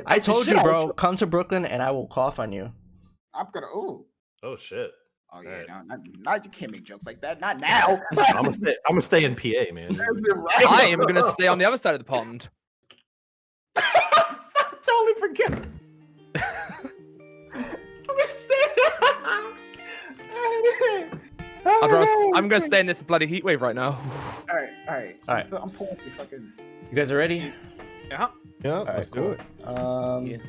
I told you, bro. Come to Brooklyn and I will cough on you. I'm gonna. Oh shit. Oh yeah, now you can't make jokes like that. Not now. I'm gonna stay in PA, man. Right? I am gonna stay on the other side of the pond. I'm so totally forgetting. I'm gonna stay. I'm gonna stay in this bloody heat wave right now. All right. I'm pulling the fucking. You guys are ready? Yeah. Yeah, let's do it.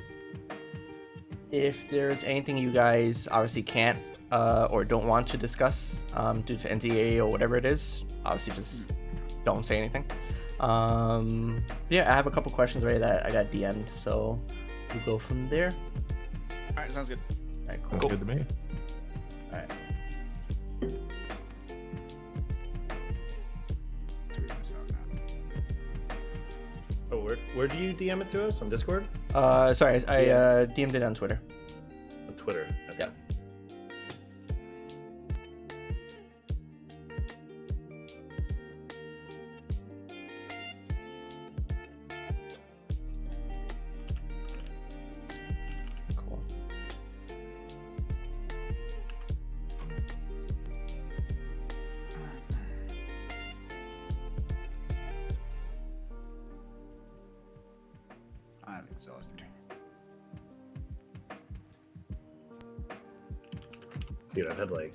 If there's anything you guys obviously can't or don't want to discuss due to NDA or whatever it is, obviously just don't say anything. Yeah, I have a couple questions ready that I got DM'd, so we'll go from there. All right, sounds good. All right, cool. That's good to me. All right. Oh, where do you DM it to us? On Discord? Sorry, I DM'd it on Twitter. On Twitter. Okay. Yeah. Cool. I'm exhausted. Dude, I've had like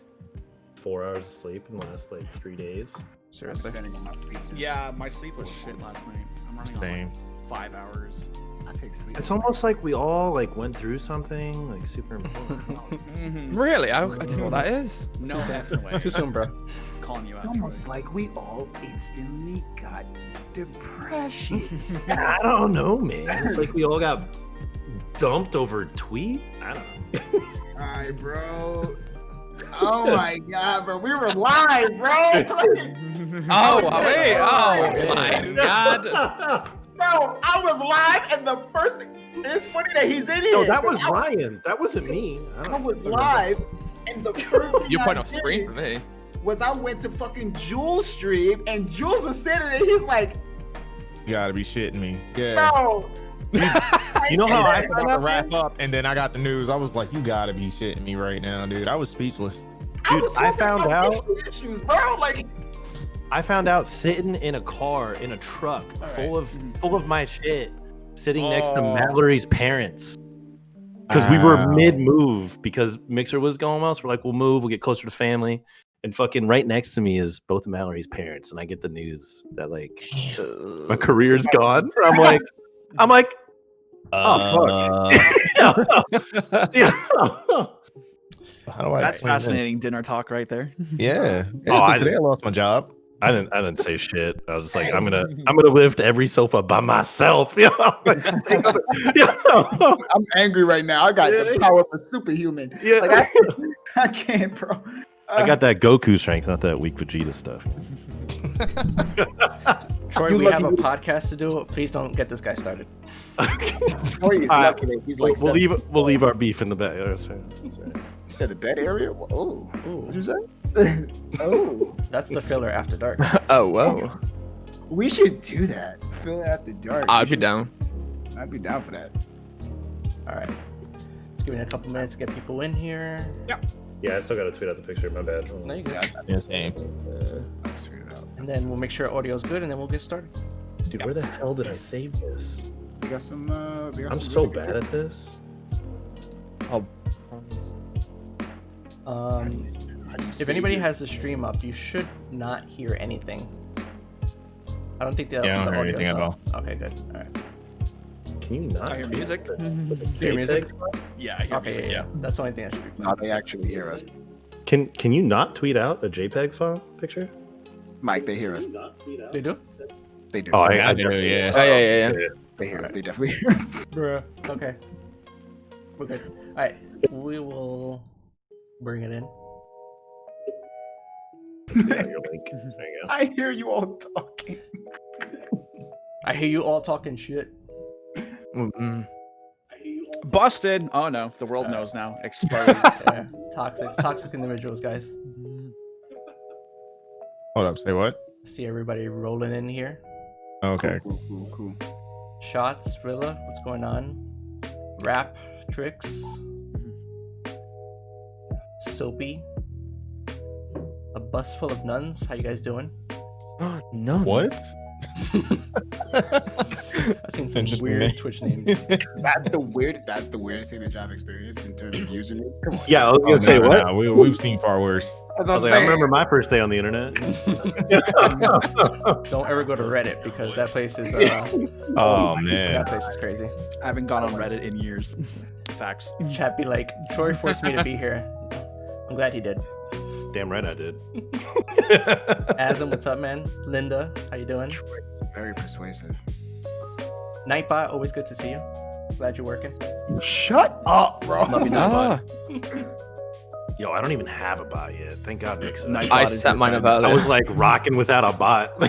4 hours of sleep in the last like 3 days. Seriously. I'm sending on my pieces. Yeah, my sleep was shit last night. I'm running Same. on like 5 hours. I take sleep. It's almost like we all like went through something like super important. Really? I don't know what that is. No way. Too soon, bro. I'm calling you It's out. almost like we all instantly got depression. I don't know, man. It's like we all got dumped over a tweet. I don't know. Alright, bro. Oh my god, bro. We were live, bro. Oh, wait. Oh, my God. Bro, I was live and the first thing, it's funny that he's in here. No, that was Ryan. That wasn't me. I was live and the first thing You're I pointing off did screen for me. was I went to fucking Jules' stream and Jules was standing there. He's like, You gotta be shitting me. Yeah. bro. You know how I About found to out? wrap up, and then I got the news. I was like, you gotta be shitting me right now, dude. I was speechless. Dude, I found out. Issues, bro. Like, I found out sitting in a car in a truck full of my shit, sitting next to Mallory's parents. Because we were mid-move because Mixer was going well, so we're like, we'll move, we'll get closer to family. And fucking right next to me is both of Mallory's parents, and I get the news that like my career's gone. I'm like, oh fuck. Yeah. How do I That's explain that? fascinating dinner talk right there. Yeah. Oh, Today I lost my job. I didn't say shit. I was just like, I'm gonna lift every sofa by myself. Yeah. I'm angry right now. I got the power of a superhuman. Yeah. Like, I can't, bro. I got that Goku strength, not that weak Vegeta stuff. Troy, You we lucky have a you- podcast to do. Please don't get this guy started. Troy is lucky that he's like, we'll leave our beef in the back. That's right. That's right. You said the bed area? Oh, Ooh, what you say? Oh, that's the filler after dark. Oh, whoa. we should do that. Fill it after dark. I'd be down. I'd be down for that. All right. Just give me a couple minutes to get people in here. Yeah, I still gotta tweet out the picture. My bad. No, you got it. Yeah, same. I'll just figure it out. And then we'll make sure audio's good, and then we'll get started. Dude, where the hell did I save this? We got some. I'm so bad at this. Oh, If anybody has the stream up, you should not hear anything. I don't think the Yeah, I don't the hear audio's anything at up. Okay, good. All right. Can you not? I hear music. Hear music? Yeah, I hear Okay, music. yeah. That's the only thing I should do. No, they actually hear us. Can you not tweet out a JPEG file picture? Mike, they hear us. They do? They do. Oh, I do, yeah. Oh, yeah. They hear us. They definitely hear us. Bruh. Okay. We're good. All right. We will bring it in. Yeah, your link. There you go. I hear you all talking. I hear you all talking shit. Mm-mm. Busted. Oh no, the world knows now. Exposed. Yeah. Toxic individuals, guys. Hold up, say what? See everybody rolling in here. Okay. Cool. Shots, Rilla, what's going on? Rap Tricks, Soapy, a bus full of nuns. How you guys doing? No. What? I've seen some Interesting weird name. Twitch names. That's the weirdest thing that I've experienced in terms of username. Come on. Yeah, I was gonna say what? We've seen far worse. That's I what was I'm like, I saying. remember my first day on the internet. Don't ever go to Reddit because that place is Oh man. that place is crazy. I haven't gone on Reddit in years. Facts. Chat be like, Troy forced me to be here. I'm glad he did. Damn right I did. Azam, what's up, man? Linda, how you doing? Very persuasive. Nightbot, always good to see you. Glad you're working. Shut up, bro. Love you, Ah, Nightbot. Yo, I don't even have a bot yet. Thank God Mixer. Nightbot I is set your mine friend. up I earlier. was like rocking without a bot. I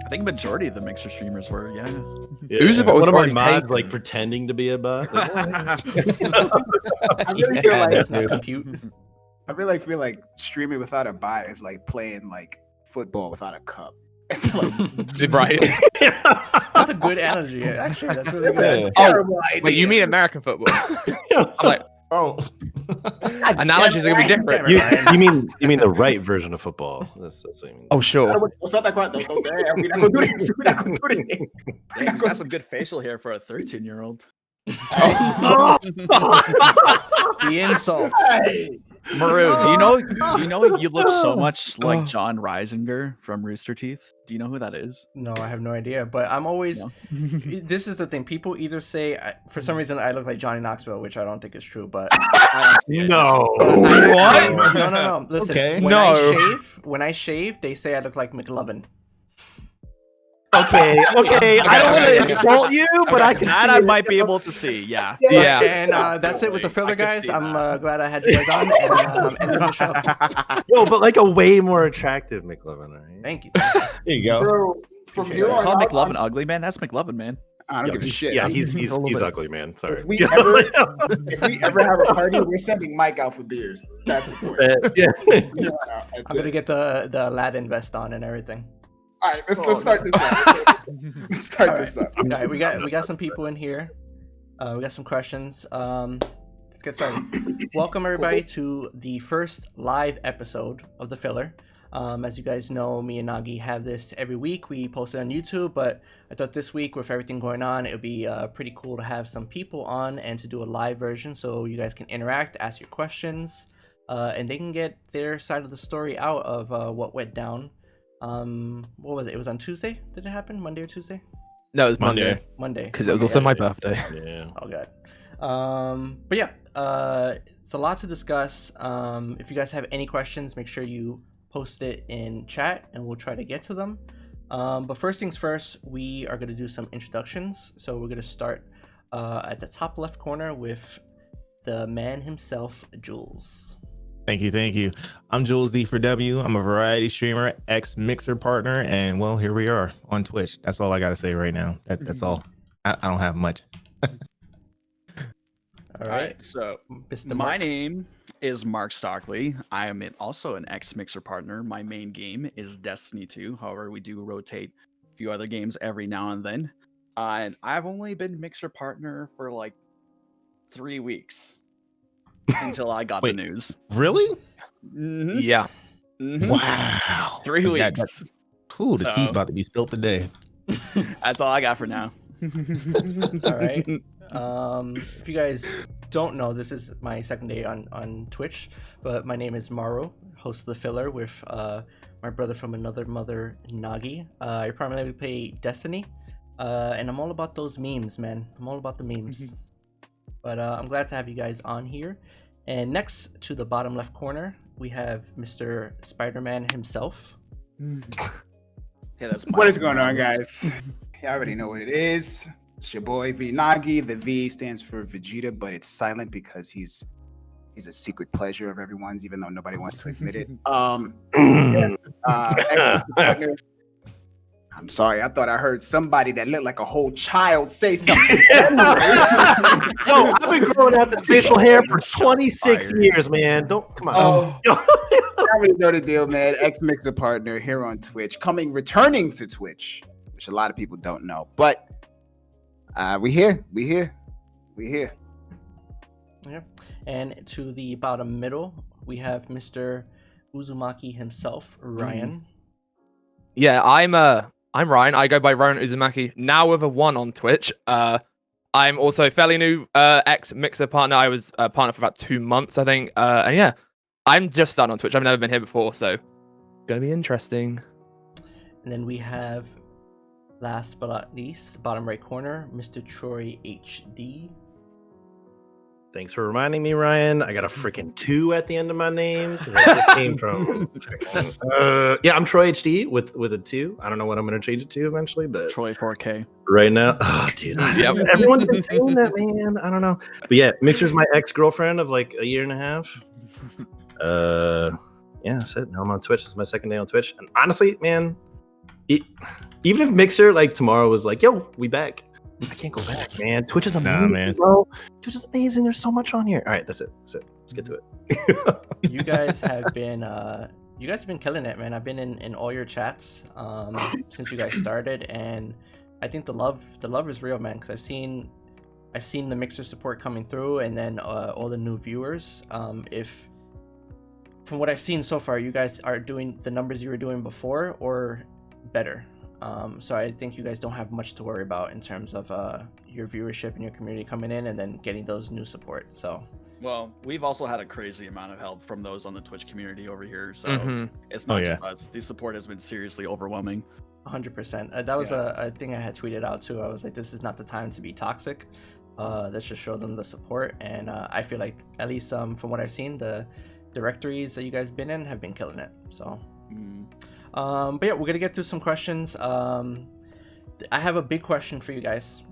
think majority of the Mixer streamers were, yeah. Uzubot was One of my already mods taken. like pretending to be a bot. Like, I really feel like Does not compute. I feel like streaming without a bot is like playing like football without a cup. It's like Right. That's a good analogy. Actually, that's really good. Yeah. terrible idea. Wait, you mean American football? I'm like, Oh. analogies are gonna be different. you mean the right version of football? That's what you mean. Oh, sure. What's up, that quite? Don't damn. We're not gonna do this. We're not gonna do this. Damn, he's got some good facial hair for a 13-year-old. The insults. Hey. Maru, do you know you look so much like John Reisinger from Rooster Teeth? Do you know who that is? No, I have no idea. But I'm always. No. This is the thing. People either say, for some reason, I look like Johnny Knoxville, which I don't think is true. But No. What? No. Listen, Okay. when I shave, they say I look like McLovin. Okay. I don't want to insult you, but I can That see I it. might be able to see. Yeah. Yeah. And that's it with the filler, I could guys. see I'm that. glad I had you guys on, and I'm ending the show. Yo, but like a way more attractive McLovin, right? Thank you. There you go. Bro, from Appreciate here it. on Call out, McLovin ugly, man. That's McLovin, man. I don't give a shit. Yeah, he's ugly, man. Sorry. If we ever have a party, we're sending Mike out for beers. That's the point. Yeah. That's I'm gonna it. get the Aladdin vest on and everything. All right, let's start this up. Let's start this up. All right, we got some people in here. We got some questions. Let's get started. Welcome everybody to the first live episode of the filler. As you guys know, me and Nogi have this every week. We post it on YouTube, but I thought this week with everything going on, it would be pretty cool to have some people on and to do a live version so you guys can interact, ask your questions, and they can get their side of the story out of what went down. What was it? It was on Tuesday. Did it happen? Monday or Tuesday? No, it was Monday. Monday. Because it was also my birthday. Yeah. Oh god. But yeah, it's a lot to discuss. If you guys have any questions, make sure you post it in chat and we'll try to get to them. But first things first, we are going to do some introductions. So we're going to start at the top left corner with the man himself, Jules. Thank you. I'm Jules D4W. I'm a variety streamer, ex-mixer partner, and well, here we are on Twitch. That's all I gotta say right now. That's all. I don't have much. All All right. right. So Mr. my Mark. name is Markstockley. I am also an ex-mixer partner. My main game is Destiny 2. However, we do rotate a few other games every now and then. And I've only been mixer partner for like 3 weeks until I got Wait. the news. Really? Mhm, Yeah. mhm. Wow. 3 That- weeks. Ooh, the So- tea's about to be spilled today. That's all I got for now. All right. If you guys don't know, this is my second day on Twitch, but my name is MARU, host of the filler with my brother from another mother, Nogi. I primarily play Destiny, and I'm all about those memes, man. I'm all about the memes. But I'm glad to have you guys on here. And next to the bottom left corner, we have Mr. Spider-Man himself. Yeah, that's What is going on, guys? You already know what it is. It's your boy V Nagi. The V stands for Vegeta, but it's silent because he's a secret pleasure of everyone's, even though nobody wants to admit it. Ex-mixer partner. I'm sorry, I thought I heard somebody that looked like a whole child say something. Yo, I've been growing out the facial hair for 26 years, man. Don't come on. I already know the deal, man. Ex-mixer partner here on Twitch, returning to Twitch, which a lot of people don't know. But we here. We here. Yeah. And to the bottom middle, we have Mr. Uzumaki himself, Ryan. Yeah, I'm Ryan. I go by RYANUZUMAKI, now with a 1 on Twitch. I'm also a fairly new ex-mixer partner. I was a partner for about 2 months, I think. And yeah, I'm just starting on Twitch. I've never been here before, so gonna be interesting. And then we have, last but not least, bottom right corner, Mr. TROYHD. Thanks for reminding me, Ryan. I got a freaking 2 at the end of my name because I just came from. Yeah, I'm Troy HD with a 2. I don't know what I'm going to change it to eventually, but Troy 4K. right now, oh, dude, Yep. everyone's been saying that, man. I don't know, but yeah, Mixer's my ex-girlfriend of like a year and a half. Yeah, that's it. Now I'm on Twitch. This is my second day on Twitch, and honestly, man, even if Mixer like tomorrow was like, "Yo, we back," I can't go back, man. Twitch is amazing, man. bro. Twitch is amazing. There's so much on here. All right, that's it. Let's get to it. You guys have been killing it, man. I've been in all your chats since you guys started, and I think the love is real, man. Because I've seen the Mixer support coming through, and then all the new viewers. If from what I've seen so far, you guys are doing the numbers you were doing before or better. So I think you guys don't have much to worry about in terms of your viewership and your community coming in and then getting those new support. So, well, we've also had a crazy amount of help from those on the Twitch community over here. So it's not just us. The support has been seriously overwhelming. 100%. That was a thing I had tweeted out too. I was like, this is not the time to be toxic. Let's just show them the support. And I feel like, at least from what I've seen, the directories that you guys been in have been killing it. So. But yeah, we're gonna get through some questions. I have a big question for you guys,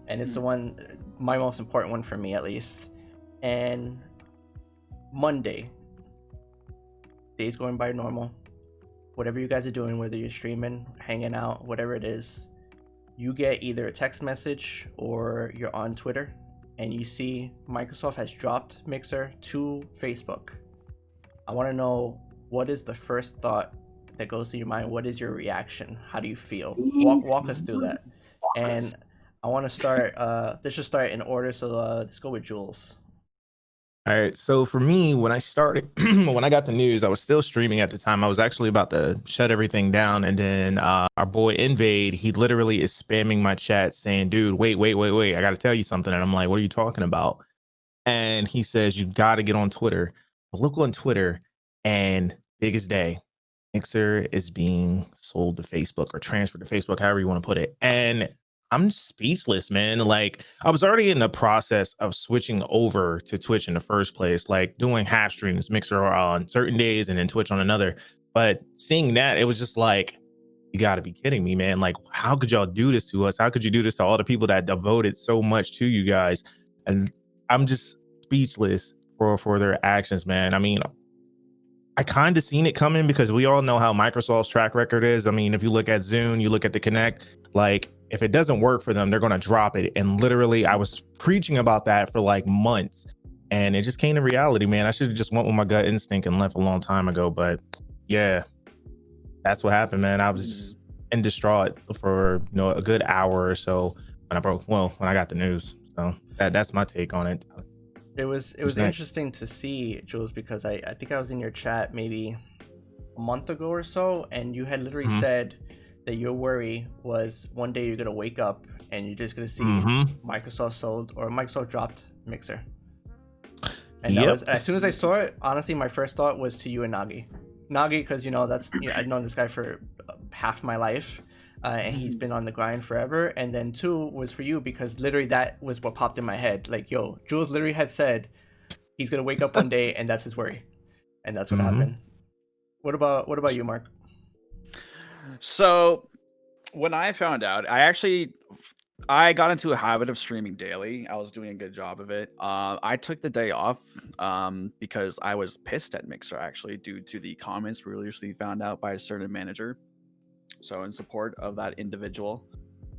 and it's my most important one for me at least. And Monday, days going by normal, whatever you guys are doing, whether you're streaming, hanging out, whatever it is, you get either a text message or you're on Twitter and you see Microsoft has dropped Mixer to Facebook. I want to know, what is the first thought that goes through your mind? What is your reaction? How do you feel? Walk us through that. And I want to start, let's just start in order. So let's go with Jules. All right. So for me, when I started, when I got the news, I was still streaming at the time. I was actually about to shut everything down. And then our boy Invade, he literally is spamming my chat saying, dude, wait. I got to tell you something. And I'm like, what are you talking about? And he says, you got to get on Twitter. I look on Twitter, and biggest day, Mixer is being sold to Facebook or transferred to Facebook, however you want to put it. And I'm speechless, man. Like, I was already in the process of switching over to Twitch in the first place, like doing half streams, Mixer on certain days and then Twitch on another. But seeing that, it was just like, you got to be kidding me, man. Like, how could y'all do this to us? How could you do this to all the people that devoted so much to you guys? And I'm just speechless for their actions, man. I mean, I kind of seen it coming because we all know how Microsoft's track record is. I mean, if you look at Zune, you look at the Kinect, like, if it doesn't work for them, they're going to drop it. And literally, I was preaching about that for like months, and it just came to reality, man. I should have just went with my gut instinct and left a long time ago. But yeah, that's what happened, man. I was just in distraught for a good hour or so when I got the news. So that's my take on it. It was interesting to see, Jules, because I think I was in your chat maybe a month ago or so, and you had literally said that your worry was one day you're gonna wake up and you're just gonna see Microsoft dropped Mixer. And that was, as soon as I saw it, honestly, my first thought was to you and Nogi, because I've known this guy for half my life. And he's been on the grind forever. And then 2 was for you, because literally that was what popped in my head. Like, yo, Jules literally had said he's gonna wake up one day and that's his worry, and that's what happened. What about you, Mark? So when I found out, I got into a habit of streaming daily. I was doing a good job of it. I took the day off because I was pissed at Mixer, actually, due to the comments we recently found out by a certain manager. So in support of that individual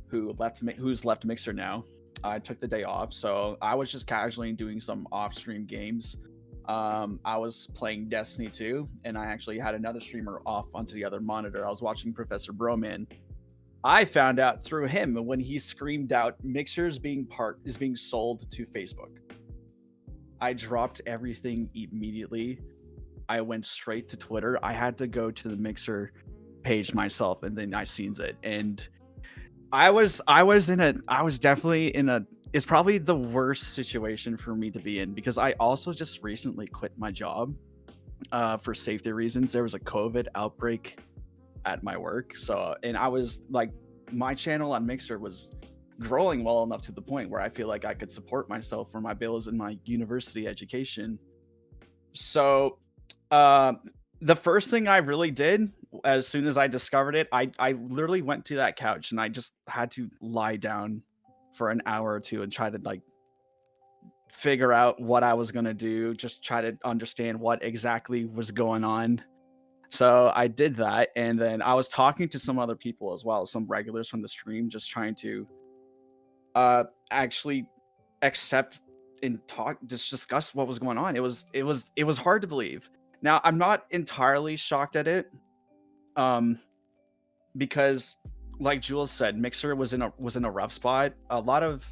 who's left Mixer now, I took the day off. So I was just casually doing some off-stream games. I was playing Destiny 2, and I actually had another streamer off onto the other monitor. I was watching Professor Broman. I found out through him when he screamed out Mixer is being sold to Facebook. I dropped everything immediately. I went straight to Twitter. I had to go to the Mixer page myself, and then I seen it. And I was definitely in a, it's probably the worst situation for me to be in, because I also just recently quit my job for safety reasons. There was a COVID outbreak at my work. So, and I was like, my channel on Mixer was growing well enough to the point where I feel like I could support myself for my bills and my university education. So, the first thing I really did as soon as I discovered it, I literally went to that couch and I just had to lie down for an hour or two and try to like figure out what I was going to do, just try to understand what exactly was going on. So I did that, and then I was talking to some other people as well, some regulars from the stream, just trying to actually accept and talk, just discuss what was going on. It was hard to believe. Now I'm not entirely shocked at it, because like Jules said, Mixer was in a rough spot. A lot of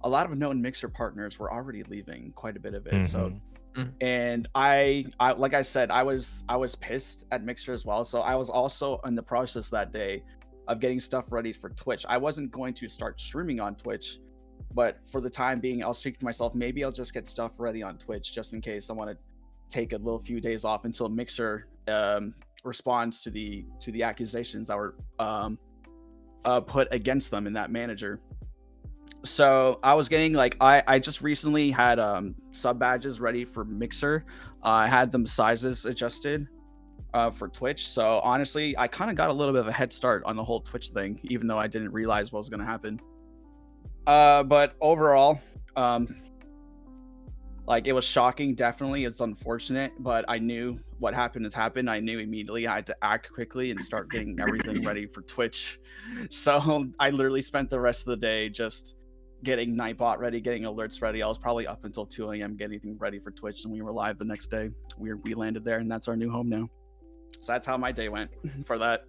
known Mixer partners were already leaving quite a bit of it. So and I like I said, I was pissed at Mixer as well. So I was also in the process that day of getting stuff ready for Twitch. I wasn't going to start streaming on Twitch, but for the time being, I'll think to myself, maybe I'll just get stuff ready on Twitch just in case I want to take a little few days off until Mixer responds to the accusations that were put against them in that manager. So I was getting like, I just recently had sub badges ready for Mixer. I had them sizes adjusted for Twitch. So honestly, I kind of got a little bit of a head start on the whole Twitch thing, even though I didn't realize what was going to happen. But overall, like, it was shocking. Definitely, it's unfortunate, but I knew what happened has happened. I knew immediately I had to act quickly and start getting everything ready for Twitch. So I literally spent the rest of the day just getting Nightbot ready, getting alerts ready. I was probably up until 2 a.m. getting everything ready for Twitch, and we were live the next day. We landed there, and that's our new home now. So that's how my day went for that.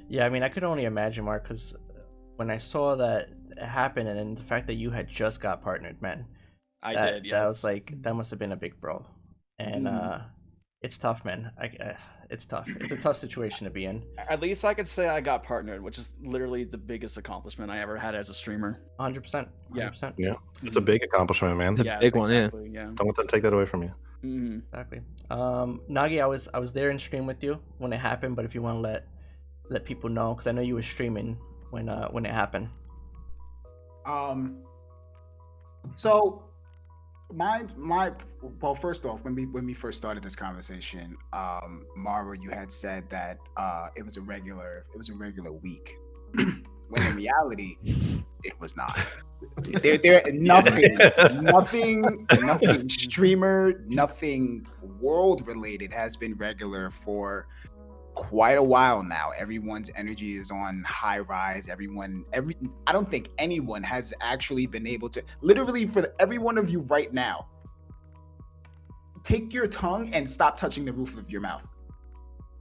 Yeah, I mean, I could only imagine, Mark, because when I saw that happen, and then the fact that you had just got partnered, man, I did. That was like, that must have been a big bro. And it's tough, man. It's tough. It's a tough situation to be in. At least I could say I got partnered, which is literally the biggest accomplishment I ever had as a streamer. 100%. 100%. Yeah, it's a big accomplishment, man. It's a big one, yeah. Don't let them take that away from you. Exactly. Nagi, I was there in stream with you when it happened, but if you want to let people know, because I know you were streaming when it happened. So well, first off, when we first started this conversation, MARU, you had said that it was a regular week. When in reality, it was not. There nothing streamer, nothing world related has been regular for quite a while now. Everyone's energy is on high rise. I don't think anyone has actually been able to, literally, for every one of you right now, take your tongue and stop touching the roof of your mouth.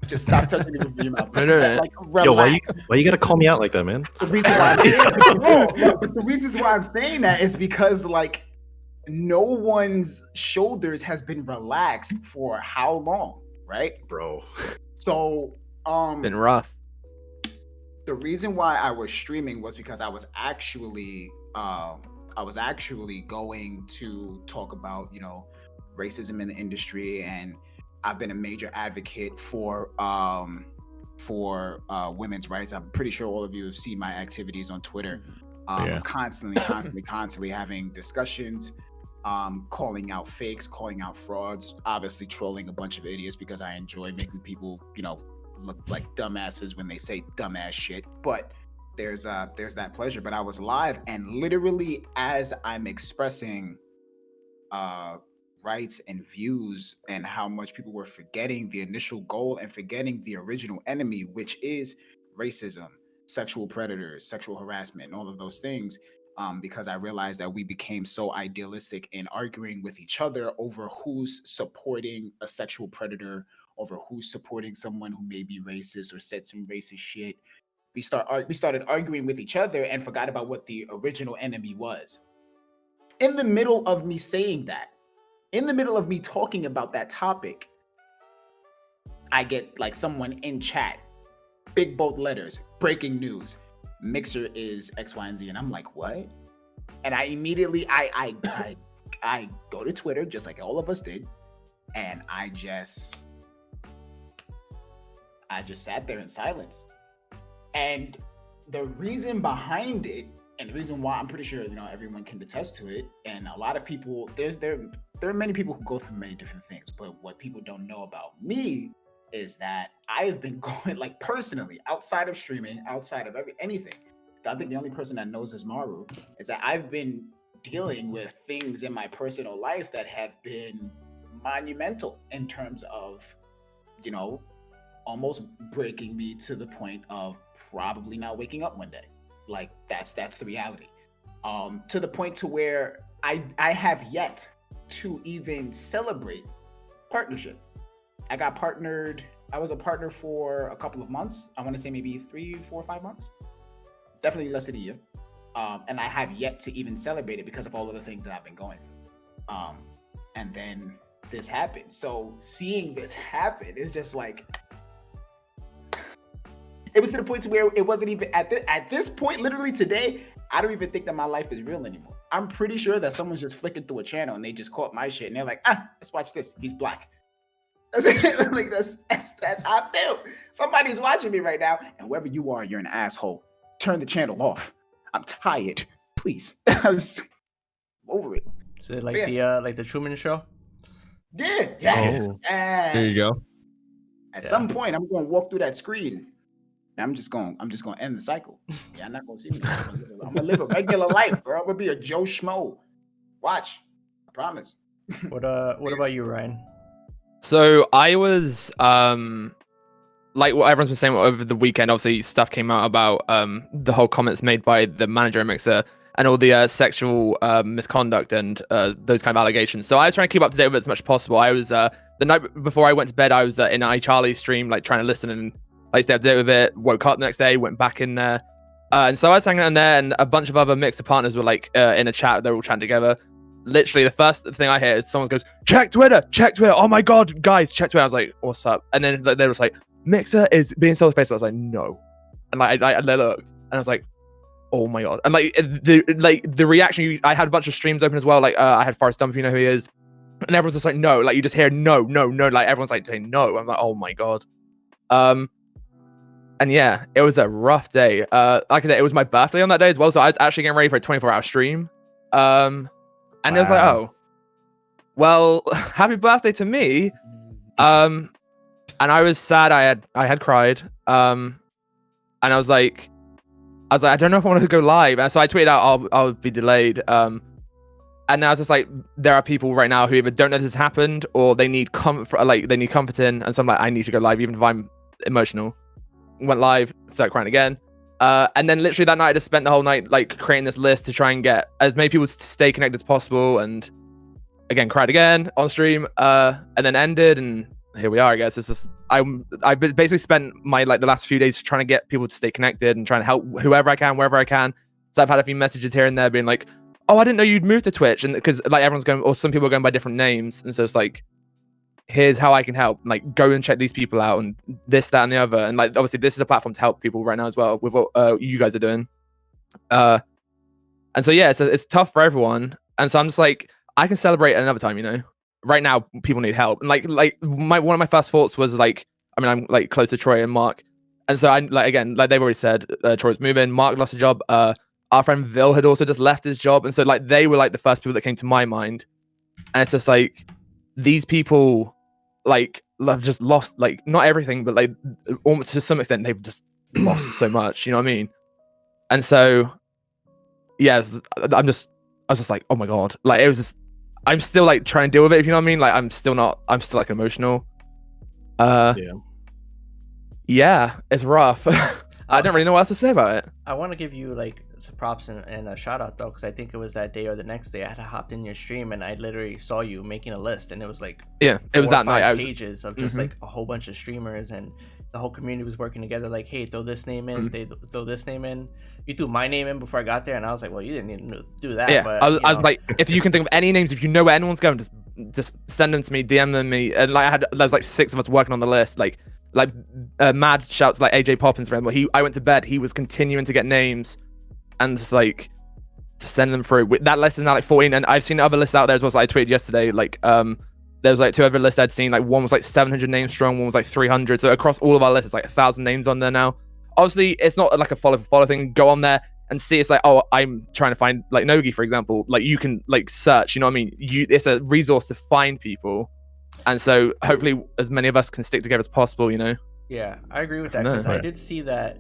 Just stop touching the roof of your mouth. Like, yo, why you gotta call me out like that, man? The reasons why I'm saying that is because, like, no one's shoulders has been relaxed for how long, right, bro? So been rough. The reason why I was streaming was because I was actually going to talk about, you know, racism in the industry, and I've been a major advocate for women's rights. I'm pretty sure all of you have seen my activities on Twitter. Constantly having discussions, calling out fakes, calling out frauds, obviously trolling a bunch of idiots because I enjoy making people, you know, look like dumbasses when they say dumbass shit. But there's that pleasure. But I was live, and literally as I'm expressing rights and views, and how much people were forgetting the initial goal and forgetting the original enemy, which is racism, sexual predators, sexual harassment, and all of those things. Because I realized that we became so idealistic in arguing with each other over who's supporting a sexual predator, over who's supporting someone who may be racist or said some racist shit. we started arguing with each other and forgot about what the original enemy was. In the middle of me saying that, in the middle of me talking about that topic, I get like someone in chat, big bold letters, breaking news, Mixer is X, Y, and Z, and I'm like, what? And I immediately I go to Twitter just like all of us did, and I just sat there in silence. And the reason behind it, and the reason why, I'm pretty sure everyone can attest to it, and a lot of people, there are many people who go through many different things, but what people don't know about me is that I have been going, like, personally, outside of streaming, outside of anything. I think the only person that knows is MARU, is that I've been dealing with things in my personal life that have been monumental in terms of, almost breaking me to the point of probably not waking up one day. Like, that's the reality. To the point to where I have yet to even celebrate partnership. I was a partner for a couple of months. I want to say maybe 3, 4, 5 months. Definitely less than a year. And I have yet to even celebrate it because of all of the things that I've been going through. And then this happened. So seeing this happen is just like, it was to the point to where it wasn't even at this point, literally today, I don't even think that my life is real anymore. I'm pretty sure that someone's just flicking through a channel and they just caught my shit and they're like, let's watch this. He's black. That's how I feel. Somebody's watching me right now, and whoever you are, you're an asshole. Turn the channel off. I'm tired. Please. I was over it. Is it like the Truman Show? Yeah. Yes. Oh, there you go. At some point, I'm going to walk through that screen. And I'm just going to end the cycle. Yeah, I'm not going to see me. I'm going to live a regular life, bro. I'm going to be a Joe Schmo. Watch. I promise. What about you, Ryan? So I was like what everyone's been saying over the weekend. Obviously, stuff came out about the whole comments made by the manager at Mixer and all the sexual misconduct and those kind of allegations. So I was trying to keep up to date with it as much as possible. I was the night before I went to bed, I was in iCharlie's stream, like trying to listen and like stay up to date with it. Woke up the next day, went back in there, and so I was hanging out in there, and a bunch of other Mixer partners were like in a chat. They're all chatting together. Literally, the first thing I hear is someone goes, check Twitter. Oh my God, guys, check Twitter. I was like, what's up? And then they were like, Mixer is being sold to Facebook. I was like, no. And like, I looked and I was like, oh my God. And like the reaction, I had a bunch of streams open as well. Like I had Forrest Dump, if you know who he is. And everyone's just like, no. Like you just hear no. Like everyone's like saying no. I'm like, oh my God. And yeah, it was a rough day. Like I said, it was my birthday on that day as well. So I was actually getting ready for a 24-hour stream. And it was like, oh, well, happy birthday to me. And I was sad. I had cried. And I was like, I don't know if I want to go live. And so I tweeted out, I'll be delayed. And I was just like, there are people right now who either don't know this has happened or they need comfort, like they need comforting. And so I'm like, I need to go live, even if I'm emotional. Went live, started crying again. And then literally that night, I just spent the whole night like creating this list to try and get as many people to stay connected as possible. And again, cried again on stream, and then ended. And here we are, I guess. It's just, I've basically spent my like the last few days trying to get people to stay connected and trying to help whoever I can, wherever I can. So I've had a few messages here and there being like, oh, I didn't know you'd moved to Twitch. And because like everyone's going, or some people are going by different names. And so it's like, here's how I can help. Like, go and check these people out and this, that, and the other. And like, obviously, this is a platform to help people right now as well with what you guys are doing. And so yeah, it's tough for everyone. And so I'm just like, I can celebrate another time, you know. Right now, people need help. And like one of my first thoughts was like, I mean, I'm like close to Troy and Mark, and so I'm like, again, like they've already said, Troy's moving. Mark lost a job. Our friend Vil had also just left his job, and so like they were like the first people that came to my mind. And it's just like, these people like have just lost like not everything, but like almost to some extent they've just lost so much, you know what I mean? And so yes, I was just like, oh my God, like it was just, I'm still like trying to deal with it, if you know what I mean. Like I'm still like emotional. Yeah, it's rough. I don't really know what else to say about it. I want to give you like some props and a shout out though, because I think it was that day or the next day I had hopped in your stream and I literally saw you making a list, and it was like it was that night. Pages of just like a whole bunch of streamers, and the whole community was working together. Like, hey, throw this name in. They throw this name in. You threw my name in before I got there, and I was like, well, you didn't need to do that. Yeah, but, I was like, if you can think of any names, if you know where anyone's going, just send them to me, DM them me. And like there was like 6 of us working on the list. Like mad shouts like AJ Poppins for him. I went to bed, he was continuing to get names, and just like to send them through. That list is now like 14, and I've seen other lists out there as well. So I tweeted yesterday, like there was like 2 other lists I'd seen. Like one was like 700 names strong, one was like 300. So across all of our lists, it's like 1,000 names on there now. Obviously, it's not like a follow for follow thing. Go on there and see. It's like, oh, I'm trying to find like Nogi, for example. Like you can like search. You know what I mean? It's a resource to find people, and so hopefully as many of us can stick together as possible. You know? Yeah, I agree with that because I did see that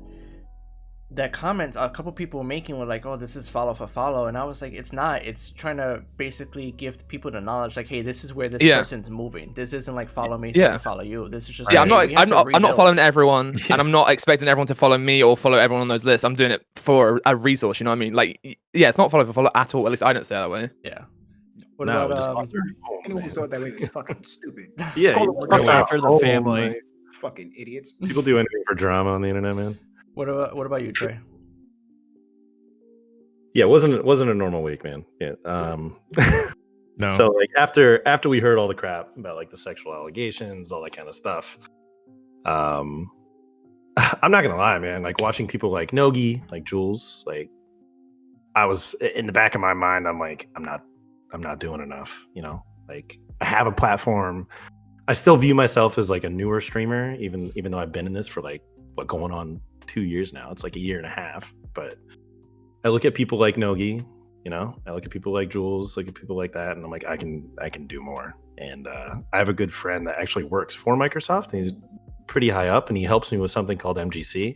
comment a couple people were making were like, oh, this is follow for follow, and I was like, it's not. It's trying to basically give people the knowledge, like, hey, this is where this person's moving. This isn't like follow me, to follow you. This is just I'm not following everyone, and I'm not expecting everyone to follow me or follow everyone on those lists. I'm doing it for a resource. You know what I mean? Like, yeah, it's not follow for follow at all. At least I don't say it that way. Yeah. What about anyone who saw it that way was fucking stupid. Yeah, for the family. Fucking idiots. People do anything for drama on the internet, man. What about you, Trey? Yeah, it wasn't a normal week, man. Yeah. No. So like after we heard all the crap about like the sexual allegations, all that kind of stuff, I'm not gonna lie, man. Like watching people like Nogi, like Jules, like I was in the back of my mind, I'm like, I'm not doing enough, you know? Like I have a platform. I still view myself as like a newer streamer, even though I've been in this for like going on 2 years now. It's like a year and a half. But I look at people like Nogi, you know, I look at people like Jules, look at people like that, and I'm like, I can do more. And I have a good friend that actually works for Microsoft, and he's pretty high up, and he helps me with something called MGC.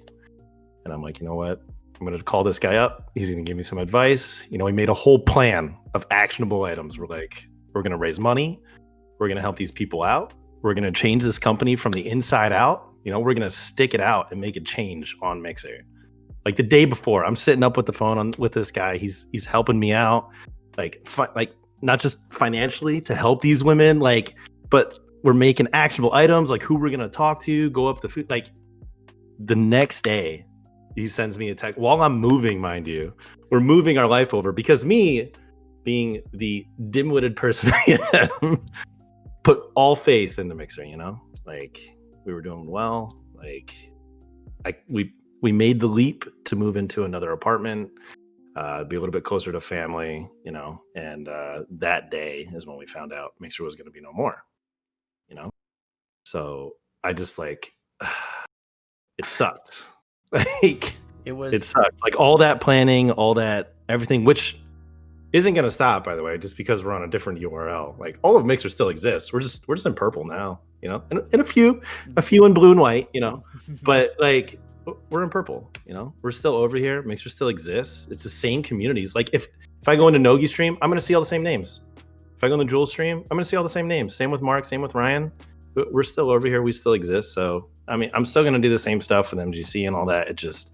And I'm like, you know what? I'm gonna call this guy up. He's gonna give me some advice. You know, he made a whole plan of actionable items. We're like, we're gonna raise money. We're gonna help these people out. We're gonna change this company from the inside out. You know, we're gonna stick it out and make a change on Mixer. Like the day before, I'm sitting up with the phone with this guy. He's helping me out, like not just financially to help these women, like, but we're making actionable items, like who we're gonna talk to, go up the food. Like the next day, he sends me a text while I'm moving, mind you. We're moving our life over because me, being the dim-witted person I am, put all faith in the Mixer, you know? Like we were doing well. Like we made the leap to move into another apartment, be a little bit closer to family, you know? And that day is when we found out Mixer was gonna be no more, you know? So I just like, it sucked. Like it sucked. Like all that planning, all that everything, which isn't gonna stop, by the way, just because we're on a different URL. Like all of Mixer still exists. We're just in purple now, you know, and a few in blue and white, you know, but like we're in purple, you know, we're still over here. Mixer still exists. It's the same communities. Like if I go into Nogi stream, I'm gonna see all the same names. If I go into Jules stream, I'm gonna see all the same names. Same with Mark, same with Ryan. We're still over here. We still exist. So I mean, I'm still gonna do the same stuff with MGC and all that. It just,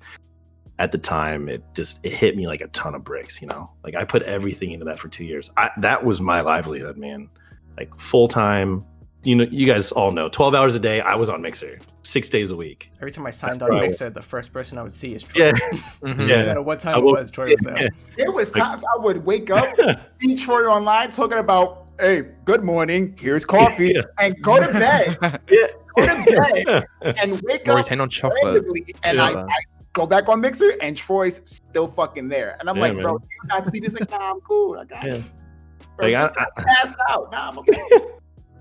at the time, it hit me like a ton of bricks, you know? Like I put everything into that for 2 years. That was my livelihood, man. Like full time, you know, you guys all know, 12 hours a day, I was on Mixer, 6 days a week. Every time I signed on Mixer, the first person I would see is Troy. Yeah. No matter what time it was, Troy was there. There was times I would wake up, see Troy online talking about, hey, good morning, here's coffee, and go to bed. Go to bed and wake up on chocolate. And I go back on Mixer and Troy's still fucking there. And I'm like, man, bro, you're not sleeping. He's like, nah, I'm cool. I got it. Bro, like, I passed out. Nah, I'm okay.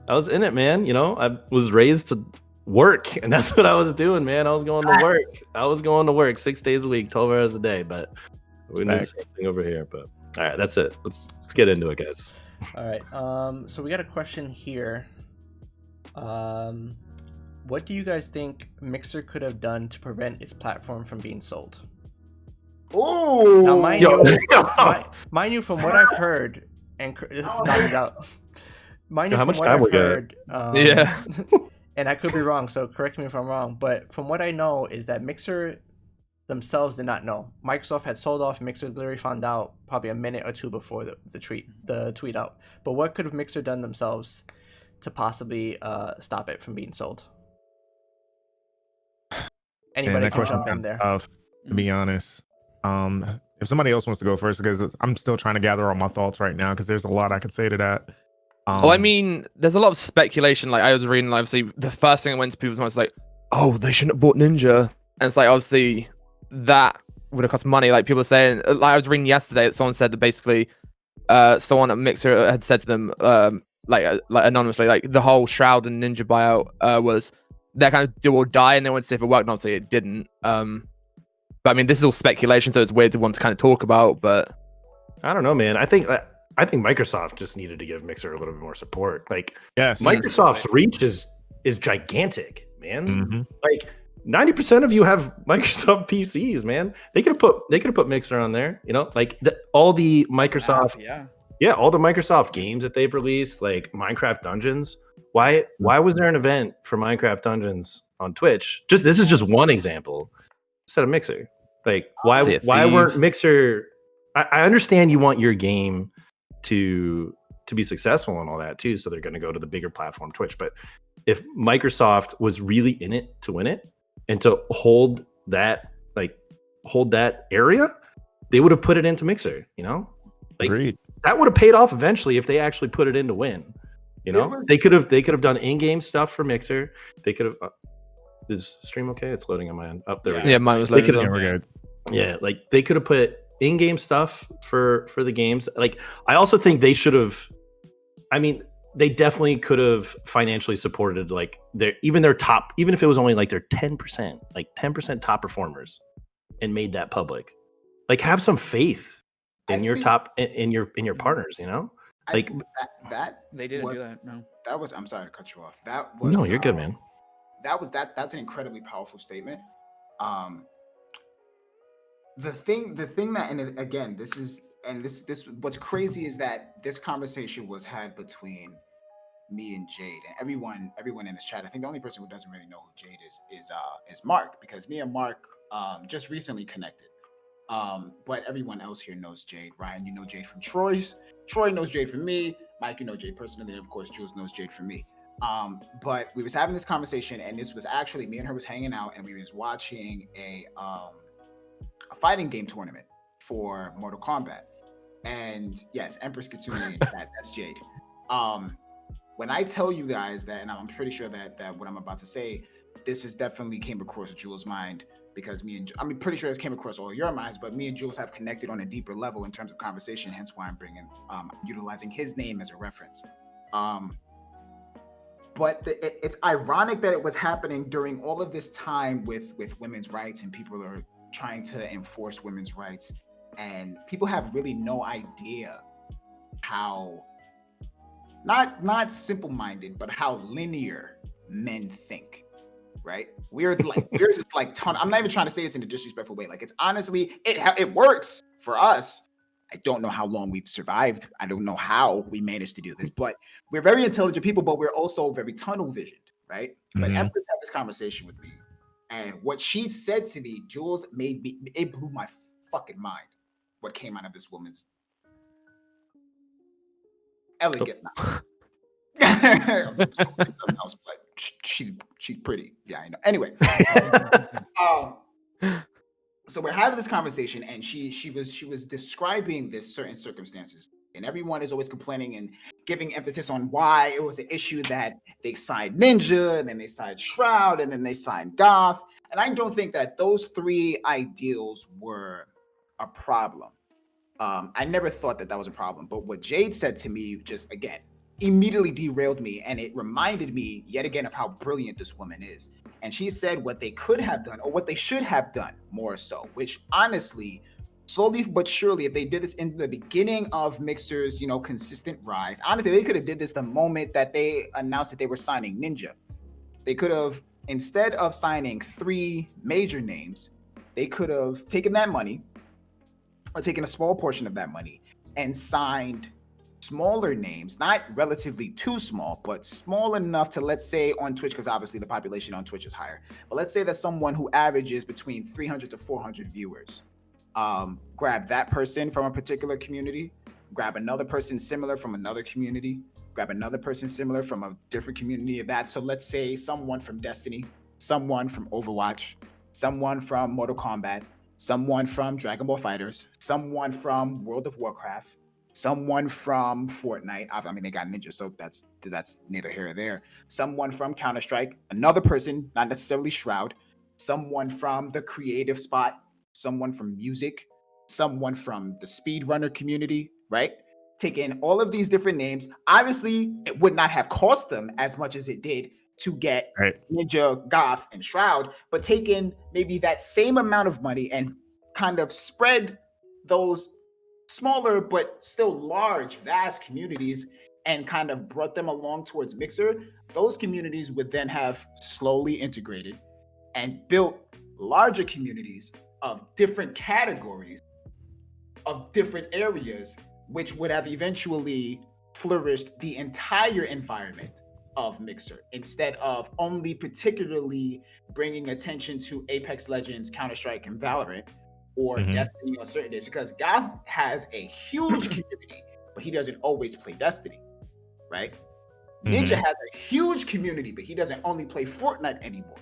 I was in it, man. You know, I was raised to work, and that's what I was doing, man. I was going to work. I was going to work 6 days a week, 12 hours a day. But we need the same thing over here. But all right, that's it. Let's get into it, guys. All right. So we got a question here. What do you guys think Mixer could have done to prevent its platform from being sold? Oh, now mind you, from what I've heard, and Noggy's out. Mind you, from what I've heard, yeah, and I could be wrong, so correct me if I'm wrong. But from what I know is that Mixer themselves did not know. Microsoft had sold off. Mixer literally found out probably a minute or two before the tweet out. But what could have Mixer done themselves to possibly stop it from being sold? Anybody that can question's jump in kind there. of tough, to be honest. If somebody else wants to go first, because I'm still trying to gather all my thoughts right now, because there's a lot I could say to that. Well, I mean, there's a lot of speculation. Like I was reading, obviously, the first thing that went to people's minds was like, "Oh, they shouldn't have bought Ninja," and it's like, obviously, that would have cost money. Like people are saying, like I was reading yesterday that someone said that basically, someone at Mixer had said to them, like anonymously, like the whole Shroud and Ninja buyout was that kind of do or die, and they wanted to see if it worked. And obviously, it didn't. But I mean, this is all speculation, so it's weird to want to kind of talk about. But I don't know, man. I think Microsoft just needed to give Mixer a little bit more support. Like, Yes. Microsoft's reach is gigantic, man. Mhm. Like 90% of you have Microsoft PCs, man. They could have put Mixer on there, you know, like all the Microsoft, all the Microsoft games that they've released, like Minecraft Dungeons. Why was there an event for Minecraft Dungeons on Twitch? This is just one example instead of Mixer. Like why weren't Mixer? I understand you want your game to be successful and all that too, so they're going to go to the bigger platform, Twitch. But if Microsoft was really in it to win it and to hold that area, they would have put it into Mixer, you know? Like Agreed. that would have paid off eventually if they actually put it in to win. You know, they could have done in-game stuff for Mixer. They could have. Is the stream okay? It's loading on my end. Up there. yeah, mine was loaded. Yeah, we're good. Yeah, like they could have put in-game stuff for the games. Like I also think they should have. I mean, they definitely could have financially supported like their top, even if it was only like their 10%, like 10% top performers, and made that public. Like have some faith in your top in your partners. You know, like that They didn't do that. No. that was. I'm sorry to cut you off. That was. no, you're good, man. That's an incredibly powerful statement. The thing that, and again, this what's crazy is that this conversation was had between me and Jade and everyone in this chat. I think the only person who doesn't really know who Jade is Mark, because me and Mark just recently connected. But everyone else here knows Jade. Ryan, you know Jade from Troy's. Troy knows Jade from me. Mike, you know Jade personally. And of course, Jules knows Jade from me. But we was having this conversation, and this was actually me and her was hanging out, and we was watching a fighting game tournament for Mortal Kombat. And yes, Empress Kitsune, that's Jade. When I tell you guys that, and I'm pretty sure that what I'm about to say, this is definitely came across Jules' mind, because I'm pretty sure this came across all your minds, but me and Jules have connected on a deeper level in terms of conversation, hence why I'm utilizing his name as a reference. But it's ironic that it was happening during all of this time with women's rights, and people are trying to enforce women's rights, and people have really no idea how not simple-minded, but how linear men think. Right? We're just like I'm not even trying to say this in a disrespectful way. Like, it's honestly, it works for us. I don't know how long we've survived. I don't know how we managed to do this, but we're very intelligent people, but we're also very tunnel visioned, right? But Empress had this conversation with me, and what she said to me, Jules, it blew my fucking mind. What came out of this woman's elegant mouth. Something else, but she's pretty. Yeah, I know. Anyway, so we're having this conversation, and she was describing this certain circumstances, and everyone is always complaining and giving emphasis on why it was an issue that they signed Ninja, and then they signed Shroud, and then they signed Goth. And I don't think that those three ideals were a problem. I never thought that was a problem. But what Jade said to me just, again, immediately derailed me, and it reminded me yet again of how brilliant this woman is. And she said what they could have done, or what they should have done more so, which honestly, slowly but surely, if they did this in the beginning of Mixer's, consistent rise, honestly, they could have did this the moment that they announced that they were signing Ninja. They could have, instead of signing 3 major names, they could have taken that money, or taken a small portion of that money, and signed smaller names, not relatively too small, but small enough to, let's say on Twitch, because obviously the population on Twitch is higher, but let's say that someone who averages between 300 to 400 viewers, grab that person from a particular community, grab another person similar from another community, grab another person similar from a different community of that. So let's say someone from Destiny, someone from Overwatch, someone from Mortal Kombat, someone from Dragon Ball Fighters, someone from World of Warcraft, someone from Fortnite. I mean, they got Ninja, so that's neither here or there. Someone from Counter-Strike, another person, not necessarily Shroud, someone from the creative spot, someone from music, someone from the speedrunner community, right? Taking all of these different names. Obviously, it would not have cost them as much as it did to get Ninja, Goth, and Shroud, but taking maybe that same amount of money and kind of spread those smaller but still large, vast communities and kind of brought them along towards Mixer, those communities would then have slowly integrated and built larger communities of different categories, of different areas, which would have eventually flourished the entire environment of Mixer instead of only particularly bringing attention to Apex Legends, Counter-Strike, and Valorant, or Destiny on certain days, because God has a huge community, but he doesn't always play Destiny, right? Ninja has a huge community, but he doesn't only play Fortnite anymore,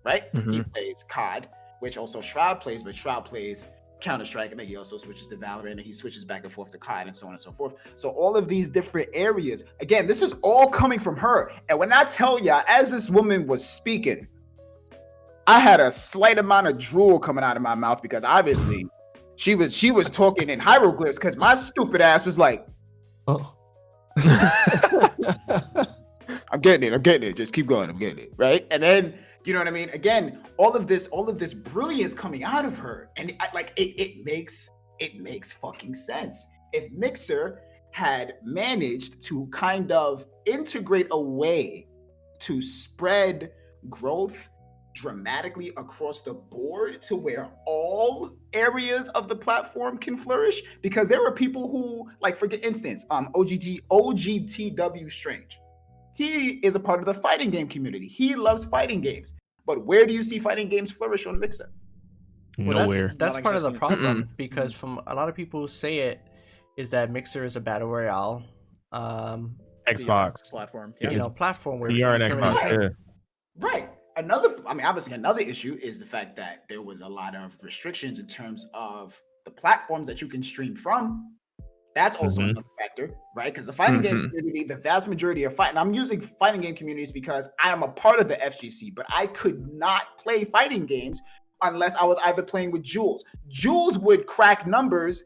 right? He plays COD, which also Shroud plays, but Shroud plays Counter-Strike, and then he also switches to Valorant, and he switches back and forth to COD, and so on and so forth. So all of these different areas, again, this is all coming from her. And when I tell y'all, as this woman was speaking, I had a slight amount of drool coming out of my mouth because obviously she was talking in hieroglyphs because my stupid ass was like, oh. I'm getting it. Just keep going. I'm getting it. Right. And then, you know what I mean? Again, all of this brilliance coming out of her. And it makes fucking sense. If Mixer had managed to kind of integrate a way to spread growth dramatically across the board to where all areas of the platform can flourish, because there were people who, like, for instance, OGTW Strange. He is a part of the fighting game community. He loves fighting games. But where do you see fighting games flourish on Mixer? Nowhere. That's part of the problem, because from a lot of people who say it is that Mixer is a battle royale Xbox platform. Platform where VR and Xbox. Right. Obviously another issue is the fact that there was a lot of restrictions in terms of the platforms that you can stream from. That's also another factor, right? Because the fighting game community, the vast majority of I'm using fighting game communities because I am a part of the FGC, but I could not play fighting games unless I was either playing with Jules. Jules would crack numbers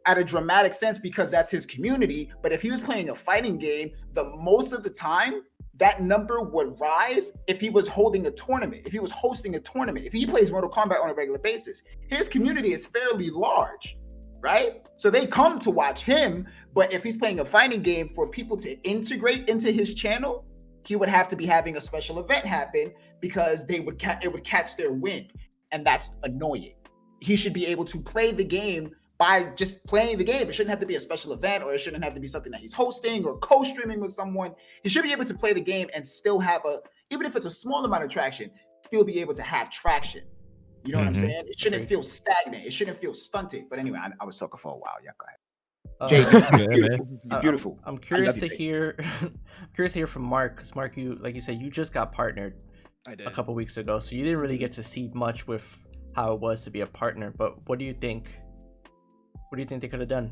at a dramatic sense because that's his community. But if he was playing a fighting game, the most of the time, that number would rise if he was holding a tournament, if he was hosting a tournament, if he plays Mortal Kombat on a regular basis. His community is fairly large, right? So they come to watch him, but if he's playing a fighting game for people to integrate into his channel, he would have to be having a special event happen because it would catch their wind, and that's annoying. He should be able to play the game by just playing the game. It shouldn't have to be a special event, or it shouldn't have to be something that he's hosting or co-streaming with someone. He should be able to play the game and still have even if it's a small amount of traction, still be able to have traction. You know what I'm saying? It shouldn't feel stagnant. It shouldn't feel stunted. But anyway, I was talking for a while. Yeah, go ahead. Jay, you're beautiful. I'm curious to hear. Curious to hear from Mark, because Mark, you, like you said, you just got partnered. I did. A couple weeks ago, so you didn't really get to see much with how it was to be a partner. But what do you think? What do you think they could have done?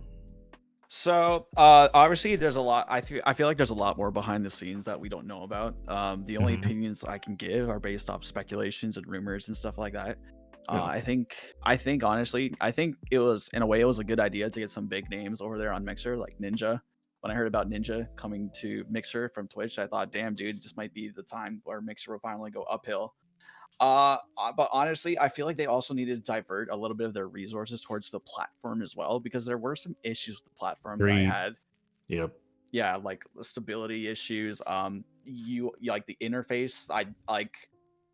So obviously there's a lot. I feel like there's a lot more behind the scenes that we don't know about. The only opinions I can give are based off speculations and rumors and stuff like that. I think honestly, it was, in a way, it was a good idea to get some big names over there on Mixer, like Ninja. When I heard about Ninja coming to Mixer from Twitch, I thought, damn, dude, this might be the time where Mixer will finally go uphill. But honestly, I feel like they also needed to divert a little bit of their resources towards the platform as well, because there were some issues with the platform that I had. Yep. Yeah, like stability issues. You like the interface.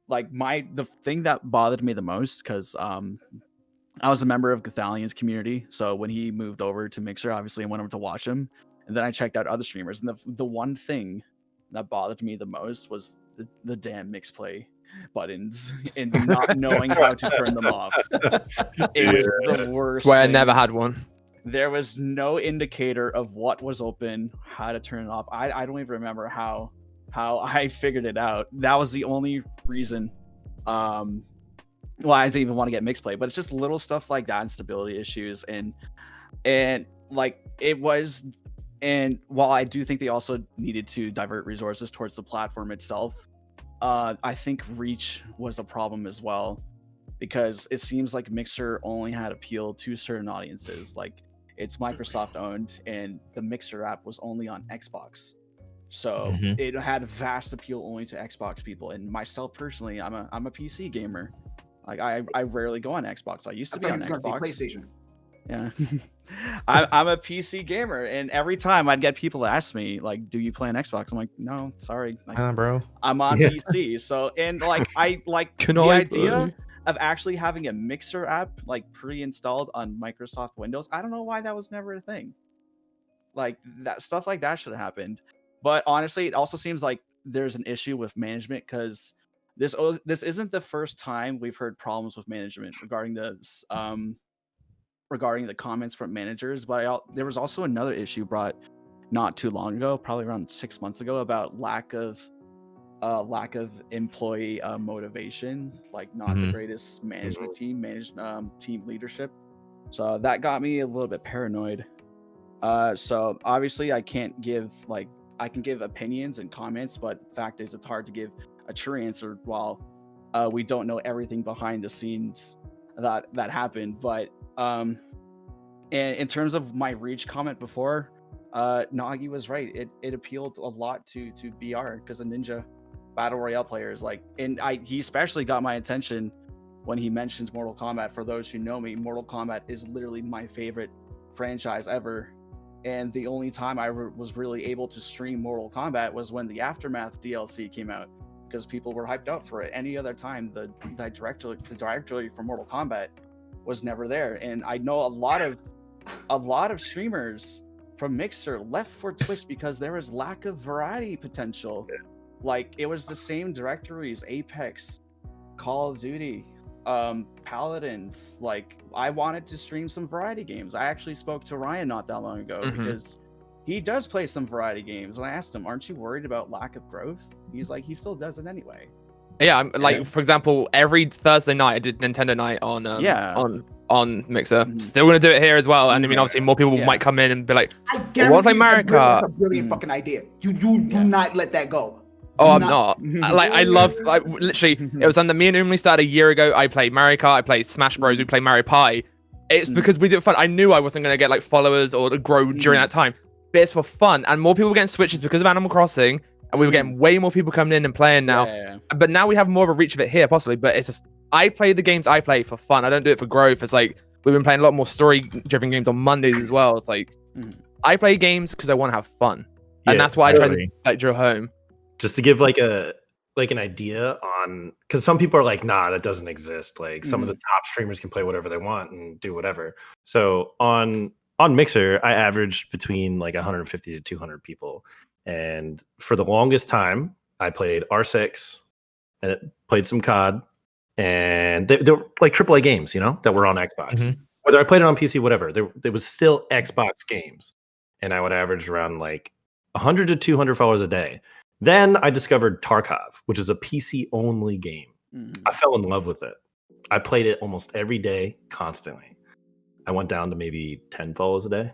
The thing that bothered me the most, because I was a member of Gathalion's community, so when he moved over to Mixer, obviously I went over to watch him, and then I checked out other streamers, and the one thing that bothered me the most was the damn mix play buttons and not knowing how to turn them off. It was the worst. That's why I never had one. There was no indicator of what was open, how to turn it off. I don't even remember how I figured it out. That was the only reason well, I didn't even want to get mixed play, but it's just little stuff like that and stability issues and like it was. And while I do think they also needed to divert resources towards the platform itself, I think reach was a problem as well, because it seems like Mixer only had appeal to certain audiences. Like it's Microsoft owned, and the Mixer app was only on Xbox, so it had vast appeal only to Xbox people. And myself personally, I'm a PC gamer. Like I rarely go on Xbox. I used to be on Xbox. PlayStation. Yeah. I'm a PC gamer, and every time I'd get people to ask me like, do you play on Xbox? I'm like, no, sorry, like, Bro. I'm on PC. So, and like I like the idea of actually having a Mixer app like pre-installed on Microsoft Windows. I don't know why that was never a thing. Like that stuff like that should have happened. But honestly, it also seems like there's an issue with management, because this isn't the first time we've heard problems with management regarding the comments from managers. But there was also another issue brought not too long ago, probably around 6 months ago, about lack of employee motivation, like not the greatest management team leadership. So that got me a little bit paranoid. So obviously I can give opinions and comments, but the fact is it's hard to give a true answer while we don't know everything behind the scenes that happened. But and in terms of my reach comment before, Nogi was right. It appealed a lot to BR, because the Ninja Battle Royale players, like, and he especially got my attention when he mentions Mortal Kombat. For those who know me, Mortal Kombat is literally my favorite franchise ever. And the only time I was really able to stream Mortal Kombat was when the Aftermath DLC came out, because people were hyped up for it. Any other time, the directory for Mortal Kombat was never there. And I know a lot of streamers from Mixer left for Twitch because there was lack of variety potential. Like it was the same directories: Apex, Call of Duty, Paladins. Like I wanted to stream some variety games. I actually spoke to Ryan not that long ago because he does play some variety games, and I asked him, "Aren't you worried about lack of growth?" He's like, he still does it anyway. Yeah, like for example, every Thursday night I did Nintendo night on Mixer. Still gonna do it here as well. And I mean, obviously, more people might come in and be like, I guarantee America. That's a brilliant fucking idea. You do not let that go. I'm not. I love, like, literally, it was me and Umli started a year ago. I played Mario Kart, I played Smash Bros, we played Mario Party. It's because we did fun. I knew I wasn't going to get like followers or to grow during that time, but it's for fun. And more people were getting Switches because of Animal Crossing, and we were getting way more people coming in and playing now. But now we have more of a reach of it here, possibly. But it's just, I play the games I play for fun. I don't do it for growth. It's like, we've been playing a lot more story-driven games on Mondays as well. It's like, I play games because I want to have fun. And that's why I try to like drill home. Just to give like an idea on, because some people are like, nah, that doesn't exist. Like some of the top streamers can play whatever they want and do whatever. So on Mixer, I averaged between like 150 to 200 people. And for the longest time, I played R6 and played some COD. And they were like AAA games, you know, that were on Xbox. Whether I played it on PC, whatever, there was still Xbox games. And I would average around like 100 to 200 followers a day. Then I discovered Tarkov, which is a PC-only game. I fell in love with it. I played it almost every day, constantly. I went down to maybe 10 followers a day.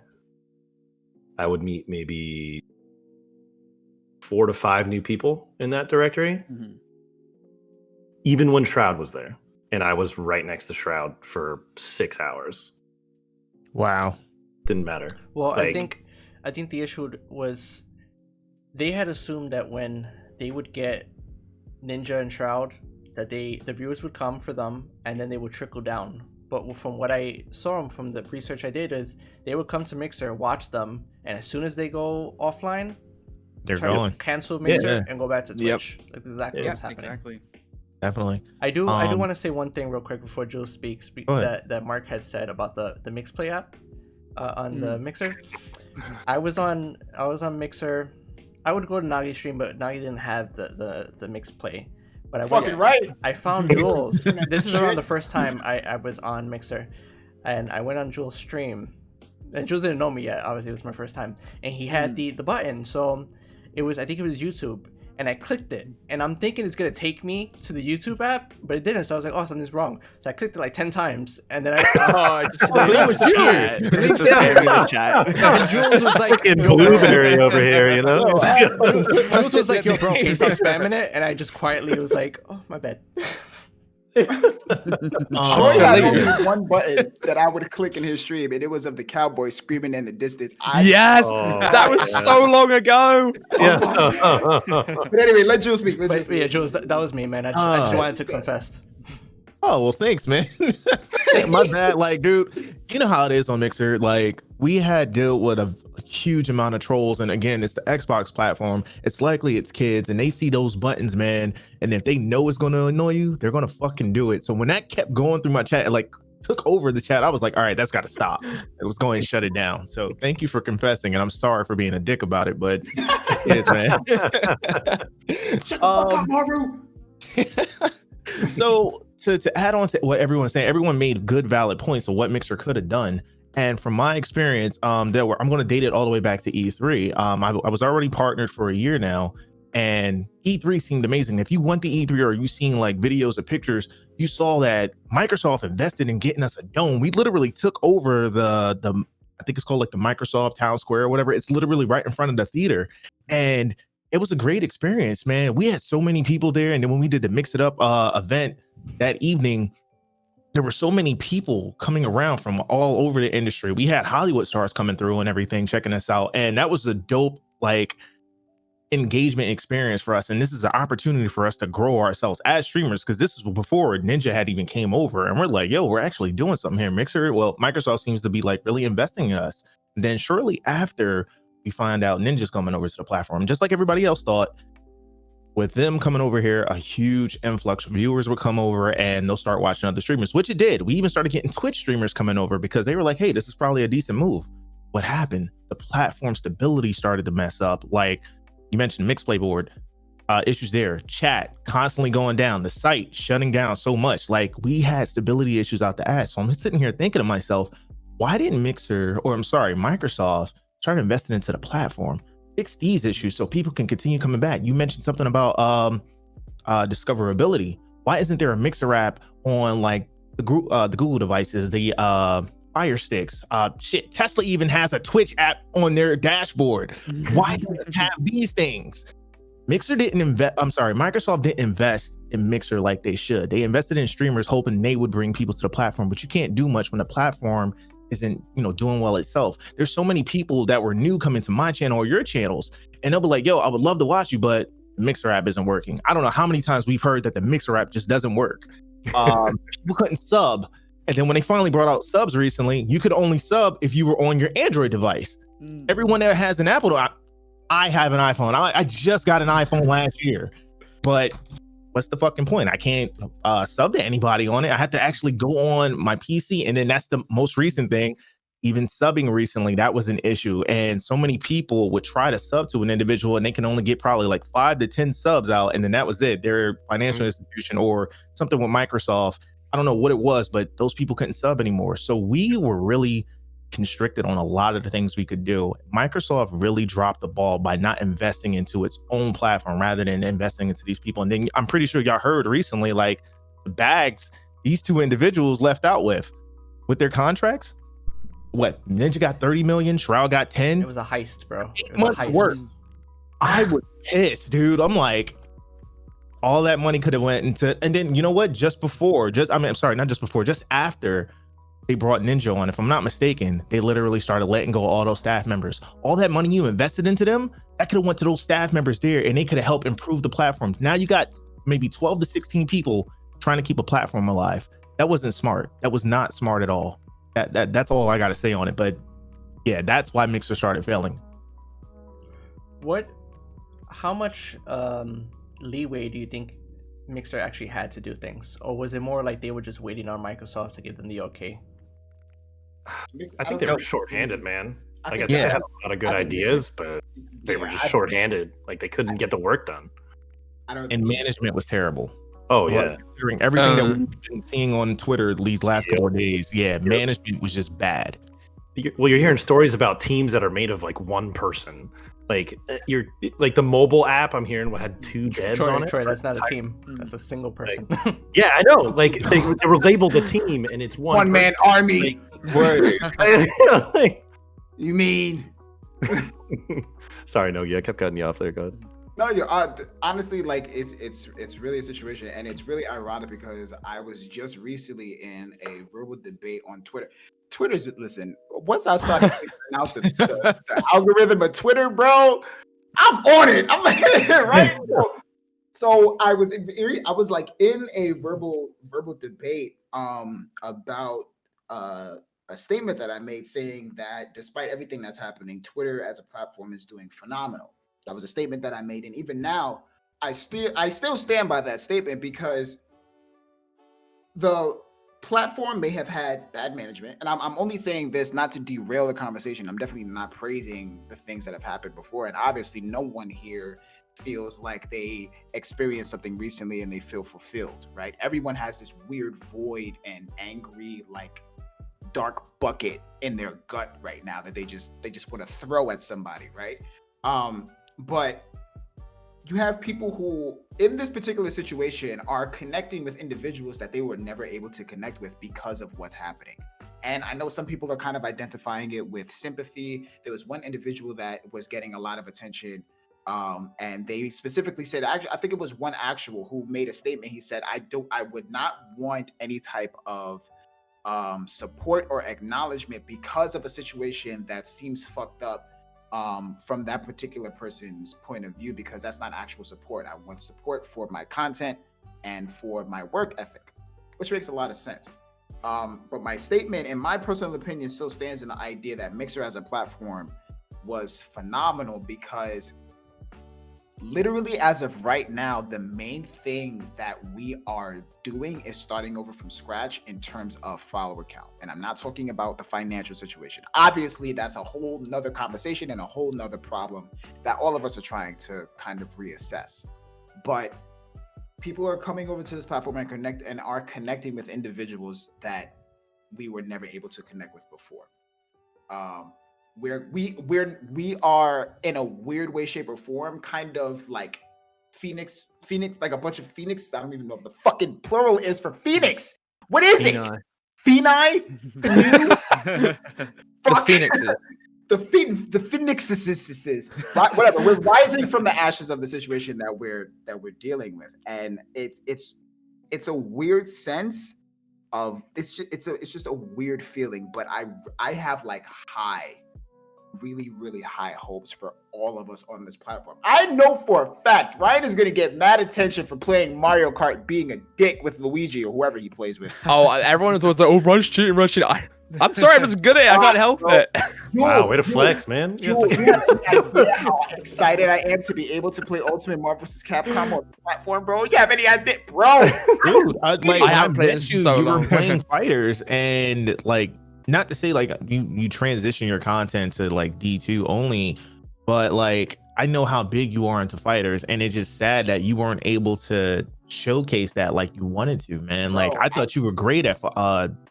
I would meet maybe 4 to 5 new people in that directory. Even when Shroud was there. And I was right next to Shroud for 6 hours. Wow. Didn't matter. Well, Like, I think the issue was they had assumed that when they would get Ninja and Shroud, that the viewers would come for them and then they would trickle down. But from what I saw from the research I did is they would come to Mixer, watch them, and as soon as they go offline, they're going. Cancel Mixer and go back to Twitch. That's exactly what's happening. Exactly. Definitely. I do want to say one thing real quick before Jules speaks that Mark had said about the Mixplay app on the Mixer. I was on Mixer. I would go to Nogi's stream, but Nogi didn't have the Mixplay. But I found Jules. This is around the first time I was on Mixer, and I went on Jules' stream. And Jules didn't know me yet. Obviously, it was my first time, and he had the button. So I think it was YouTube. and I clicked it, and I'm thinking it's gonna take me to the YouTube app, but it didn't. So I was like, oh, something's wrong. So I clicked it like 10 times, and then I just that was you. chat. Jules was like, Fucking blueberry over here, you know. Jules was like, yo, bro, can you stop spamming it? And I just quietly was like, oh, my bad. Troy had only one button that I would click in his stream, and it was of the cowboy screaming in the distance. Yes, that was so long ago. Yeah. But anyway, let Jules speak. But, yeah, Jules, that was me, man. I just wanted to confess. Oh, well, thanks, man. My bad. Like, dude, you know how it is on Mixer. Like, we had dealt with a huge amount of trolls. And again, it's the Xbox platform. It's likely it's kids and they see those buttons, man. And if they know it's going to annoy you, they're going to fucking do it. So when that kept going through my chat, it like took over the chat. I was like, all right, that's got to stop. It was going to shut it down. So thank you for confessing. And I'm sorry for being a dick about it, but yeah, man. Shut the fuck up, Maru. So to add on to what everyone's saying, everyone made good, valid points of what Mixer could have done. And from my experience, I'm going to date it all the way back to E3. I was already partnered for a year now, and E3 seemed amazing. If you went to E3 or you seen like videos or pictures, you saw that Microsoft invested in getting us a dome. We literally took over the I think it's called like the Microsoft Town Square or whatever. It's literally right in front of the theater, and it was a great experience, man. We had so many people there, and then when we did the Mix It Up event that evening, there were so many people coming around from all over the industry. We had Hollywood stars coming through and everything, checking us out. And that was a dope, like, engagement experience for us. And this is an opportunity for us to grow ourselves as streamers, because this is before Ninja had even came over. And we're like, yo, we're actually doing something here. Mixer, well, Microsoft seems to be like really investing in us. And then shortly after, we find out Ninja's coming over to the platform, just like everybody else thought. With them coming over here, a huge influx of viewers would come over and they'll start watching other streamers, which it did. We even started getting Twitch streamers coming over because they were like, hey, this is probably a decent move. What happened? The platform stability started to mess up. Like you mentioned, Mixplay board issues there, chat constantly going down, the site shutting down so much. Like we had stability issues out the ass. So I'm sitting here thinking to myself, why didn't Microsoft start investing into the platform? Fix these issues so people can continue coming back. You mentioned something about discoverability. Why isn't there a Mixer app on like the Google devices, the Fire Sticks? Shit, Tesla even has a Twitch app on their dashboard. Why do they have these things? Microsoft didn't invest in Mixer like they should. They invested in streamers hoping they would bring people to the platform, but you can't do much when the platform isn't, doing well itself. There's so many people that were new coming to my channel or your channels, and they'll be like, yo, I would love to watch you, but the Mixer app isn't working. I don't know how many times we've heard that the Mixer app just doesn't work. People couldn't sub. And then when they finally brought out subs recently, you could only sub if you were on your Android device. Everyone that has an Apple, I have an iPhone. I just got an iPhone last year, but what's the fucking point? I can't sub to anybody on it. I had to actually go on my PC. And then that's the most recent thing. Even subbing recently, that was an issue. And so many people would try to sub to an individual and they can only get probably like 5 to 10 subs out. And then that was it. Their financial institution or something with Microsoft. I don't know what it was, but those people couldn't sub anymore. So we were really constricted on a lot of the things we could do. Microsoft really dropped the ball by not investing into its own platform rather than investing into these people. And then I'm pretty sure y'all heard recently, like the bags these two individuals left out with their contracts. What, Ninja got 30 million, Shroud got 10. It was a heist, bro. It 8 was a months heist. work. I was pissed, dude. I'm like, all that money could have went into, and then you know what? Just after they brought Ninja on, if I'm not mistaken, they literally started letting go of all those staff members. All that money you invested into them, that could have went to those staff members there, and they could have helped improve the platform. Now you got maybe 12 to 16 people trying to keep a platform alive. That wasn't smart. That was not smart at all. That's all I got to say on it. But yeah, that's why Mixer started failing. How much leeway do you think Mixer actually had to do things, or was it more like they were just waiting on Microsoft to give them the okay? I think they were shorthanded, man. Like they had a lot of good ideas, but they were just shorthanded. Like they couldn't get the work done. And management was terrible. Oh yeah, considering everything that we've been seeing on Twitter these last couple of days, management was just bad. Well, you're hearing stories about teams that are made of like one person. Like you're like the mobile app I'm hearing had 2 devs on it. Troy, that's not a team. That's a single person. Yeah, I know. Like they were labeled a team, and it's one man army. Like, You mean? sorry, Nogi, I kept cutting you off there. Go ahead. No, you're honestly, like it's really a situation, and it's really ironic because I was just recently in a verbal debate on Twitter. Listen, once I started figuring out the algorithm of Twitter, bro, I'm on it. I'm like, right? So I was like in a verbal debate about a statement that I made saying that despite everything that's happening, Twitter as a platform is doing phenomenal. That was a statement that I made, and even now, I still stand by that statement because the platform may have had bad management, and I'm only saying this not to derail the conversation. I'm definitely not praising the things that have happened before, and obviously, no one here feels like they experienced something recently and they feel fulfilled, right? Everyone has this weird void and angry, like dark bucket in their gut right now that they just want to throw at somebody, right? But you have people who, in this particular situation, are connecting with individuals that they were never able to connect with because of what's happening. And I know some people are kind of identifying it with sympathy. There was one individual that was getting a lot of attention, and they specifically said, I think it was one actual who made a statement. He said, I would not want any type of support or acknowledgement because of a situation that seems fucked up from that particular person's point of view, because that's not actual support. I want support for my content and for my work ethic, which makes a lot of sense. But my statement, in my personal opinion, still stands in the idea that Mixer as a platform was phenomenal because literally as of right now, the main thing that we are doing is starting over from scratch in terms of follower count. And I'm not talking about the financial situation. Obviously, that's a whole nother conversation and a whole nother problem that all of us are trying to kind of reassess. But people are coming over to this platform and are connecting with individuals that we were never able to connect with before. We are in a weird way, shape, or form, kind of like Phoenix, like a bunch of Phoenix. I don't even know what the fucking plural is for Phoenix. What is it? Phoenix? The Phoenixes. The Phoenixes. Whatever. We're rising from the ashes of the situation that we're dealing with, and it's a weird sense of it's just a weird feeling. But I have like really, really high hopes for all of us on this platform. I know for a fact Ryan is going to get mad attention for playing Mario Kart, being a dick with Luigi or whoever he plays with. Oh, everyone is always like, "Oh, Ryan's cheating, Ryan's cheating." I'm sorry, I'm just good at it. I can't help it. Wow, way to flex, man. You have any idea how excited I am to be able to play Ultimate Marvel vs. Capcom on the platform, bro? You have any idea, bro? Dude, I haven't played it you, so you long. were playing fighters, and like, not to say like you transition your content to like D2 only, but like I know how big you are into fighters, and it's just sad that you weren't able to showcase that like you wanted to, man. Like I thought you were great at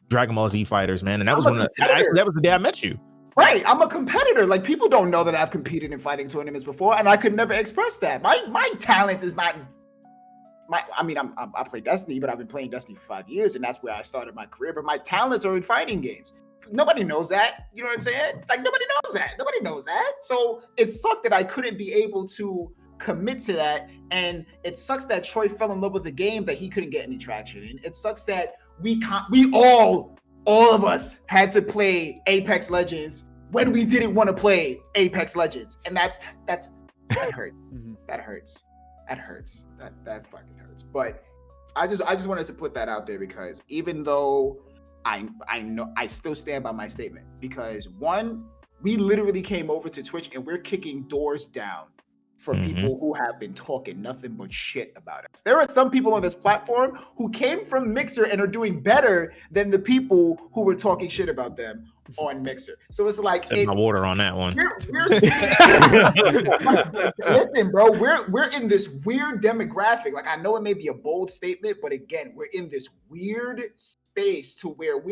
Dragon Ball Z fighters, man, and that was that was the day I met you. Right, I'm a competitor. Like people don't know that I've competed in fighting tournaments before, and I could never express that. My talent is not. I play Destiny, but I've been playing Destiny for 5 years, and that's where I started my career. But my talents are in fighting games. Nobody knows that. You know what I'm saying? Like nobody knows that. So it sucked that I couldn't be able to commit to that, and it sucks that Troy fell in love with the game that he couldn't get any traction in. It sucks that we all of us had to play Apex Legends when we didn't want to play Apex Legends, and that hurts. That hurts. That fucking hurts. But I just wanted to put that out there because even though I know I still stand by my statement, because one, we literally came over to Twitch and we're kicking doors down for people who have been talking nothing but shit about us. There are some people on this platform who came from Mixer and are doing better than the people who were talking shit about them on Mixer. So it's like Set my water on that one. Listen, bro, we're in this weird demographic. Like I know it may be a bold statement, but again, we're in this weird space to where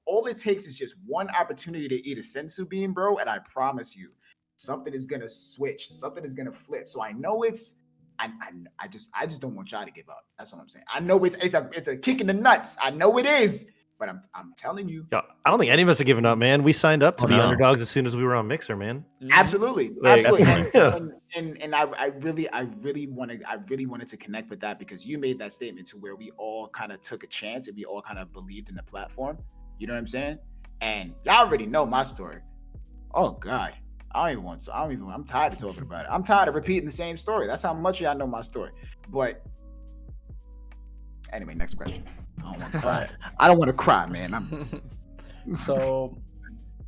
all it takes is just one opportunity to eat a sensu bean, bro, and I promise you, something is gonna switch, something is gonna flip. So I know it's. I just don't want y'all to give up. That's what I'm saying. I know it's a kick in the nuts. I know it is, but I'm telling you. Yo, I don't think any of us are giving up, man. We signed up to be no. underdogs as soon as we were on Mixer, man. Absolutely, Like, absolutely. yeah. And I really wanted to connect with that because you made that statement to where we all kind of took a chance and we all kind of believed in the platform. You know what I'm saying? And y'all already know my story. Oh God. I'm tired of talking about it. I'm tired of repeating the same story. That's how much y'all know my story. But anyway, next question. I don't want to cry. I don't want to cry, man. So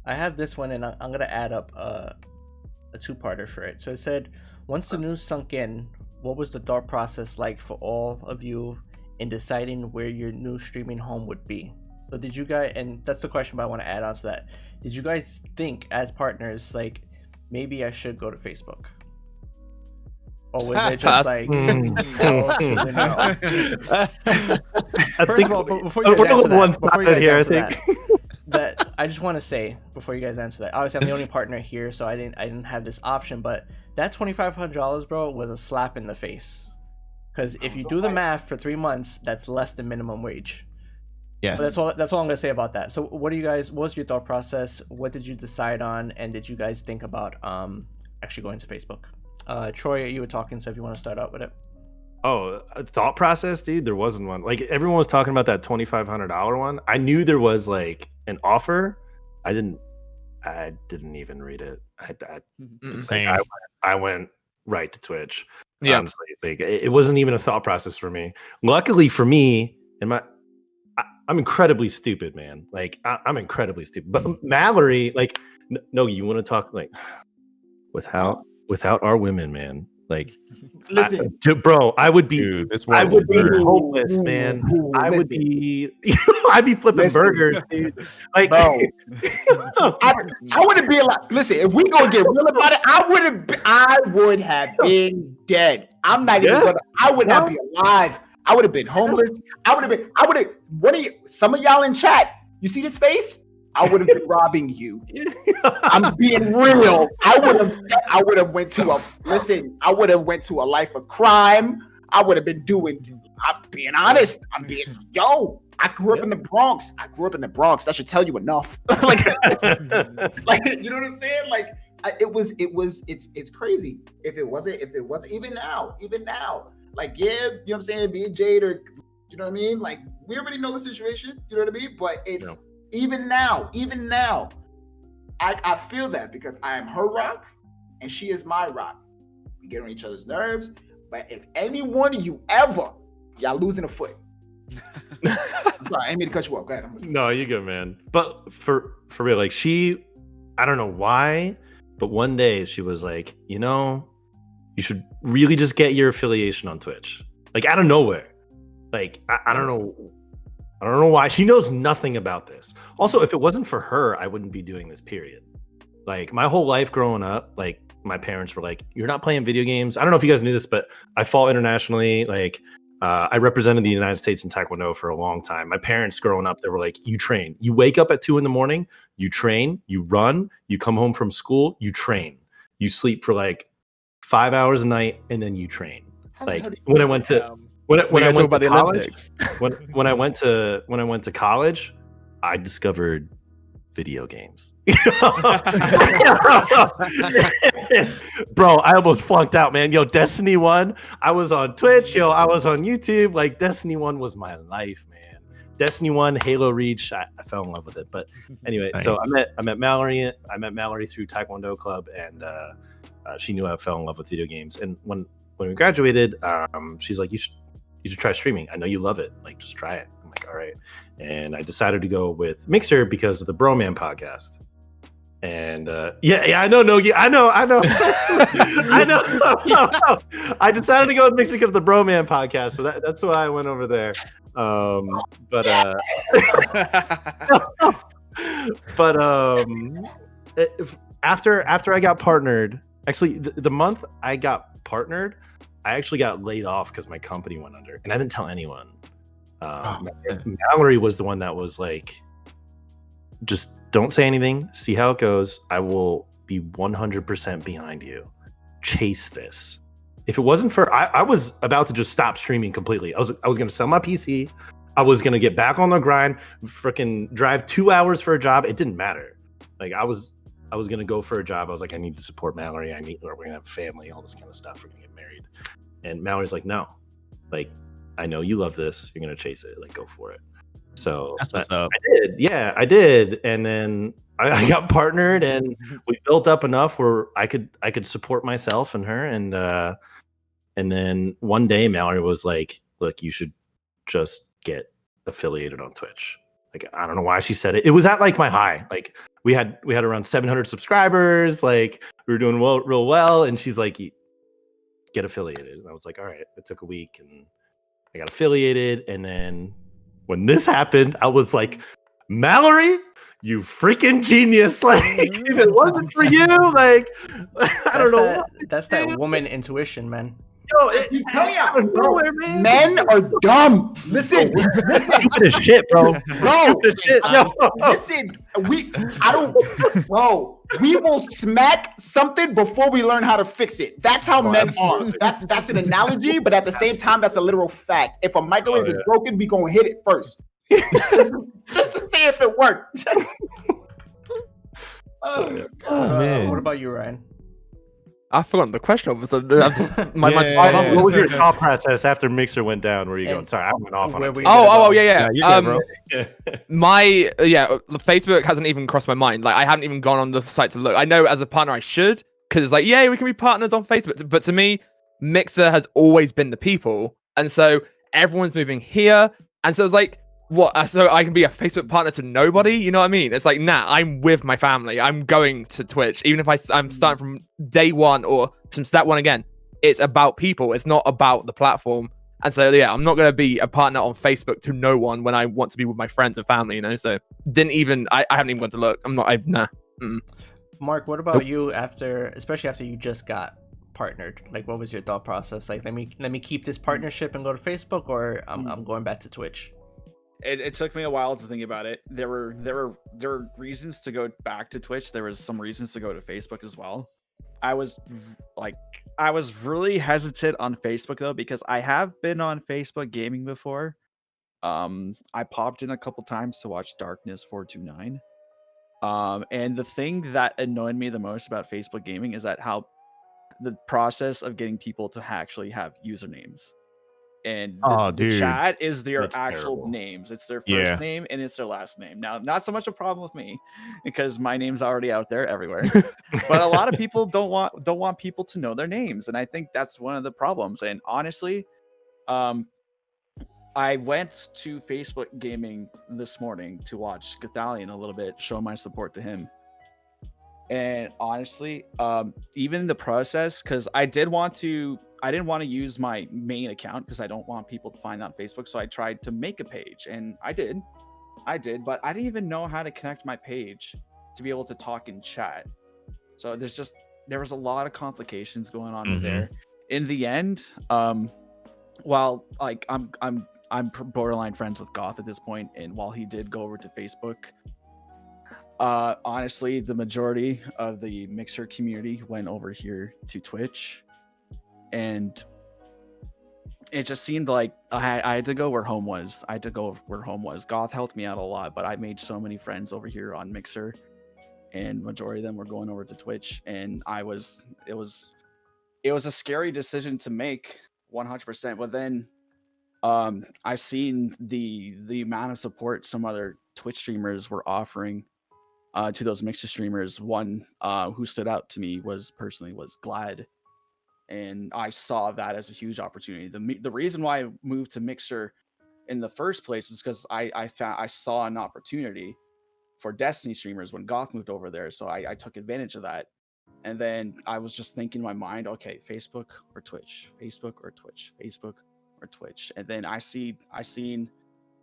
I have this one, and I'm gonna add up a two-parter for it. So it said, once the news sunk in, what was the thought process like for all of you in deciding where your new streaming home would be? So did you guys, and that's the question, but I want to add on to that. Did you guys think as partners, like, maybe I should go to Facebook? Or was it just like, First of all, before you guys answer that, I just want to say, before you guys answer that, obviously I'm the only partner here, so I didn't have this option, but that $2,500, bro, was a slap in the face. Because if you do the math for 3 months, that's less than minimum wage. Yes. But that's all I'm gonna say about that. So what was your thought process? What did you decide on? And did you guys think about actually going to Facebook? Troy, you were talking, so if you want to start out with it. Oh, a thought process, dude. There wasn't one. Like, everyone was talking about that $2,500 one. I knew there was like an offer. I didn't even read it. Same. I went right to Twitch. Yeah. Honestly, like, it wasn't even a thought process for me. Luckily for me, I'm incredibly stupid, man. Like, I'm incredibly stupid. But Mallory, like, Nogi, you want to talk like without our women, man? Like, listen, bro, I would be, Dude, I would be homeless, man. I would be, I'd be flipping burgers, dude. Like, bro, I wouldn't be alive. Listen, if we gonna get real about it, I would have been dead. I'm not even gonna. I would not be alive. I would have been homeless. What are you? Some of y'all in chat, you see this face? I would have been robbing you. I'm being real. I would have went to a life of crime. I would have been doing. I'm being honest. I grew up in the Bronx. That should tell you enough. like, you know what I'm saying? Like, it's crazy. If it wasn't, even now. Like, yeah, you know what I'm saying? Me and Jade are, you know what I mean? Like, we already know the situation, you know what I mean? But it's even now, I feel that because I am her rock and she is my rock. We get on each other's nerves. But if any one of you y'all losing a foot. I'm sorry, I didn't mean to cut you off. Go ahead. No, you good, man. But for real, like, I don't know why, but one day she was like, you know, you should really just get your affiliation on Twitch. Like, out of nowhere. Like, I don't know why. She knows nothing about this. Also, if it wasn't for her, I wouldn't be doing this, period. Like, my whole life growing up, like, my parents were like, you're not playing video games. I don't know if you guys knew this, but I fought internationally. Like, I represented the United States in Taekwondo for a long time. My parents growing up, they were like, you train. You wake up at 2 a.m, you train, you run, you come home from school, you train. You sleep for like 5 hours a night, and then you train. Like, when I went to college, when I went to college, I discovered video games. Bro, I almost flunked out, man. Yo, Destiny 1, I was on Twitch, I was on YouTube. Like, Destiny 1 was my life, man. Destiny 1, Halo Reach, I fell in love with it. But anyway, nice. So I met Mallory through Taekwondo Club, and she knew I fell in love with video games. And when we graduated, she's like, you should try streaming. I know you love it. Like, just try it. I'm like, all right. And I decided to go with Mixer because of the Broman podcast. And yeah, I know, Nogi. I know. I know. I decided to go with Mixer because of the Broman podcast. So that's why I went over there. After I got partnered, actually the month I got partnered, I actually got laid off because my company went under, and I didn't tell anyone. Mallory was the one that was like, just don't say anything, see how it goes. I will be 100% behind you. Chase this. If it wasn't for, I was about to just stop streaming completely. I was going to sell my PC. I was going to get back on the grind, freaking drive 2 hours for a job. It didn't matter. Like I was going to go for a job. I was like, I need to support Mallory. We're going to have a family, all this kind of stuff. We're going to get married. And Mallory's like, no, like, I know you love this. You're going to chase it. Like, go for it. So That's what's up. I did. Yeah, I did. And then I got partnered and we built up enough where I could support myself and her. And then one day Mallory was like, look, you should just get affiliated on Twitch. Like, I don't know why she said it. It was at like my high. Like we had around 700 subscribers. Like we were doing real well. And she's like, get affiliated. And I was like, all right. It took a week and I got affiliated. And then when this happened, I was like, Mallory, you freaking genius. Like, if it wasn't for you, like, I don't know. That's that woman intuition, man. Yo, Bro, men are dumb. Listen, stupid as shit, bro. Listen, we will smack something before we learn how to fix it. That's how men are. That's an analogy, but at the same time, that's a literal fact. If a microwave is broken, we gonna hit it first. Just to see if it worked. What about you, Ryan? I forgot the question. So what was your thought process after Mixer went down? Where are you going? Sorry, I went off on it. Facebook hasn't even crossed my mind. Like I haven't even gone on the site to look. I know as a partner I should, because it's like, yeah, we can be partners on Facebook. But to me, Mixer has always been the people, and so everyone's moving here, and so it's like, what? So I can be a Facebook partner to nobody? You know what I mean? It's like, nah, I'm with my family. I'm going to Twitch, even if I'm starting from day one or from step one again. It's about people. It's not about the platform. And so, yeah, I'm not going to be a partner on Facebook to no one when I want to be with my friends and family, you know? So I haven't even gone to look. Nah. Mark, what about you especially after you just got partnered? Like, what was your thought process? Like, let me keep this partnership and go to Facebook, or I'm going back to Twitch? It took me a while to think about it. There were reasons to go back to Twitch. There was some reasons to go to Facebook as well. I was really hesitant on Facebook though, because I have been on Facebook gaming before. I popped in a couple times to watch Darkness 429. And the thing that annoyed me the most about Facebook gaming is that how the process of getting people to actually have usernames. And the chat is their actual names. It's their first name and it's their last name. Now, not so much a problem with me because my name's already out there everywhere. But a lot of people don't want people to know their names, and I think that's one of the problems. And honestly, I went to Facebook Gaming this morning to watch Gathalion a little bit, show my support to him. And honestly, even the process, because I didn't want to use my main account because I don't want people to find out on Facebook. So I tried to make a page, and I did, but I didn't even know how to connect my page to be able to talk in chat. So there was a lot of complications going on there. In the end, while like I'm borderline friends with Goth at this point, and while he did go over to Facebook, honestly, the majority of the Mixer community went over here to Twitch. And it just seemed like I had to go where home was. Goth helped me out a lot, but I made so many friends over here on Mixer, and majority of them were going over to Twitch. And it was a scary decision to make, 100%. But then I've seen the amount of support some other Twitch streamers were offering to those Mixer streamers. One who stood out to me was Glad. And I saw that as a huge opportunity. The reason why I moved to Mixer in the first place is because I saw an opportunity for Destiny streamers when Goth moved over there. So I took advantage of that. And then I was just thinking in my mind, okay, Facebook or Twitch, Facebook or Twitch, Facebook or Twitch. And then I seen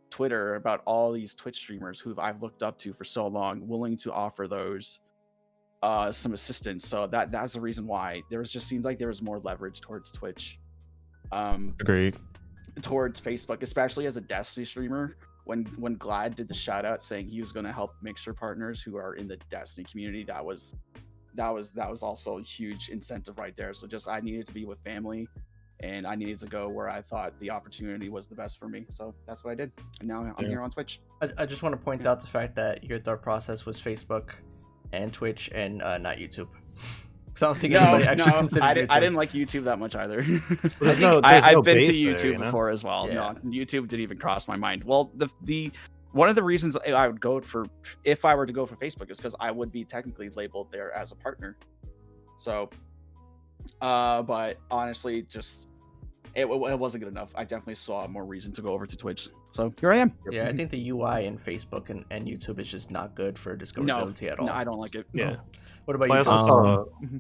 Twitter about all these Twitch streamers who I've looked up to for so long, willing to offer those some assistance. So that's the reason why seemed like there was more leverage towards Twitch. Agreed. Towards Facebook, especially as a Destiny streamer. When Glad did the shout out saying he was going to help Mixer partners who are in the Destiny community, that was that was also a huge incentive right there. So just I needed to be with family, and I needed to go where I thought the opportunity was the best for me. So that's what I did, and now I'm here on Twitch. I just want to point out the fact that your thought process was Facebook and Twitch and not YouTube. So I don't think anybody actually considered YouTube. I didn't like YouTube that much either. There's I've been to base YouTube there, you know? before as well. Yeah. No, YouTube didn't even cross my mind. Well, the one of the reasons I would go for, if I were to go for Facebook, is because I would be technically labeled there as a partner. So, but honestly, just it wasn't good enough. I definitely saw more reason to go over to Twitch. So here I am. Yeah, I think the UI in Facebook and YouTube is just not good for discoverability at all. No, I don't like it. Yeah. No. What about I you? also Chris? saw-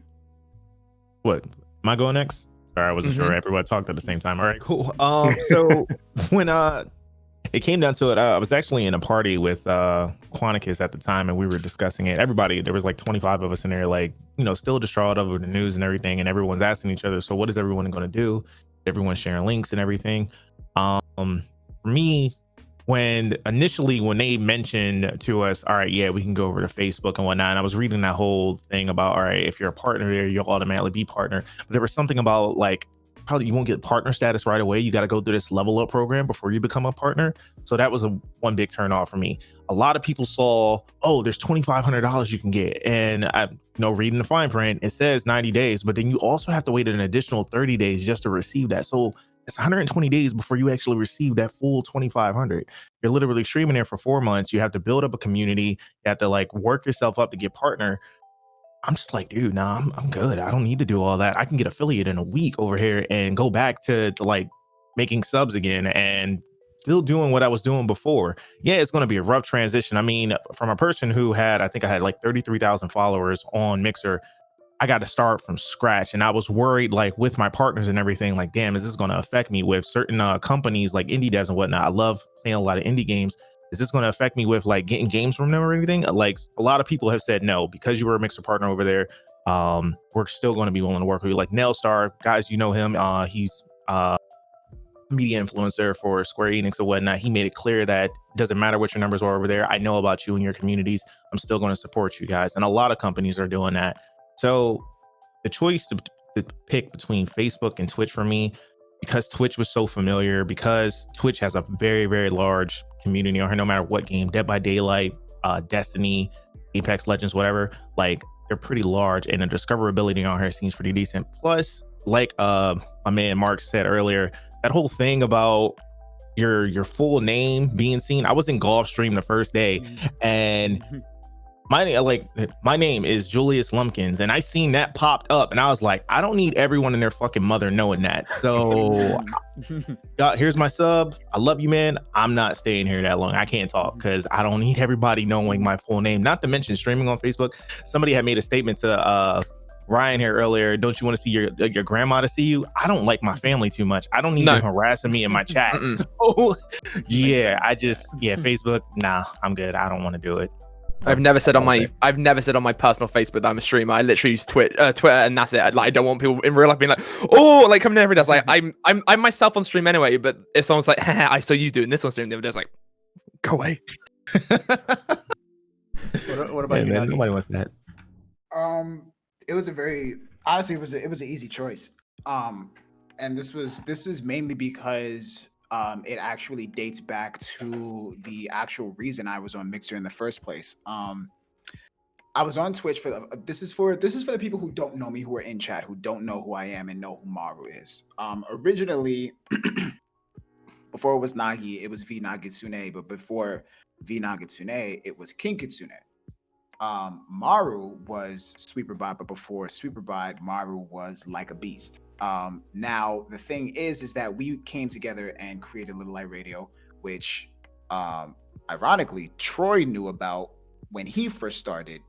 What? Am I going next? Sorry, I wasn't sure everyone talked at the same time. All right, cool. So when it came down to it, I was actually in a party with Quanticus at the time, and we were discussing it. Everybody, there was like 25 of us in there, like, you know, still distraught over the news and everything, and everyone's asking each other, so what is everyone going to do? Everyone's sharing links and everything. For me, when they mentioned to us, all right, yeah, we can go over to Facebook and whatnot, and I was reading that whole thing about, all right, if you're a partner there, you'll automatically be partner. But there was something about, like, probably you won't get partner status right away. You got to go through this level up program before you become a partner. So that was one big turn off for me. A lot of people saw, oh, there's $2,500 you can get, and I, reading the fine print, it says 90 days, but then you also have to wait an additional 30 days just to receive that. So it's 120 days before you actually receive that full 2,500. You're literally streaming there for 4 months. You have to build up a community. You have to like work yourself up to get partner. I'm just like, dude, nah, I'm good. I don't need to do all that. I can get affiliate in a week over here and go back to like making subs again and still doing what I was doing before. Yeah, it's going to be a rough transition. I mean, from a person who I think I had like 33,000 followers on Mixer, I got to start from scratch. And I was worried, like with my partners and everything, like, damn, is this going to affect me with certain companies like indie devs and whatnot? I love playing a lot of indie games. Is this going to affect me with like getting games from them or anything? Like a lot of people have said no, because you were a Mixer partner over there. We're still going to be willing to work with you. Like Nailstar, guys, you know him. He's media influencer for Square Enix and whatnot. He made it clear that it doesn't matter what your numbers are over there. I know about you and your communities. I'm still going to support you guys. And a lot of companies are doing that. So the choice to pick between Facebook and Twitch for me, because Twitch was so familiar, because Twitch has a very, very large community on here, no matter what game, Dead by Daylight, Destiny, Apex Legends, whatever, like they're pretty large, and the discoverability on here seems pretty decent. Plus, like my man Mark said earlier, that whole thing about your full name being seen. I was in golf stream the first day, and my name is Julius Lumpkins, and I seen that popped up, and I was like, I don't need everyone and their fucking mother knowing that. So here's my sub. I love you, man. I'm not staying here that long. I can't talk because I don't need everybody knowing my full name. Not to mention streaming on Facebook. Somebody had made a statement to Ryan here earlier. Don't you want to see your grandma to see you? I don't like my family too much. I don't need them harassing me in my chat. So yeah, Facebook. Nah, I'm good. I don't want to do it. I've never said on my personal Facebook that I'm a streamer. I literally use Twitter, and that's it. Like, I don't want people in real life being like, oh, like coming in every day. It's like I'm myself on stream anyway. But if someone's like, I saw you doing this on stream the other day, it's like, go away. What about you? Man, nobody wants that. It was honestly, it was an easy choice. And this was mainly because it actually dates back to the actual reason I was on Mixer in the first place. I was on Twitch this is for the people who don't know me, who are in chat, who don't know who I am and know who Maru is. Originally, before it was Nagi, it was V Nagitsune, but before V Nagitsune, it was King Kitsune. Maru was Sweeperbot, but before Sweeperbot, Maru was Like a Beast. Now the thing is that we came together and created Little Light Radio, which ironically Troy knew about when he first started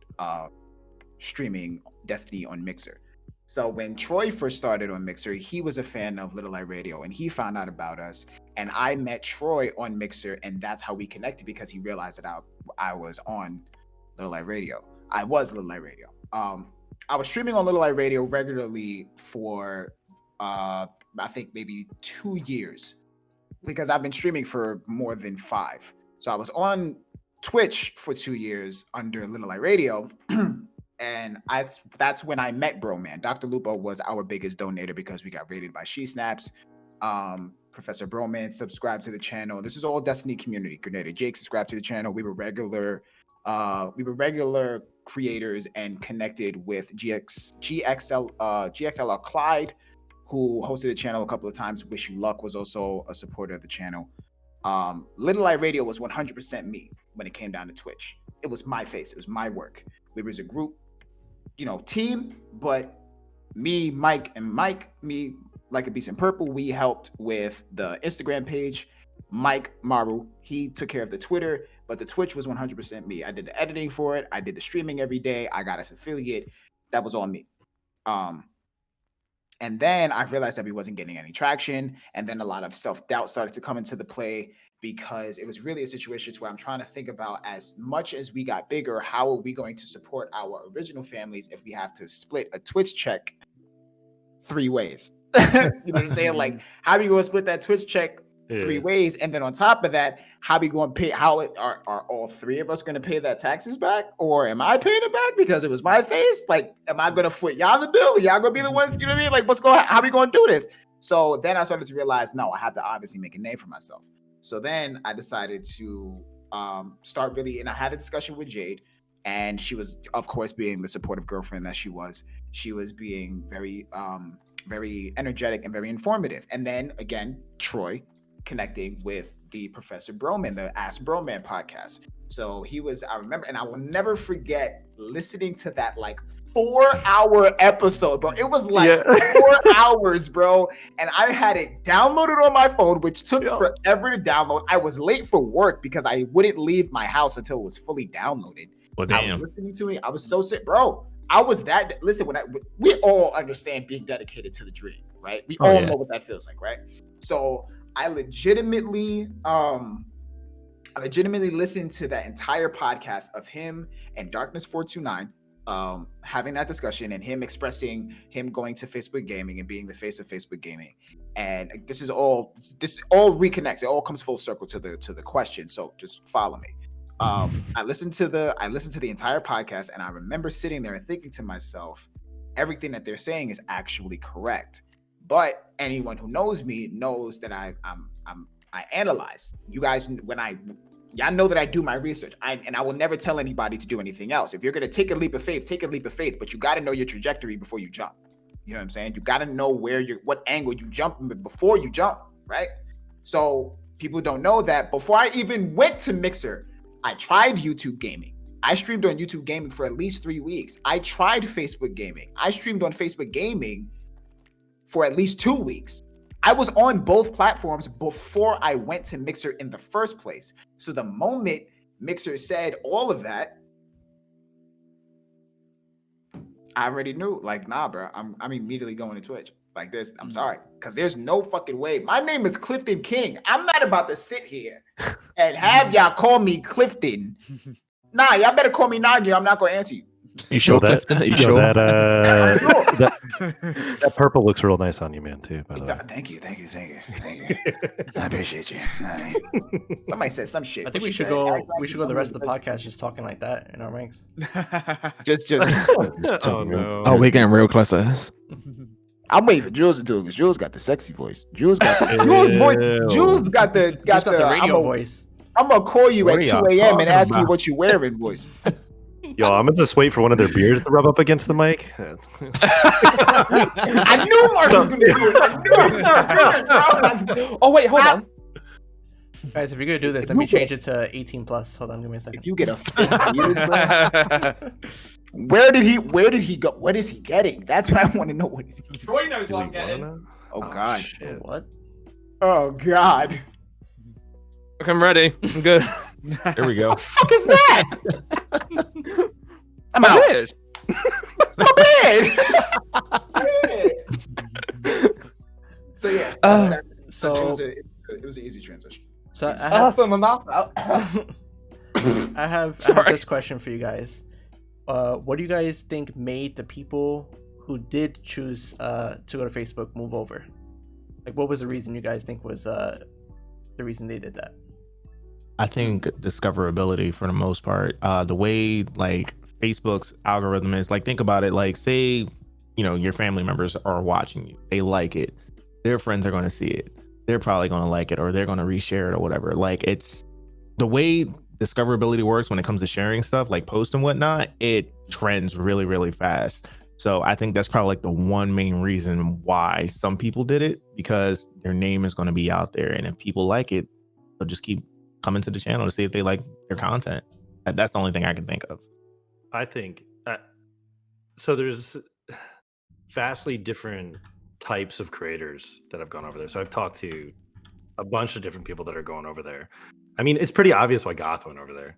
streaming Destiny on Mixer. So when Troy first started on Mixer, he was a fan of Little Light Radio, and he found out about us, and I met Troy on Mixer, and that's how we connected, because he realized that I was on Little Light Radio. I was Little Light Radio. I was streaming on Little Light Radio regularly for I think maybe 2 years, because I've been streaming for more than 5. So I was on Twitch for 2 years under Little Light Radio. And that's when I met Bro Man. Dr. Lupo was our biggest donator because we got rated by She Snaps. Professor Broman subscribed to the channel. This is all Destiny community. Grenada Jake subscribed to the channel. We were regular creators and connected with GXL Clyde, who hosted the channel a couple of times. Wish You Luck was also a supporter of the channel. Little Light Radio was 100% me when it came down to Twitch. It was my face. It was my work. We was a group, team, but me, Mike, like a Beast in Purple, we helped with the Instagram page. Mike, MARU, he took care of the Twitter, but the Twitch was 100% me. I did the editing for it. I did the streaming every day. I got us affiliate. That was all me. And then I realized that we wasn't getting any traction. And then a lot of self-doubt started to come into the play because it was really a situation where I'm trying to think about, as much as we got bigger, how are we going to support our original families if we have to split a Twitch check 3 ways? You know what I'm saying? Like, how are we going to split that Twitch check 3 ways? And then on top of that, how are we going to pay? Are all 3 of us going to pay that taxes back? Or am I paying it back because it was my face? Like, am I going to foot y'all the bill? Y'all going to be the ones, you know what I mean? Like, how are we going to do this? So then I started to realize, no, I have to obviously make a name for myself. So then I decided to start really, and I had a discussion with Jade, and she was, of course, being the supportive girlfriend that she was being very, very energetic and very informative. And then again, Troy connecting with the Professor Broman, the Ask Broman podcast. So he was, I remember, and I will never forget listening to that like 4-hour episode, bro. It was like 4 hours, bro. And I had it downloaded on my phone, which took forever to download. I was late for work because I wouldn't leave my house until it was fully downloaded. Well, damn. I was listening to it. I was so sick, bro. I was that. Listen, we all understand being dedicated to the dream, right? We all know what that feels like, right? So I legitimately listened to that entire podcast of him and Darkness 429 having that discussion, and him expressing him going to Facebook Gaming and being the face of Facebook Gaming. And this all reconnects. It all comes full circle to the question. So just follow me. I listened to the entire podcast, and I remember sitting there and thinking to myself, everything that they're saying is actually correct. But anyone who knows me knows that I analyze. You guys, y'all know that I do my research. And I will never tell anybody to do anything else. If you're gonna take a leap of faith, take a leap of faith. But you got to know your trajectory before you jump. You know what I'm saying? You got to know what angle you jump before you jump, right? So people don't know that. Before I even went to Mixer, I tried YouTube Gaming. I streamed on YouTube Gaming for at least 3 weeks. I tried Facebook Gaming. I streamed on Facebook Gaming for at least 2 weeks. I was on both platforms before I went to Mixer in the first place. So the moment Mixer said all of that, I already knew, like, nah, bro, I'm immediately going to Twitch. Like, I'm sorry, because there's no fucking way. My name is Clifton King. I'm not about to sit here and have y'all call me Clifton. Nah, y'all better call me Nogi. I'm not going to answer you. You sure, Clifton? Are you sure? That purple looks real nice on you, man, too. By the way. Thank you. I appreciate you. Somebody said some shit. I think we should go the rest of the podcast just talking like that in our ranks. just Oh, no. Oh, we're getting real close to this. I'm waiting for Jules to do it because Jules got the sexy voice. Jules got the Jules voice. Jules got the radio voice. I'm gonna call you at 2 a.m. and ask you what you wearing voice. Yo, I'm gonna just wait for one of their beers to rub up against the mic. I knew Mark was gonna do it. Oh wait, hold on. Guys, if you're gonna do this, let me change it to 18 plus. Hold on, give me a second. If you get a fake beard, bro, where did he go? What is he getting? That's what I want to know. What is he getting? Troy knows what I'm getting. Oh God. Shit, what? Oh God. Okay, I'm ready. I'm good. There we go. What the fuck is that? I'm out. My bad. So yeah. It was an easy transition. So I have my mouth out. I have this question for you guys. What do you guys think made the people who did choose to go to Facebook move over? Like, what was the reason you guys think was the reason they did that? I think discoverability for the most part. The way like Facebook's algorithm is. Like, think about it. Like, say, your family members are watching you. They like it. Their friends are going to see it. They're probably going to like it, or they're going to reshare it or whatever. Like, it's the way discoverability works when it comes to sharing stuff, like posts and whatnot. It trends really, really fast. So I think that's probably like the one main reason why some people did it, because their name is going to be out there. And if people like it, they'll just keep coming to the channel to see if they like their content. That's the only thing I can think of. I think so. There's vastly different types of creators that have gone over there. So I've talked to a bunch of different people that are going over there. I mean, it's pretty obvious why Goth went over there.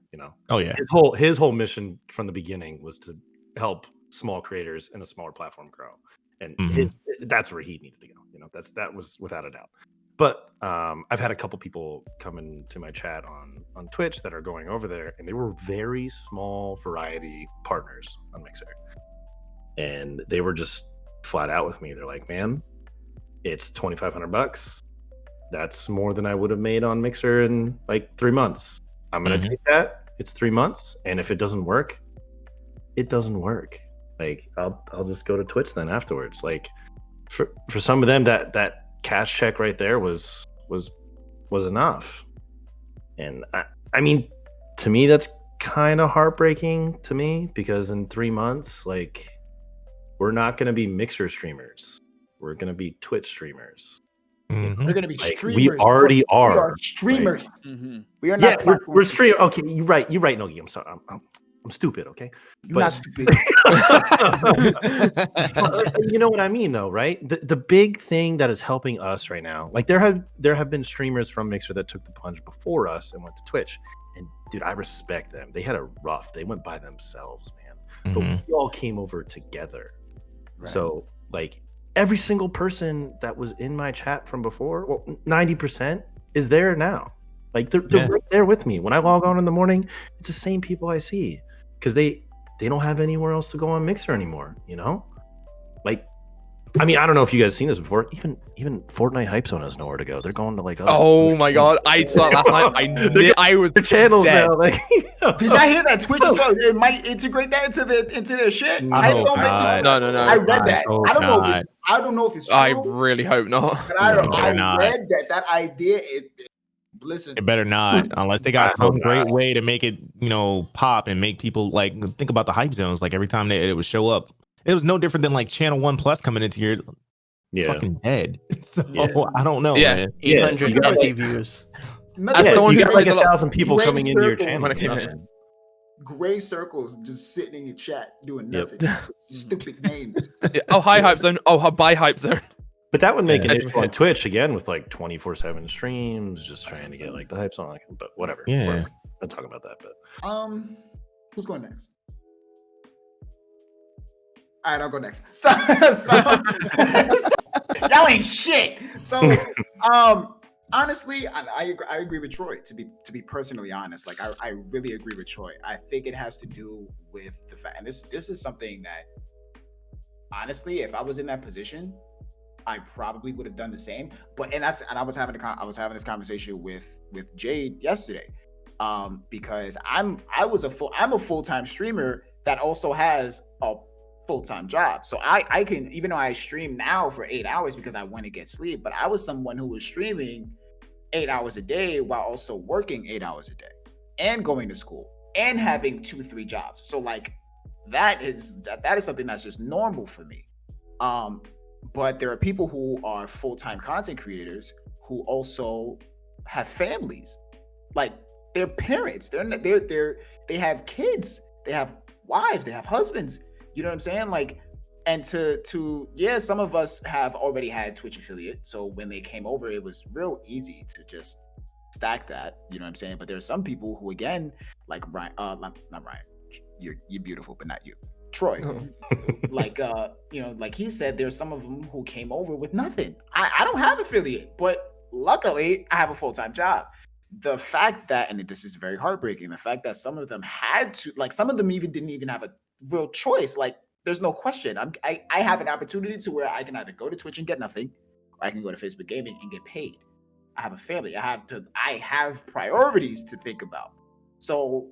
Oh yeah, his whole mission from the beginning was to help small creators in a smaller platform grow, and that's where he needed to go. That was without a doubt. But I've had a couple people come into my chat on Twitch that are going over there, and they were very small variety partners on Mixer, and they were just flat out with me. They're like, "Man, it's $2,500. That's more than I would have made on Mixer in like 3 months. I'm gonna take that. It's 3 months, and if it doesn't work, it doesn't work. Like, I'll just go to Twitch then afterwards." Like, for some of them, that cash check right there was enough. And I mean, to me, that's kind of heartbreaking to me, because in 3 months, like, we're not going to be Mixer streamers. We're going to be Twitch streamers. We're going to be Like, streamers. we already are. We are streamers. Like, we are not. Yeah, we're streamers. Okay, you're right, Nogi. I'm sorry. I'm stupid, okay? You're not stupid. You know what I mean, though, right? The big thing that is helping us right now, like, there have been streamers from Mixer that took the plunge before us and went to Twitch. And dude, I respect them. They had a rough. They went by themselves, man. But we all came over together. Right. So, like, every single person that was in my chat from before, well, 90% is there now. Like, they're right there with me. When I log on in the morning, it's the same people I see, because they don't have anywhere else to go on Mixer anymore, Like, I mean, I don't know if you guys seen this before. Even Fortnite Hype Zone has nowhere to go. They're going to like. Oh my god! I saw last night. I was their channels dead. now. Like, did y'all hear that Twitch it might integrate that into their shit? No. I read that. I don't know if it's true. I really hope not. But I read that idea. Listen, it better not, unless they got some great way to make it, pop and make people, like, think about the hype zones. Like, every time it would show up, it was no different than like Channel 1 Plus coming into your fucking dead. So I don't know. Man. 850 views. As someone who got like 1,000 people coming into your channel. Gray circles just sitting in your chat doing nothing. Stupid names. Oh, hi Hype Zone. Oh, bye Hype Zone. But that would make an issue on Twitch again with like 24/7 streams, just trying to get like the hype song. But whatever. Yeah. I'll talk about that. But who's going next? All right, I'll go next. Y'all ain't shit. So, honestly, I agree with Troy. To be personally honest, like I really agree with Troy. I think it has to do with the fact, and this is something that, honestly, if I was in that position, I probably would have done the same. But I was having this conversation with Jade yesterday, because I'm a full-time streamer that also has a full-time job. So I can, even though I stream now for 8 hours because I want to get sleep, but I was someone who was streaming 8 hours a day while also working 8 hours a day and going to school and having 2-3 jobs. So like that is something that's just normal for me. But there are people who are full-time content creators who also have families, like they're parents, they have kids, they have wives, they have husbands. You know what I'm saying? Like, and some of us have already had Twitch affiliate. So when they came over, it was real easy to just stack that. You know what I'm saying? But there are some people who, again, like Ryan, not Ryan, you're beautiful, but not you. Troy, like he said, there's some of them who came over with nothing. I don't have affiliate, but luckily I have a full-time job. The fact that, and this is very heartbreaking, the fact that some of them had to, like, some of them didn't even have a real choice. Like, there's no question. I have an opportunity to where I can either go to Twitch and get nothing, or I can go to Facebook Gaming and get paid. I have a family. I have priorities to think about. So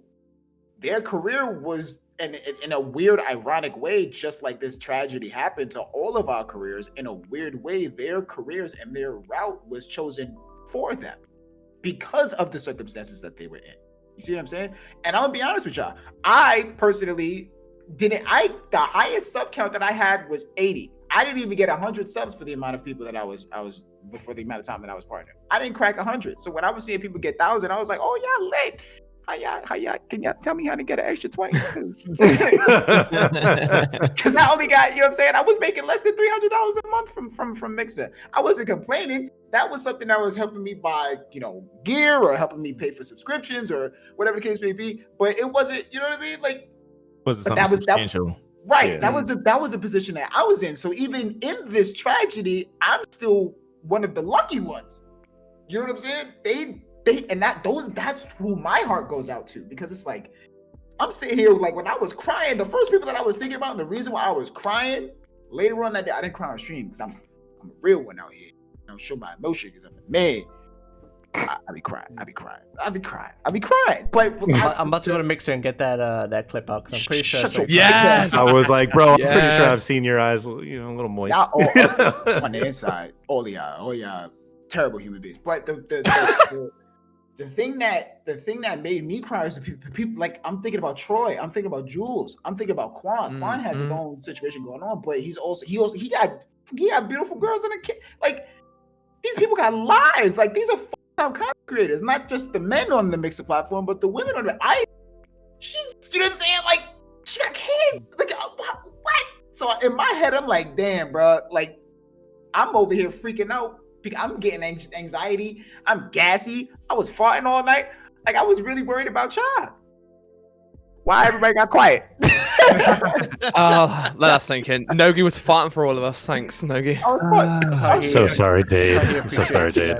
their career was in a weird, ironic way, just like this tragedy happened to all of our careers. In a weird way, their careers and their route was chosen for them because of the circumstances that they were in. You see what I'm saying? And I'm gonna be honest with y'all. I personally the highest sub count that I had was 80. I didn't even get 100 subs for the amount of people that I was before the amount of time that I was partnered. I didn't crack 100. So when I was seeing people get 1,000, I was like, oh yeah, lit. How y'all, can y'all tell me how to get an extra 20? Because I only got, you know what I'm saying? I was making less than $300 a month from Mixer. I wasn't complaining. That was something that was helping me buy, gear or helping me pay for subscriptions or whatever the case may be. But it wasn't, you know what I mean? Like, was it something substantial? Right. Yeah. That was a position that I was in. So even in this tragedy, I'm still one of the lucky ones. You know what I'm saying? That's who my heart goes out to, because it's like, I'm sitting here like when I was crying, the first people that I was thinking about, and the reason why I was crying later on that day, I didn't cry on stream because I'm a real one out here. Show my emotion because I'm a man. I be crying. But I'm about to go to Mixer and get that clip out because I'm pretty sure. Shut your Yes, I was like, bro, I'm pretty sure I've seen your eyes, a little moist. Y'all all, on the inside, all y'all, terrible human beings. But the thing that made me cry is the people. Like, I'm thinking about Troy, I'm thinking about Jules, I'm thinking about Quan. Quan has his own situation going on, but he got beautiful girls and a kid. Like, these people got lives. Like, these are content creators, not just the men on the Mixer platform, but the women on the. She's, you know what I'm saying? Like, she got kids. Like, what? So in my head, I'm like, damn, bro. Like, I'm over here freaking out. I'm getting anxiety. I'm gassy. I was farting all night. Like, I was really worried about y'all. Why everybody got quiet? Oh, let us sink in. Nogi was farting for all of us. Thanks, Nogi. I'm so sorry, Dave. I'm so sorry, Dave.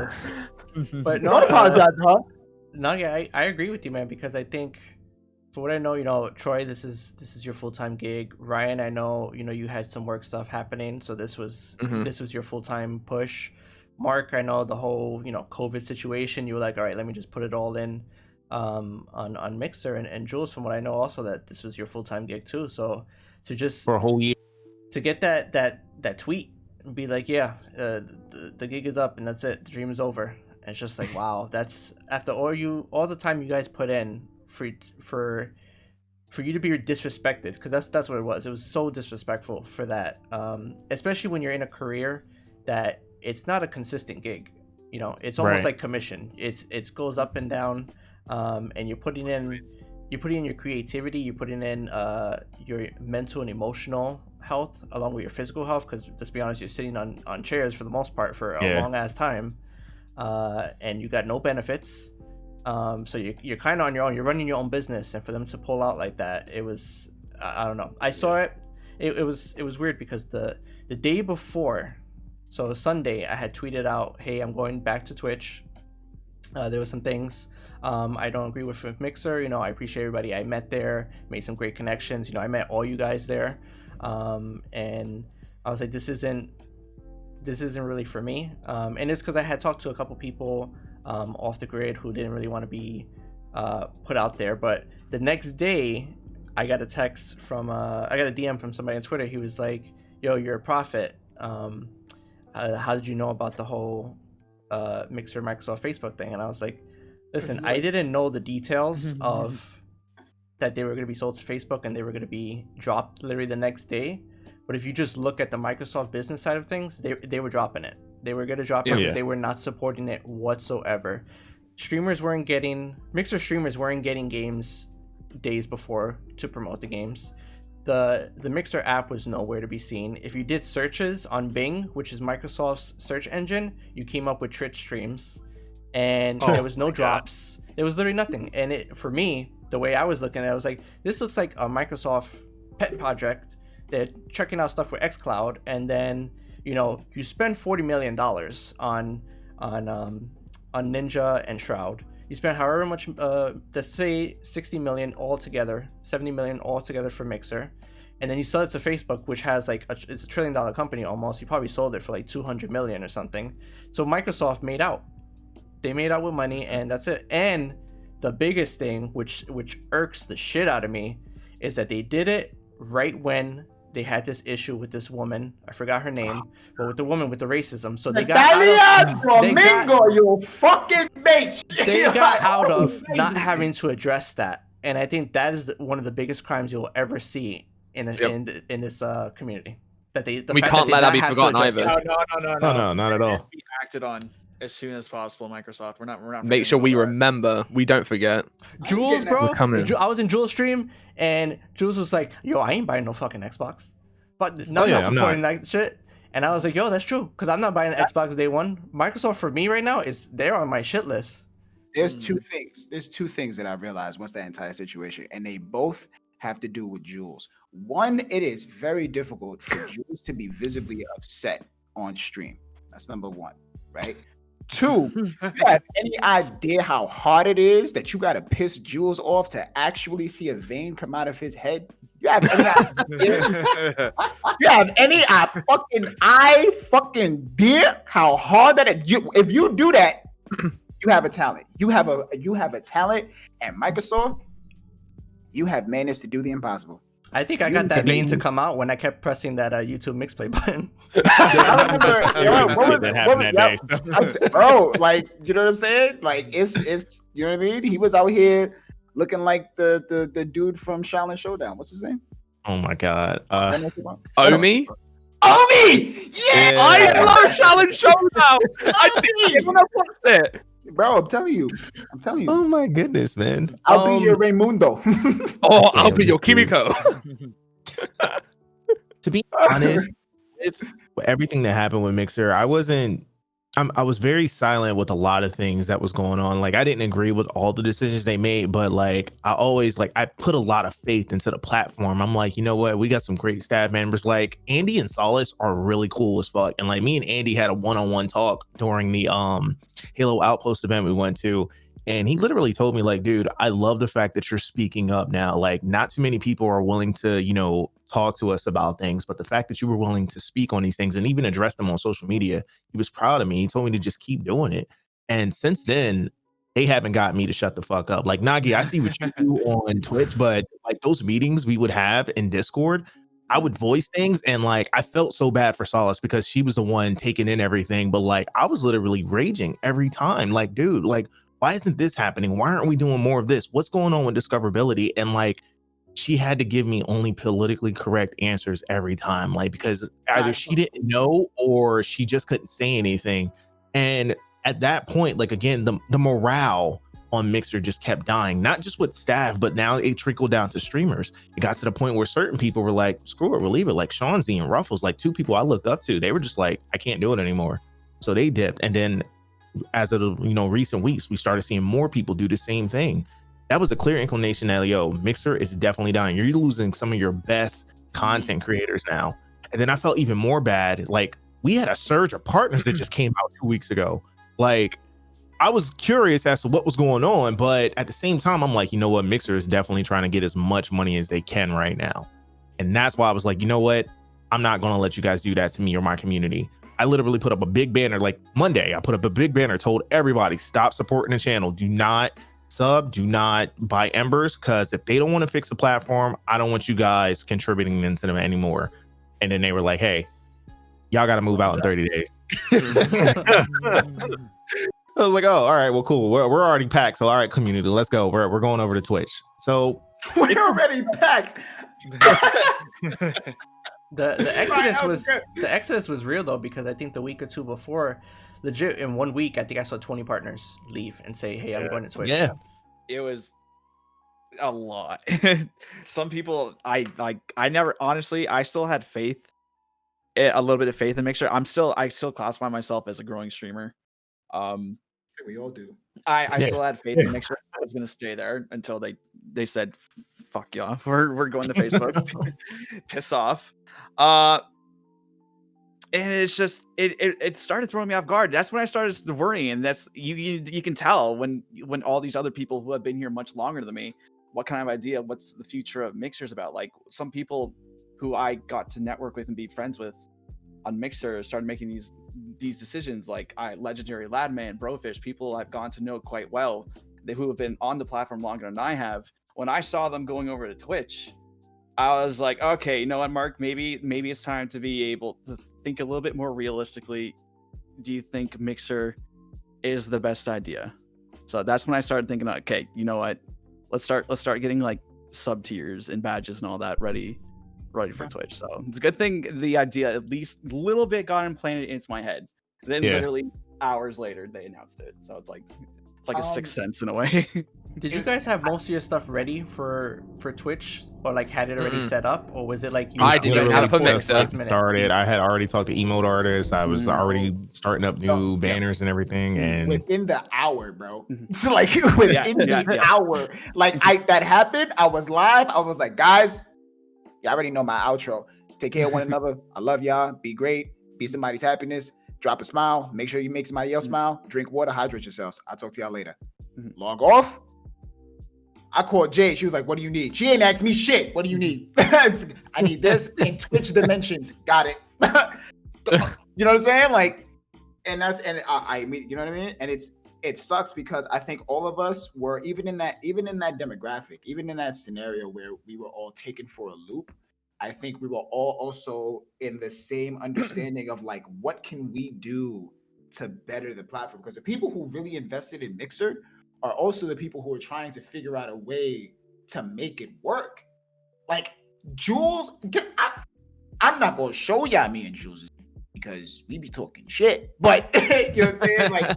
But no, Don't apologize, huh? No, yeah, I agree with you, man, because I think, for what I know, Troy, this is your full-time gig. Ryan, I know, you had some work stuff happening, so this was your full-time push. Mark, I know the whole, COVID situation. You were like, all right, let me just put it all in on Mixer. And Jules, from what I know, also that this was your full-time gig too. So just for a whole year to get that tweet and be like, yeah, the gig is up and that's it. The dream is over. And it's just like, wow, that's after all the time you guys put in for you to be disrespected, because that's what it was. It was so disrespectful for that, especially when you're in a career that it's not a consistent gig. It's almost like commission. It goes up and down, and you're putting in your creativity, you're putting in your mental and emotional health along with your physical health, because let's be honest, you're sitting on chairs for the most part for a long ass time, and you got no benefits, so you're kind of on your own. You're running your own business, and for them to pull out like that, it was, I don't know. I saw it. It was weird because the day before, so Sunday, I had tweeted out, hey, I'm going back to Twitch. There was some things I don't agree with Mixer. I appreciate everybody I met there, made some great connections. I met all you guys there, and I was like, this isn't really for me. And it's because I had talked to a couple people off the grid who didn't really want to be put out there. But the next day, I got a text from I got a DM from somebody on Twitter. He was like, yo, you're a prophet. How did you know about the whole Mixer Microsoft Facebook thing? And I was like, listen, I didn't know the details of that they were going to be sold to Facebook and they were going to be dropped literally the next day. But if you just look at the Microsoft business side of things, they were dropping it. They were going to drop it because they were not supporting it whatsoever. Mixer streamers weren't getting games days before to promote the games. The Mixer app was nowhere to be seen. If you did searches on Bing, which is Microsoft's search engine, you came up with Twitch streams, and there was no drops. There was literally nothing. And for me, the way I was looking at it, I was like, this looks like a Microsoft pet project. They're checking out stuff with xCloud, and then you spend $40 million on Ninja and Shroud. You spend however much, let's say 60 million altogether, 70 million altogether for Mixer, and then you sell it to Facebook, which has it's a $1 trillion company almost. You probably sold it for like 200 million or something. So Microsoft made out. They made out with money, and that's it. And the biggest thing, which irks the shit out of me, is that they did it right when they had this issue with this woman. I forgot her name, but with the woman with the racism. So they got you fucking bitch. they got out of not having to address that, and I think that is one of the biggest crimes you'll ever see in this community. That we can't let that be forgotten either. No, not at all. Be acted on as soon as possible. Microsoft, we're not. Make sure we remember. We don't forget. Jules, bro. I was in Jules' stream, and Jules was like, "Yo, I ain't buying no fucking Xbox," but not supporting that shit. And I was like, "Yo, that's true," because I'm not buying an Xbox day one. Microsoft for me right now they're on my shit list. There's two things. There's two things that I realized once that entire situation, and they both have to do with Jules. One, it is very difficult for Jules to be visibly upset on stream. That's number one, right? Two, you have any idea how hard it is that you gotta piss Jules off to actually see a vein come out of his head? You have any idea? You have any fucking idea how hard that is? If you do that, you have a talent. You have a talent, and Microsoft, you have managed to do the impossible. I think I got that vein to come out when I kept pressing that YouTube mix play button. Bro, like, you know what I'm saying? Like, it's you know what I mean? He was out here looking like the dude from Shaolin Showdown. What's his name? Oh my god. Omi? Omi! Yeah! I love Shaolin Showdown! I didn't even watch it. Bro, I'm telling you. Oh my goodness, man. I'll be your Raymundo. I'll be your Kimiko. To be honest, with everything that happened with Mixer, I was very silent with a lot of things that was going on. Like, I didn't agree with all the decisions they made, but like, I put a lot of faith into the platform. I'm like, you know what? We got some great staff members. Like, Andy and Solace are really cool as fuck. And like, me and Andy had a one-on-one talk during the Halo Outpost event we went to. And he literally told me, like, dude, I love the fact that you're speaking up now. Like, not too many people are willing to, talk to us about things, but the fact that you were willing to speak on these things and even address them on social media, he was proud of me. He told me to just keep doing it. And since then, they haven't got me to shut the fuck up. Like, Nogi, I see what you do on Twitch, but like those meetings we would have in Discord, I would voice things, and like, I felt so bad for Solace because she was the one taking in everything. But like, I was literally raging every time. Like, dude, like, why isn't this happening? Why aren't we doing more of this? What's going on with discoverability? And like, she had to give me only politically correct answers every time, like, because either she didn't know or she just couldn't say anything. And at that point, like, again, the morale on Mixer just kept dying, not just with staff, but now it trickled down to streamers. It got to the point where certain people were like, screw it, we'll leave it. Like Sean Z and Ruffles, like two people I looked up to, they were just like, I can't do it anymore. So they dipped. And then as of recent weeks, we started seeing more people do the same thing. That was a clear inclination that, Mixer is definitely dying. You're losing some of your best content creators now. And then I felt even more bad. Like, we had a surge of partners that just came out 2 weeks ago. Like, I was curious as to what was going on, but at the same time, I'm like, you know what? Mixer is definitely trying to get as much money as they can right now. And that's why I was like, you know what? I'm not going to let you guys do that to me or my community. I literally put up a big banner, like Monday, I put up a big banner, told everybody, stop supporting the channel. Do not sub, do not buy embers, because if they don't want to fix the platform, I don't want you guys contributing into them anymore. And then they were like, hey, y'all got to move out in 30 days. I was like, oh, all right, well, cool. We're already packed. So, all right, community, let's go. We're going over to Twitch. So we're already packed. The exodus was real though, because I think the week or two before, legit in 1 week, I think I saw 20 partners leave and say, hey, I'm going to Twitch. Yeah, it was a lot. Some people, I never, honestly, I still had faith, a little bit of faith in Mixer. I still classify myself as a growing streamer. We all do. I still had faith in Mixer. I was gonna stay there until they said, fuck y'all, we're going to Facebook. Piss off. And it's just it started throwing me off guard. That's when I started worrying, and that's you can tell when all these other people who have been here much longer than me, what kind of idea, what's the future of Mixer's about? Like, some people who I got to network with and be friends with on Mixer started making these decisions, like Legendary Ladman, Brofish, people I've gone to know quite well. who have been on the platform longer than I have, when I saw them going over to Twitch, I was like, okay, you know what, Mark, maybe it's time to be able to think a little bit more realistically. Do you think Mixer is the best idea? So that's when I started thinking, okay, you know what, let's start getting like sub tiers and badges and all that ready for Twitch. So it's a good thing the idea at least a little bit got implanted into my head. Then literally hours later they announced it. So it's like a sixth sense in a way. Did you guys have most of your stuff ready for Twitch, or like had it already set up, or was it like you? I didn't have it for Mixer. Started. I had already talked to emote artists. I was already starting up new banners and everything, and within the hour, bro. So like within the hour, like that happened. I was live. I was like, guys, y'all already know my outro. Take care of one another. I love y'all. Be great. Be somebody's happiness. Drop a smile. Make sure you make somebody else smile. Drink water. Hydrate yourselves. I'll talk to y'all later. Log off. I called Jade. She was like, what do you need? She ain't asked me shit. What do you need? I need this in Twitch dimensions. Got it. You know what I'm saying? Like, and I mean, you know what I mean? And it sucks because I think all of us were even in that demographic, even in that scenario where we were all taken for a loop. I think we were all also in the same understanding of like, what can we do to better the platform? Because the people who really invested in Mixer are also the people who are trying to figure out a way to make it work. Like Jules, I'm not gonna show y'all me and Jules because we be talking shit, but you know what I'm saying? Like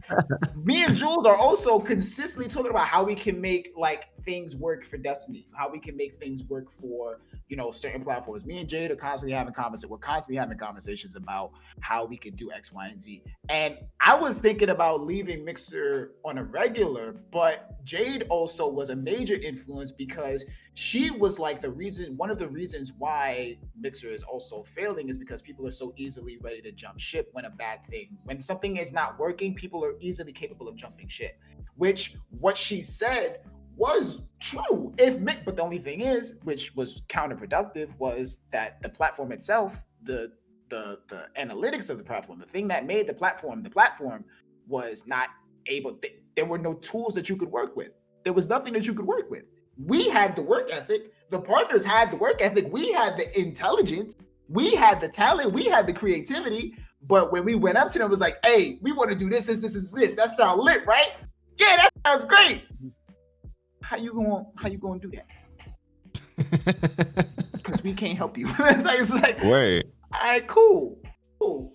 me and Jules are also consistently talking about how we can make like things work for Destiny, how we can make things work for, you know, certain platforms. Me and Jade are constantly having conversations. We're constantly having conversations about how we can do X, Y, and Z. And I was thinking about leaving Mixer on a regular, but Jade also was a major influence because she was like one of the reasons why Mixer is also failing is because people are so easily ready to jump ship when something is not working, people are easily capable of jumping ship, which what she said was true. But the only thing is, which was counterproductive, was that the platform itself, the analytics of the platform, the thing that made the platform was not able. There were no tools that you could work with. There was nothing that you could work with. We had the work ethic. The partners had the work ethic. We had the intelligence. We had the talent. We had the creativity. But when we went up to them, it was like, hey, we want to do this. That sounds lit, right? Yeah, that sounds great. How you gonna do that? Because we can't help you. It's like, wait. All right, cool. So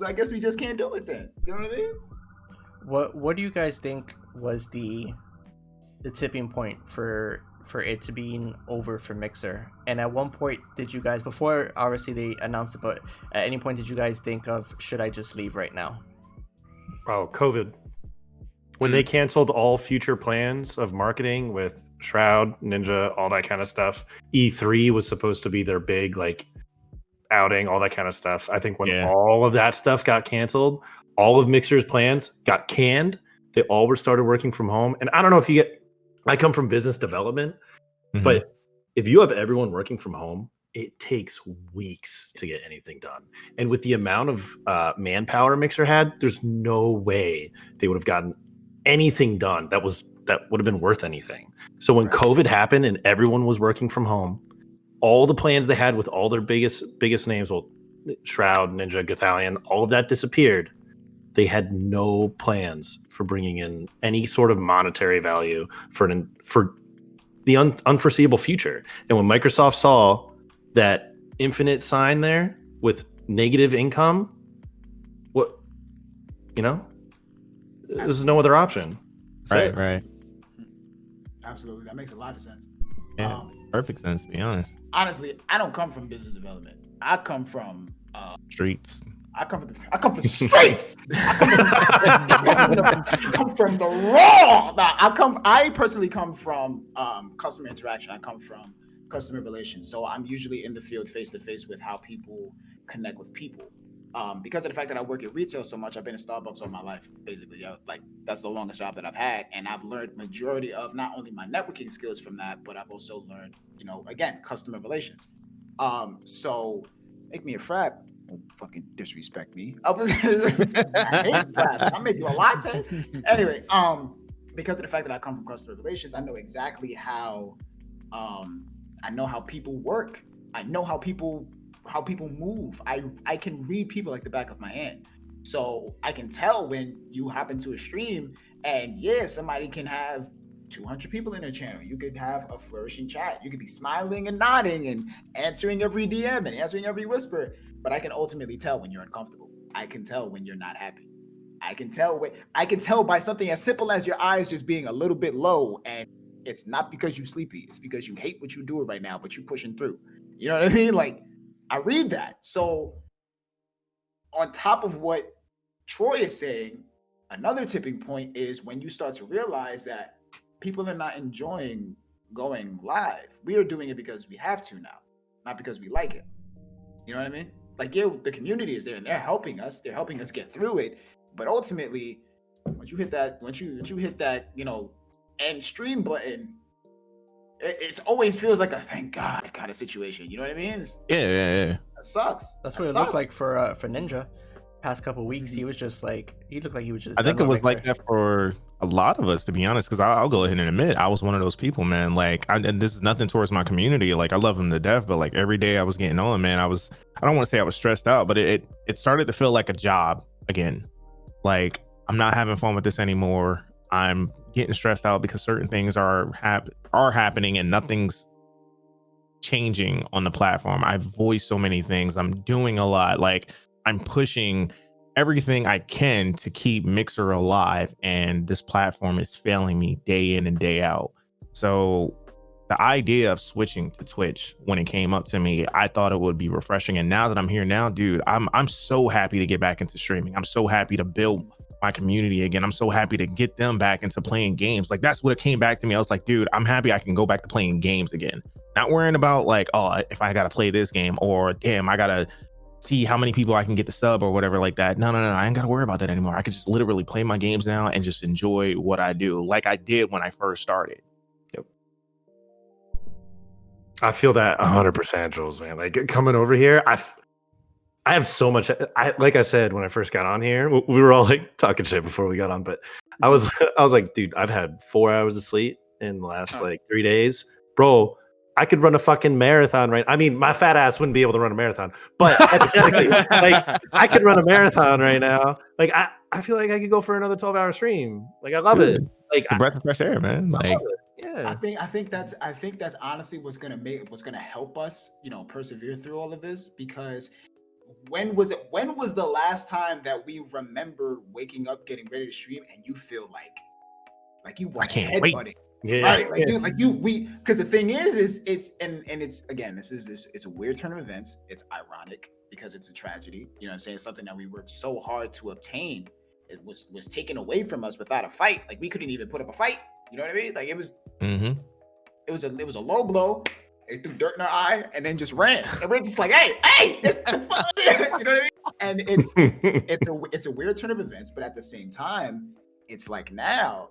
I guess we just can't do it then. You know what I mean? What do you guys think was the tipping point for it to being over for Mixer? And at one point, did you guys, before obviously they announced it, but at any point did you guys think of, should I just leave right now? Oh, COVID. When they canceled all future plans of marketing with Shroud, Ninja, all that kind of stuff, E3 was supposed to be their big like outing, all that kind of stuff. I think when all of that stuff got canceled, all of Mixer's plans got canned. They all were started working from home. And I don't know if I come from business development, but if you have everyone working from home, it takes weeks to get anything done. And with the amount of manpower Mixer had, there's no way they would have gotten anything done that would have been worth anything. So when COVID happened and everyone was working from home, all the plans they had with all their biggest names, well, Shroud, Ninja, Gothalion, all of that disappeared. They had no plans for bringing in any sort of monetary value for the unforeseeable future. And when Microsoft saw that infinite sign there with negative income, there's no other option. Right. Absolutely. That makes a lot of sense. Yeah, perfect sense, to be honest. Honestly, I don't come from business development. I come from streets. I come from the streets. I come from the raw. I personally come from customer interaction. I come from customer relations. So I'm usually in the field face to face with how people connect with people. Because of the fact that I work at retail so much, I've been in Starbucks all my life, basically. Like that's the longest job that I've had, and I've learned majority of not only my networking skills from that, but I've also learned, again, customer relations. So make me a frat. Don't fucking disrespect me. I hate frats. I'll make you a latte. Anyway, because of the fact that I come from customer relations, I know exactly how I know how people work. I know how people move. I can read people like the back of my hand. So I can tell when you hop into a stream and somebody can have 200 people in their channel. You could have a flourishing chat. You could be smiling and nodding and answering every DM and answering every whisper. But I can ultimately tell when you're uncomfortable. I can tell when you're not happy. I can tell by something as simple as your eyes just being a little bit low, and it's not because you're sleepy. It's because you hate what you're doing right now, but you're pushing through. You know what I mean? Like, I read that. So on top of what Troy is saying, another tipping point is when you start to realize that people are not enjoying going live. We are doing it because we have to now, not because we like it. You know what I mean? Like, the community is there and they're helping us. They're helping us get through it. But ultimately, once you hit that, end stream button, it always feels like a thank God kind of situation. You know what I mean? Yeah. That sucks. That's what it looked like for Ninja. Past couple weeks, he was just like, he looked like he was just. I think it was like that for a lot of us, to be honest, because I'll go ahead and admit I was one of those people, man. Like, and this is nothing towards my community. Like, I love them to death, but like every day I was getting on, man, I don't want to say I was stressed out, but it started to feel like a job again. Like, I'm not having fun with this anymore. I'm getting stressed out because certain things are happening and nothing's changing on the platform. I've voiced so many things. I'm doing a lot. Like, I'm pushing everything I can to keep Mixer alive, and this platform is failing me day in and day out. So the idea of switching to Twitch, when it came up to me, I thought it would be refreshing. And now that I'm here now, dude, I'm so happy to get back into streaming. I'm so happy to build my community again. I'm so happy to get them back into playing games. Like, that's what it came back to me. I was like, dude, I'm happy I can go back to playing games again. Not worrying about like, oh, if I got to play this game, or damn, I got to see how many people I can get to sub or whatever like that. No, I ain't got to worry about that anymore. I could just literally play my games now and just enjoy what I do, like I did when I first started. Yep. I feel that 100%, Jules, man. Like, coming over here, I have so much. Like I said when I first got on here, we were all like talking shit before we got on, but I was like, dude, I've had 4 hours of sleep in the last like 3 days, bro. I could run a fucking marathon, right? I mean, my fat ass wouldn't be able to run a marathon, but hypothetically, like, I could run a marathon right now. Like, I feel like I could go for another 12-hour stream. Like, I love it. Like, it's a breath of fresh air, man. Like, yeah. I think that's honestly what's gonna help us, persevere through all of this. Because when was the last time that we remember waking up, getting ready to stream, and you feel like you want to headbutt it? Yeah, right. Because the thing is it's again, it's a weird turn of events. It's ironic because it's a tragedy. You know what I'm saying? Something that we worked so hard to obtain, it was taken away from us without a fight. Like, we couldn't even put up a fight. You know what I mean? Like, it was a low blow. It threw dirt in our eye and then just ran. And we're just like, hey, you know what I mean? And it's a weird turn of events, but at the same time, it's like, now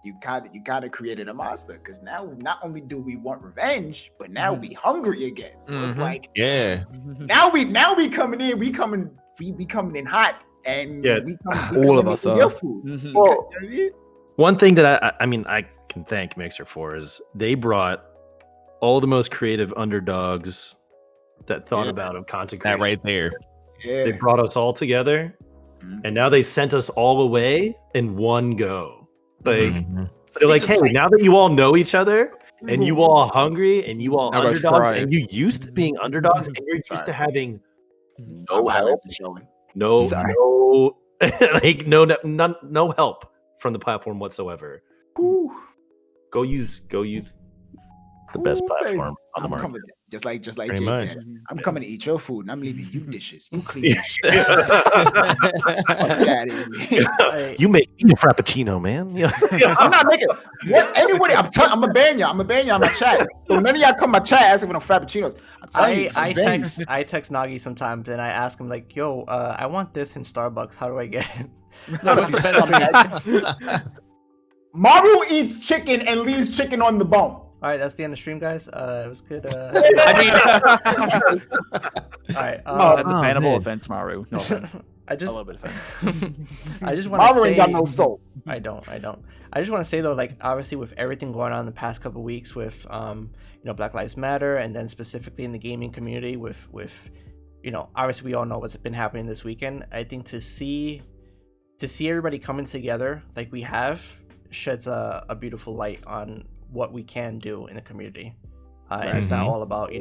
you gotta created a monster, because now not only do we want revenge, but now we hungry again. So it's like, now we coming in hot, and all of us are. Food. Well, one thing that I can thank Mixer for is they brought all the most creative underdogs that thought about content creation. That right there. Yeah. They brought us all together, and now they sent us all away in one go. Like, they're like, hey, now that you all know each other, and you all hungry, and you all underdogs, and you used to being underdogs, and you're used to having no help, no help from the platform whatsoever. Go use the best platform on the market. Just like Jay said, I'm coming to eat your food, and I'm leaving you dishes. You clean your shit. You make me a frappuccino, man. I'm not making anybody. I'm gonna ban y'all. I'm gonna ban y'all on my chat. So none of y'all come to my chat asking for no frappuccinos. I'm telling you. I text Nogi sometimes, and I ask him like, "Yo, I want this in Starbucks. How do I get it?" Maru eats chicken and leaves chicken on the bone. All right, that's the end of stream, guys. It was good. I mean, all right. That's a Oh, bannable man. offense, Maru. No offense. I A just, little bit offense. I just want to Maru say, ain't got no soul. I don't. I just want to say though, like obviously with everything going on in the past couple of weeks with, Black Lives Matter, and then specifically in the gaming community with, obviously we all know what's been happening this weekend. I think to see everybody coming together like we have sheds a beautiful light on what we can do in a community. And it's not all about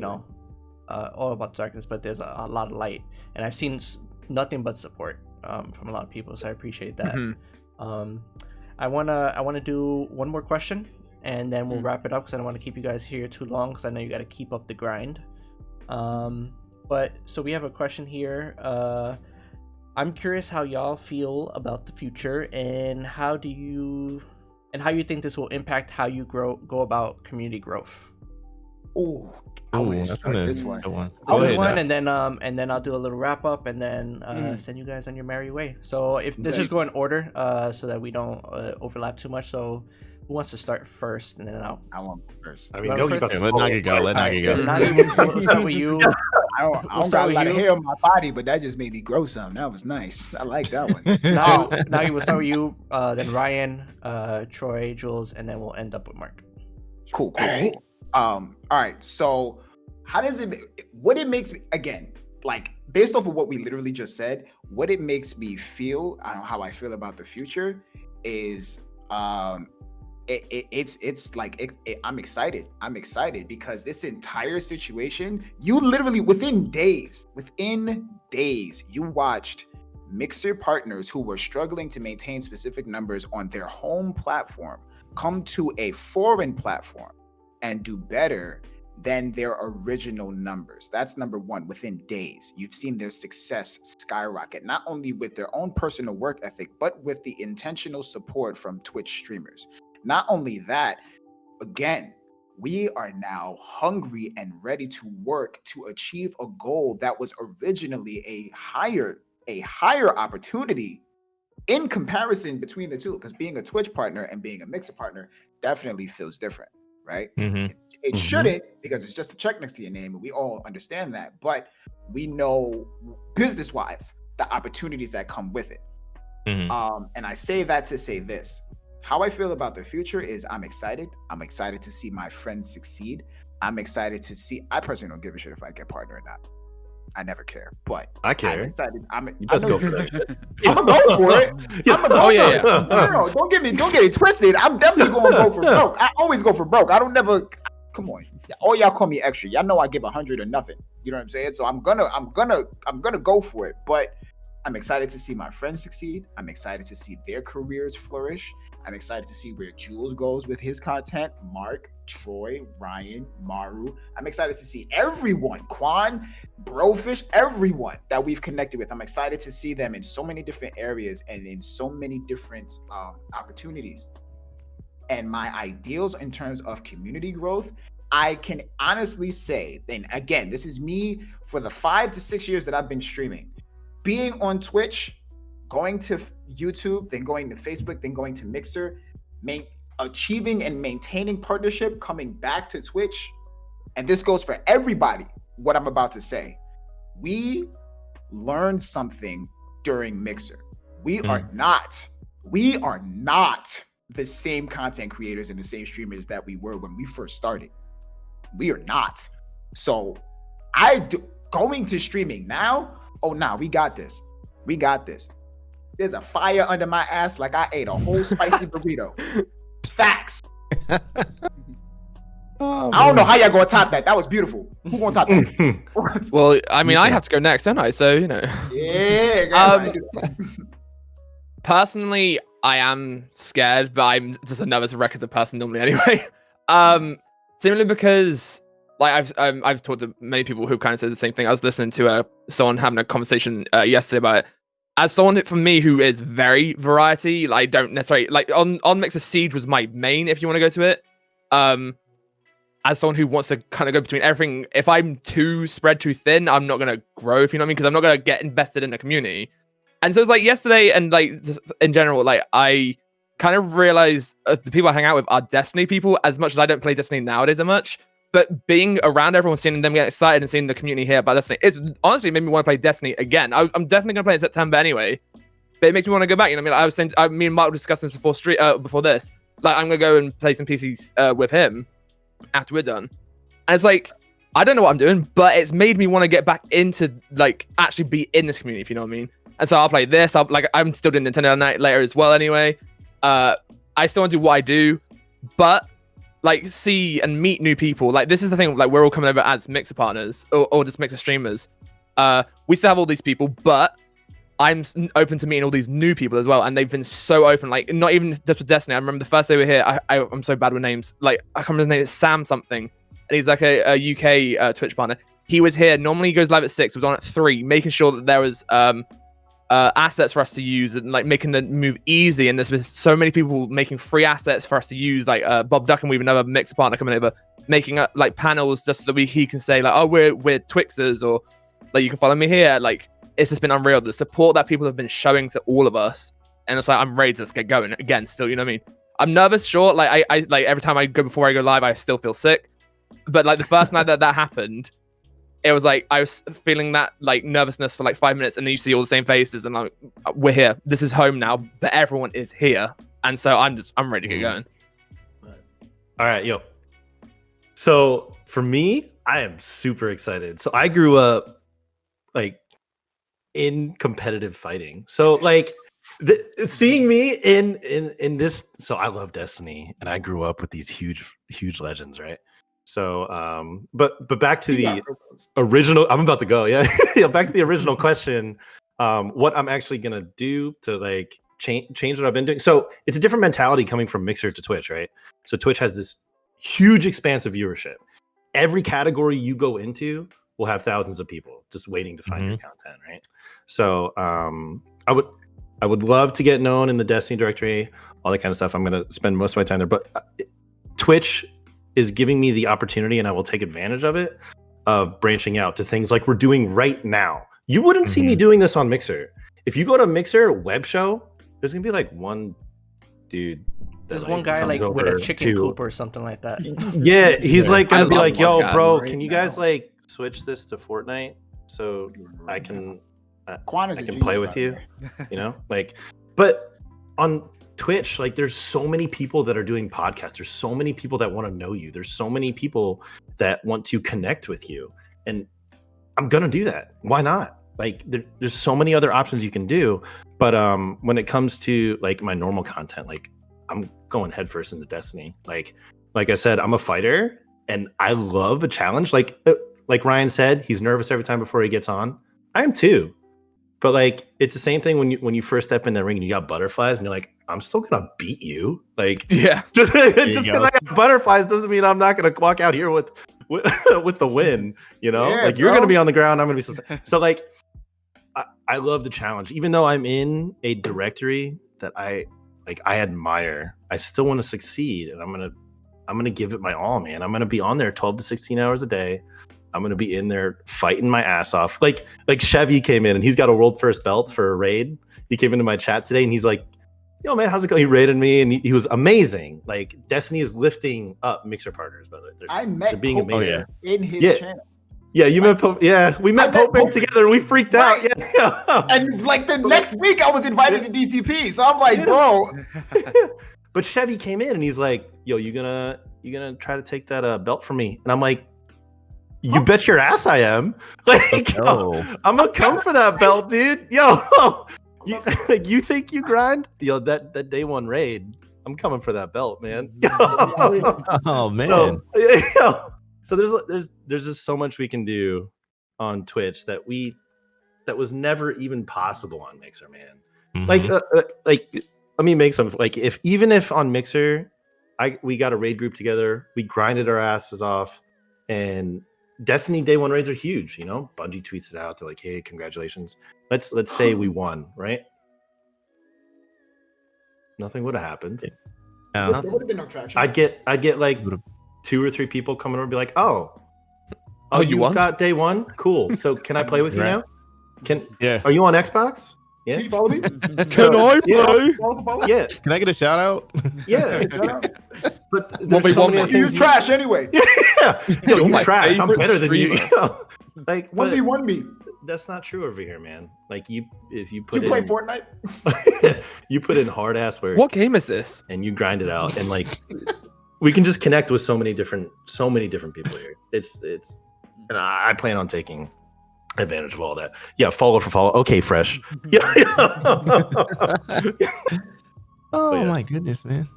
all about the darkness, but there's a lot of light, and I've seen nothing but support from a lot of people, so I appreciate that. I wanna do one more question, and then we'll wrap it up because I don't want to keep you guys here too long because I know you got to keep up the grind. But so we have a question here. I'm curious how y'all feel about the future, and how you think this will impact how you go about community growth. Oh, I want to that's start this one. good one. I'll Go do ahead, one, Doc. and then I'll do a little wrap up, and then send you guys on your merry way. So if let's just go in order, so that we don't overlap too much. So who wants to start first, and then I want first. I mean, Well, Nogi first- got Let Nagi go. Let Nagi go. Nagi, we'll start with you. I don't start got a with lot of you. hair on my body, but that just made me grow some. That was nice. I like that one. Nagi, we'll start with you. Then Ryan, Troy, Jules, and then we'll end up with Mark. Cool. All right. So what it makes me, again, like based off of what we literally just said, what it makes me feel, I don't know how I feel about the future is, it's like I'm excited. I'm excited because this entire situation, you literally within days, you watched Mixer partners who were struggling to maintain specific numbers on their home platform come to a foreign platform and do better than their original numbers. That's number one. Within days, you've seen their success skyrocket, not only with their own personal work ethic, but with the intentional support from Twitch streamers. Not only that, again, we are now hungry and ready to work to achieve a goal that was originally a higher opportunity in comparison between the two, because being a Twitch partner and being a Mixer partner definitely feels different, right? It shouldn't, because it's just a check next to your name, and we all understand that. But we know business-wise the opportunities that come with it. And I say that to say this. How I feel about the future is I'm excited. I'm excited to see my friends succeed. I'm excited to see. I personally don't give a shit if I get partner or not. I never care, but I care. I'm excited. You just go for that shit. I'm gonna go for it. I'm gonna go Oh, yeah, for it. No, don't get it twisted. I'm definitely going to go for broke. I always go for broke. I don't never. Come on, all y'all call me extra. Y'all know I give 100 or nothing. You know what I'm saying? So I'm gonna go for it. But I'm excited to see my friends succeed. I'm excited to see their careers flourish. I'm excited to see where Jules goes with his content. Mark, Troy, Ryan, Maru. I'm excited to see everyone, Quan, Brofish, everyone that we've connected with. I'm excited to see them in so many different areas and in so many different opportunities. And my ideals in terms of community growth, I can honestly say, and again, this is me for the 5 to 6 years that I've been streaming, being on Twitch, going to YouTube, then going to Facebook, then going to Mixer, achieving and maintaining partnership, coming back to Twitch. And this goes for everybody, what I'm about to say. We learned something during Mixer. We are not the same content creators and the same streamers that we were when we first started. We are not. So going to streaming now, we got this. We got this. There's a fire under my ass like I ate a whole spicy burrito. Facts. I don't know how y'all gonna top that. That was beautiful. Who gonna top that? Well, I mean, I have to go next, don't I? So, Yeah. Personally, I am scared, but I'm just a nervous wreck as a person normally anyway. Simply because, like, I've talked to many people who kind of said the same thing. I was listening to someone having a conversation yesterday about it. As someone from me who is very variety, like, don't necessarily like on Mixer, Siege was my main. If you want to go to it, as someone who wants to kind of go between everything, if I'm too spread too thin, I'm not gonna grow. If you know what I mean, because I'm not gonna get invested in the community. And so it's like yesterday, and like in general, like I kind of realized the people I hang out with are Destiny people, as much as I don't play Destiny nowadays that much. But being around everyone, seeing them get excited and seeing the community here about Destiny, it's honestly made me want to play Destiny again. I'm definitely going to play in September anyway. But it makes me want to go back. You know what I mean? Like I was saying, me and Mark discussed this before this. Like, I'm going to go and play some PCs with him after we're done. And it's like, I don't know what I'm doing, but it's made me want to get back into, like, actually be in this community, if you know what I mean. And so I'll play this. I'm still doing Nintendo Night later as well anyway. I still want to do what I do, but like see and meet new people. Like this is the thing, like we're all coming over as Mixer partners or just Mixer streamers. We still have all these people, but I'm open to meeting all these new people as well. And they've been so open, like not even just with Destiny. I remember the first day we were here, I'm so bad with names. Like I can't remember his name, it's Sam something. And he's like a UK Twitch partner. He was here, normally he goes live at 6, was on at 3, making sure that there was assets for us to use and like making the move easy. And there's been so many people making free assets for us to use, like Bob Duck and we've another Mixer partner coming over, making like panels just so that he can say like, oh, we're Twixers, or like you can follow me here. Like it's just been unreal, the support that people have been showing to all of us. And it's like I'm ready to just get going again still, you know what I mean? I'm nervous, sure, like I like every time before I go live I still feel sick, but like the first night that happened, it was like I was feeling that like nervousness for like 5 minutes, and then you see all the same faces, and like we're here. This is home now, but everyone is here, and so I'm ready to get going. All right, yo. So for me, I am super excited. So I grew up like in competitive fighting. So like seeing me in this. So I love Destiny, and I grew up with these huge legends, right? So, but back to the original, I'm about to go. Yeah. Yeah. Back to the original question. What I'm actually going to do to like change what I've been doing. So it's a different mentality coming from Mixer to Twitch, right? So Twitch has this huge expansive viewership. Every category you go into will have thousands of people just waiting to find your content, right? So, I would love to get known in the Destiny directory, all that kind of stuff. I'm going to spend most of my time there, but Twitch is giving me the opportunity, and I will take advantage of it, of branching out to things like we're doing right now. You wouldn't see me doing this on Mixer. If you go to Mixer web show, there's gonna be like one dude. There's like one guy like with a chicken coop or something like that. Yeah, he's like gonna be like, "Yo, bro, right can you now. guys like switch this to Fortnite so I can Quan is I a can genius, play by with the you?" way. You know, like, but on Twitch, like there's so many people that are doing podcasts. There's so many people that want to know you. There's so many people that want to connect with you. And I'm going to do that. Why not? Like there's so many other options you can do. But when it comes to like my normal content, like I'm going headfirst into Destiny. Like I said, I'm a fighter and I love a challenge. Like Ryan said, he's nervous every time before he gets on. I am too. But like it's the same thing when you first step in the ring and you got butterflies and you're like, I'm still gonna beat you. Like Yeah, just because I got butterflies doesn't mean I'm not gonna walk out here with the win. You know, Yeah, like you're bro. gonna be on the ground. I'm gonna be so like I love the challenge. Even though I'm in a directory that I admire, I still want to succeed, and I'm gonna give it my all, man. I'm gonna be on there 12 to 16 hours a day. I'm gonna be in there fighting my ass off. Like Chevy came in and he's got a world first belt for a raid. He came into my chat today and he's like, "Yo, man, how's it going?" He raided me and he was amazing. Like Destiny is lifting up Mixer partners, by the way. I met being Pope amazing. in his channel. Yeah, you met Pope. Yeah, we met Pope together and we freaked out. Right. Yeah. And like the next week, I was invited to DCP. So I'm like, bro. But Chevy came in and he's like, "Yo, you gonna try to take that belt from me?" And I'm like, "You bet your ass I am." Like, yo, I'm gonna come for that belt, dude. Yo, you think you grind? Yo, that day one raid, I'm coming for that belt, man. Oh man. So there's just so much we can do on Twitch that was never even possible on Mixer, man. Like let me make some, like, even if on Mixer we got a raid group together, we grinded our asses off, and Destiny day one raids are huge, you know. Bungie tweets it out, they're like, "Hey, congratulations." Let's say we won, right? Nothing would have happened. There would have been no traction. I'd get like 2 or 3 people coming over and be like, oh, you won? got day one? Cool. So can I play with you now? Are you on Xbox? Yeah. Can you follow me? Can I play? Follow? Yeah. Can I get a shout out? Yeah. But One there's v so one, many mate. things You trash anyway. Yeah. Yo, You're you my trash. I'm favorite better than you. streamer. Like, One but v one me. that's not true over here, man. Like if you Do put you play in, Fortnite? you put in hard ass work What game is this? and you grind it out, and like we can just connect with so many different people here. It's and I plan on taking advantage of all that. Yeah, follow for follow. Okay, fresh. Yeah. Oh yeah. my goodness, man.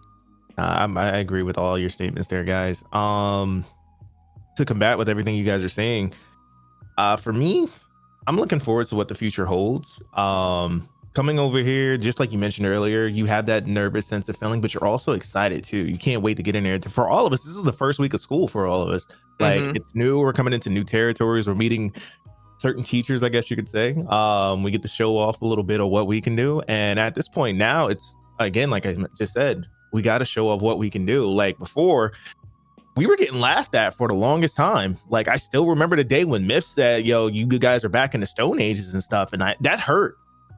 I agree with all your statements there, guys. To combat with everything you guys are saying, for me, I'm looking forward to what the future holds. Coming over here, just like you mentioned earlier, you have that nervous sense of feeling, but you're also excited too. You can't wait to get in there. For all of us, this is the first week of school for all of us. Like it's new. We're coming into new territories. We're meeting certain teachers, I guess you could say. We get to show off a little bit of what we can do. And at this point now, it's again, like I just said, we got to show off what we can do. Like before, we were getting laughed at for the longest time. Like I still remember the day when Myth said, yo, you guys are back in the Stone Ages and stuff. And that hurt.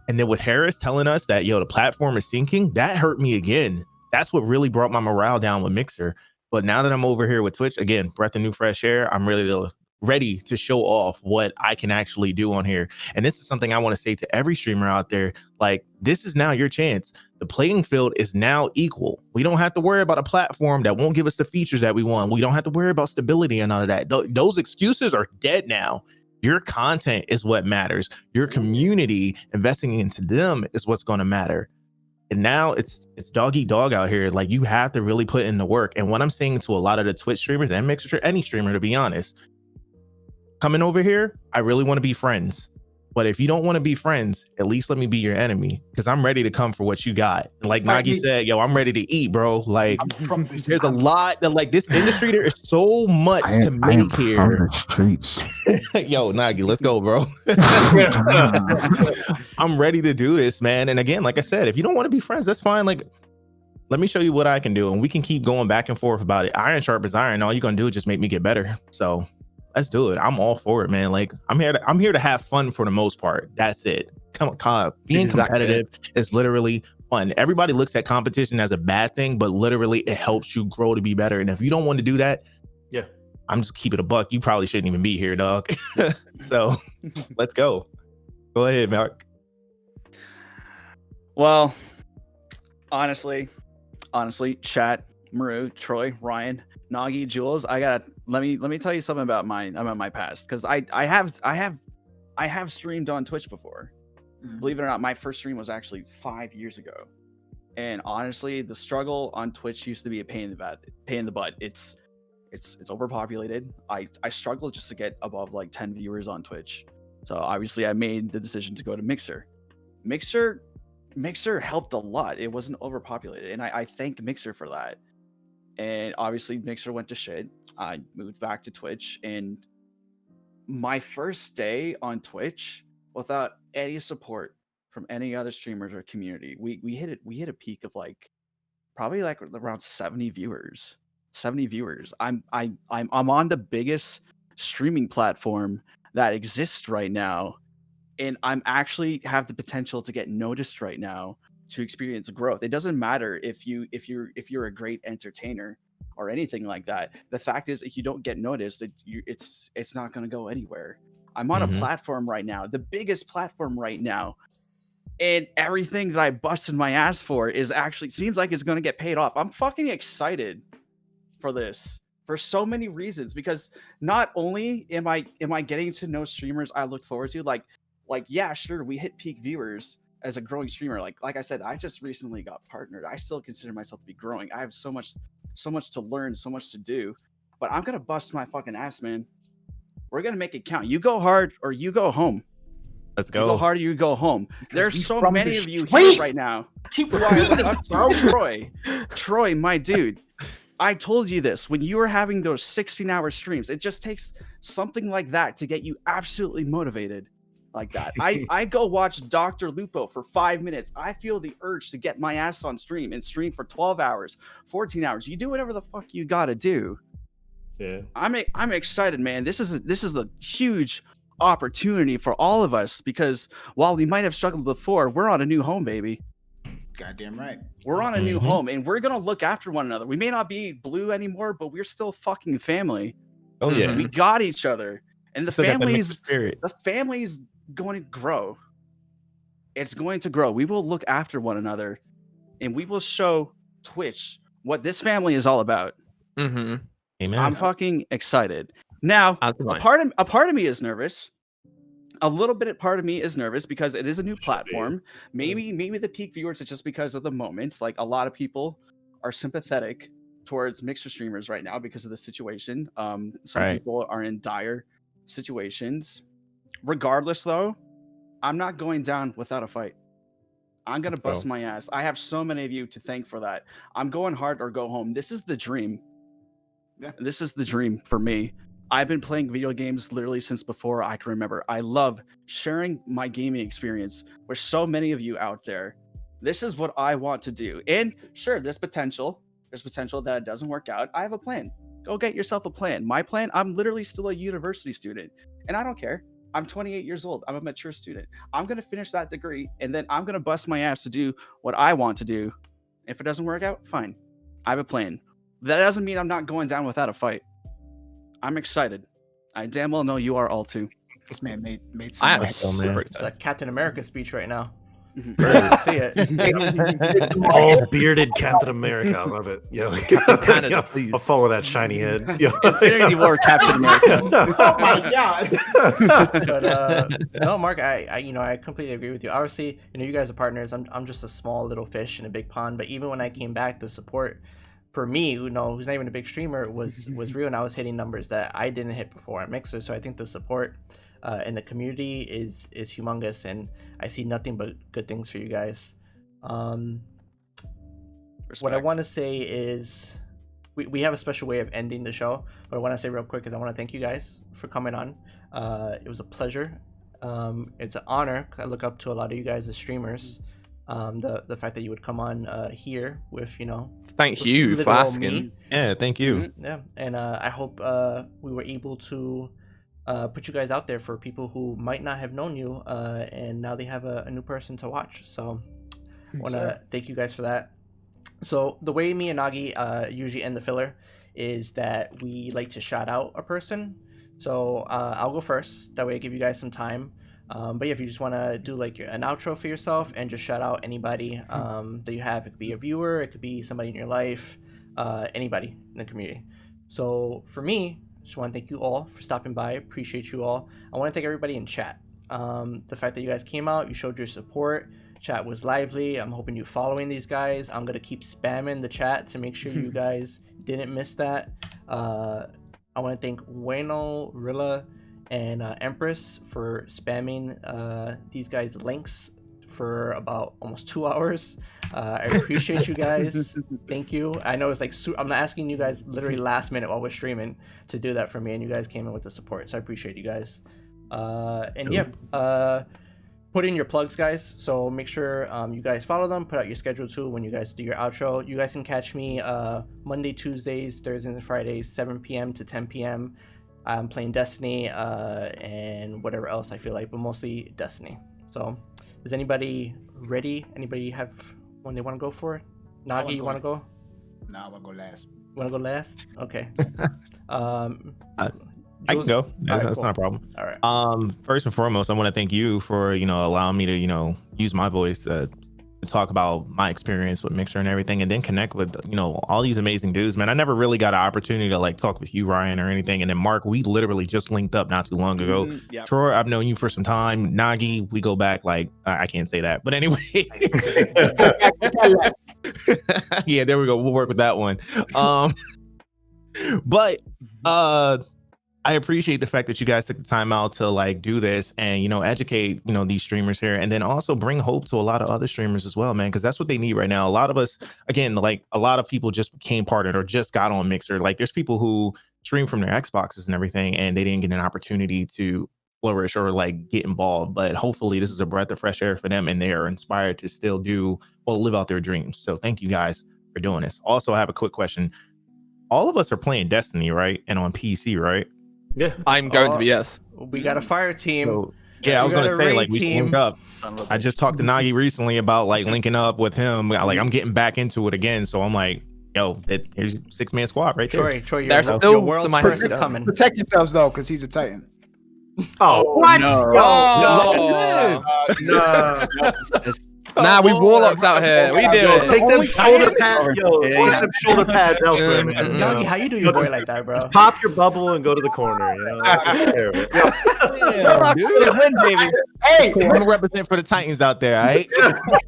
And then with Harris telling us that, yo, the platform is sinking, that hurt me again. That's what really brought my morale down with Mixer. But now that I'm over here with Twitch, again, breath of new fresh air, I'm really ready to show off what I can actually do on here. And this is something I want to say to every streamer out there. Like, this is now your chance. The playing field is now equal. We don't have to worry about a platform that won't give us the features that we want. We don't have to worry about stability and all of that. Those excuses are dead now. Your content is what matters. Your community, investing into them is what's going to matter. And now it's dog eat dog out here. Like, you have to really put in the work. And what I'm saying to a lot of the Twitch streamers and Mixer, any streamer, to be honest, coming over here, I really want to be friends. But if you don't want to be friends, at least let me be your enemy, because I'm ready to come for what you got. And like Nagi said, yo, I'm ready to eat, bro. Like, there's a lot that, like, this industry, there is so much to make here. Streets. Yo, Nagi, let's go, bro. I'm ready to do this, man. And again, like I said, if you don't want to be friends, that's fine. Like, let me show you what I can do, and we can keep going back and forth about it. Iron sharpens iron. All you're gonna do is just make me get better. So let's do it. I'm all for it, man. Like, I'm here to have fun for the most part. That's it. Come on, being competitive is literally fun. Everybody looks at competition as a bad thing, but literally it helps you grow to be better. And if you don't want to do that, yeah, I'm just keeping it a buck. You probably shouldn't even be here, dog. So let's go. Go ahead, Mark. Well, honestly, chat, MARU, Troy, Ryan, Nogi, Jules, let me tell you something about my past, because I have streamed on Twitch before. Believe it or not, my first stream was actually 5 years ago. And honestly, the struggle on Twitch used to be a pain in the butt. It's overpopulated. I struggle just to get above like 10 viewers on Twitch. So obviously I made the decision to go to Mixer. Mixer helped a lot. It wasn't overpopulated, and I thank Mixer for that. And obviously Mixer went to shit. I moved back to Twitch, and my first day on Twitch, without any support from any other streamers or community, we hit a peak of like probably like around 70 viewers. I'm on the biggest streaming platform that exists right now, and I'm actually have the potential to get noticed right now, to experience growth. It doesn't matter if you're a great entertainer or anything like that. The fact is, if you don't get noticed, it's not going to go anywhere. I'm on a platform right now, the biggest platform right now, and everything that I busted my ass for is actually seems like it's going to get paid off. I'm fucking excited for this for so many reasons, because not only am I getting to know streamers I look forward to, like yeah, sure, we hit peak viewers as a growing streamer. Like I said, I just recently got partnered. I still consider myself to be growing. I have so much to learn, so much to do, but I'm gonna bust my fucking ass, man. We're gonna make it count. You go hard or you go home. Let's go. You go hard or you go home. There's so many of you streets. here right now. Troy, my dude. I told you this when you were having those 16-hour streams. It just takes something like that to get you absolutely motivated. Like that. I go watch Dr. Lupo for 5 minutes. I feel the urge to get my ass on stream and stream for 12 hours, 14 hours. You do whatever the fuck you gotta do. Yeah. I'm excited, man. This is a huge opportunity for all of us, because while we might have struggled before, we're on a new home, baby. Goddamn right. We're on a new Mhm. home, and we're gonna look after one another. We may not be blue anymore, but we're still fucking family. Oh yeah. We got each other, and the Still got that mixed family's spirit. going to grow. It's going to grow. We will look after one another, and we will show Twitch what this family is all about. Mm-hmm. Amen. I'm fucking excited. Now, a part of me is nervous. A little bit part of me is nervous because it is a new platform. Maybe the peak viewers is just because of the moments. Like, a lot of people are sympathetic towards mixer streamers right now because of the situation. Some Right. people are in dire situations. Regardless, though, I'm not going down without a fight. I'm gonna bust my ass. I have so many of you to thank for that. I'm going hard or go home. This is the dream. Yeah. This is the dream for me. I've been playing video games literally since before I can remember. I love sharing my gaming experience with so many of you out there. This is what I want to do. And sure, there's potential. There's potential that it doesn't work out. I have a plan. Go get yourself a plan. My plan, I'm literally still a university student, and I don't care. I'm 28 years old. I'm a mature student. I'm going to finish that degree, and then I'm going to bust my ass to do what I want to do. If it doesn't work out, fine. I have a plan. That doesn't mean I'm not going down without a fight. I'm excited. I damn well know you are all too. This man made some I am noise. super It's excited. a Captain America speech right now. Mhm. Ready to see it. All bearded Captain America. I love it. Yeah, Captain Canada, please. I'll follow that shiny head. Yeah. Infinity War Captain America. Oh my god. But no, Mark, I completely agree with you. Obviously, you guys are partners. I'm just a small little fish in a big pond. But even when I came back, the support for me, who's not even a big streamer, was real, and I was hitting numbers that I didn't hit before at Mixer. So I think the support in the community is humongous, and I see nothing but good things for you guys. What I want to say is we have a special way of ending the show. What I want to say real quick is I want to thank you guys for coming on. It was a pleasure. It's an honor. I look up to a lot of you guys as streamers. The fact that you would come on here with Thank with you for literal asking. me. Yeah, thank you. Yeah, and I hope we were able to put you guys out there for people who might not have known you, and now they have a new person to watch. So I want to thank you guys for that. So the way me and Nogi usually end the filler is that we like to shout out a person. So I'll go first. That way I give you guys some time. But yeah, if you just want to do like an outro for yourself and just shout out anybody that you have, it could be a viewer, it could be somebody in your life, anybody in the community. So for me, I just want to thank you all for stopping by. Appreciate you all. I want to thank everybody in chat. The fact that you guys came out, you showed your support. Chat was lively. I'm hoping you're following these guys. I'm going to keep spamming the chat to make sure you guys didn't miss that. I want to thank Bueno, Rilla, and Empress for spamming these guys' links for about almost 2 hours. I appreciate you guys. Thank you. I know it's like I'm asking you guys literally last minute while we're streaming to do that for me, and you guys came in with the support, so I appreciate you guys. Put in your plugs, guys, so make sure you guys follow them. Put out your schedule too when you guys do your outro. You guys can catch me Monday, Tuesdays, Thursdays, and Fridays, 7 p.m. to 10 p.m. I'm playing Destiny and whatever else I feel like, but mostly Destiny. So is anybody ready? Anybody have one they want to go for? Nagi, you want to go? No, I want to go last. You want to go last? Okay. I can go. That's cool. not a problem. All right. First and foremost, I want to thank you for allowing me to use my voice to talk about my experience with Mixer and everything, and then connect with all these amazing dudes, man. I never really got an opportunity to like talk with you, Ryan, or anything. And then Mark, we literally just linked up not too long ago. Yep. Troy, I've known you for some time. Nagi, we go back like I can't say that, but anyway. Yeah, there we go. We'll work with that one. But I appreciate the fact that you guys took the time out to like do this and educate these streamers here, and then also bring hope to a lot of other streamers as well, man, because that's what they need right now. A lot of us, again, like a lot of people just became partnered or just got on Mixer. Like there's people who stream from their Xboxes and everything, and they didn't get an opportunity to flourish or like get involved. But hopefully this is a breath of fresh air for them, and they are inspired to still live out their dreams. So thank you guys for doing this. Also, I have a quick question. All of us are playing Destiny, right? And on PC, right? Yeah. I'm going to be yes. We got a fire team. So, yeah, I We was got gonna a say raid like we should team. link up. Son of a I just talked to Nagi recently about like linking up with him. Like I'm getting back into it again, so I'm like, yo, here's 6-man squad right there. Troy, There's your still world's some first is ideas. coming. Protect yourselves though, because he's a Titan. Oh, what? no. Yo, no. Nah, we warlocks out here. We do Yo, it. take them Only shoulder Titan? pads. Yo, take them shoulder pads elsewhere, man. Mm-mm. Yogi, how you do your boy like that, bro? Just pop your bubble and go to the corner. You know, take care of it. Damn, dude. Win, baby. Hey, I'm gonna represent for the Titans out there, all right?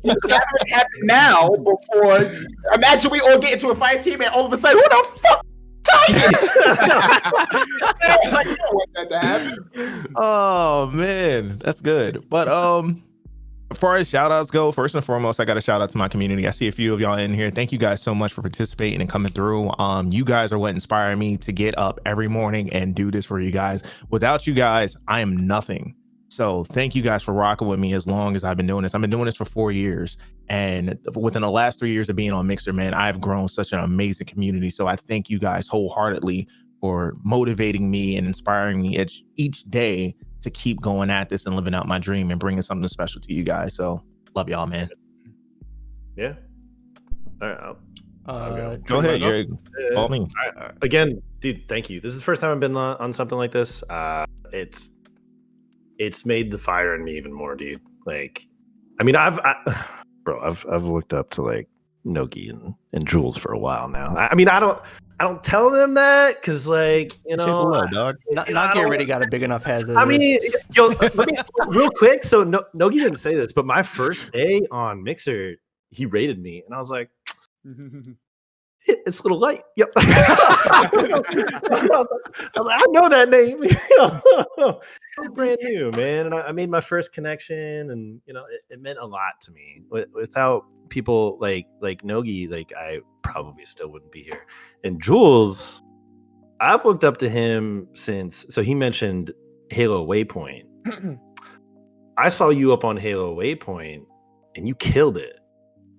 gathering happened now before. Imagine we all get into a fire team and all of a sudden, who the fuck? Titan? I don't want that to happen. Oh man, that's good. But as far as shout outs go, first and foremost, I got to shout out to my community. I see a few of y'all in here. Thank you guys so much for participating and coming through. You guys are what inspire me to get up every morning and do this for you guys. Without you guys, I am nothing. So thank you guys for rocking with me as long as I've been doing this. I've been doing this for 4 years. And within the last 3 years of being on Mixer, man, I've grown such an amazing community. So I thank you guys wholeheartedly for motivating me and inspiring me each day to keep going at this and living out my dream and bringing something special to you guys. So love y'all, man. Yeah. All right. Go ahead. Yeah. Call me. Again, dude, thank you. This is the first time I've been on something like this. It's made the fire in me even more, dude. Like, I mean, I've looked up to like Nogi and Jules for a while now. I mean, I don't tell them that because, like, you know, Love, dog. Nagi already got a big enough head. I mean, yo, let me real quick. So Nogi didn't say this, but my first day on Mixer, he rated me, and I was like, it's a little light. Yep. I was like, I know that name. It's brand new, man. And I made my first connection, and you know, it meant a lot to me. Without people like Nogi, like I probably still wouldn't be here. And Jules, I've looked up to him since. So he mentioned Halo Waypoint. I saw you up on Halo Waypoint, and you killed it.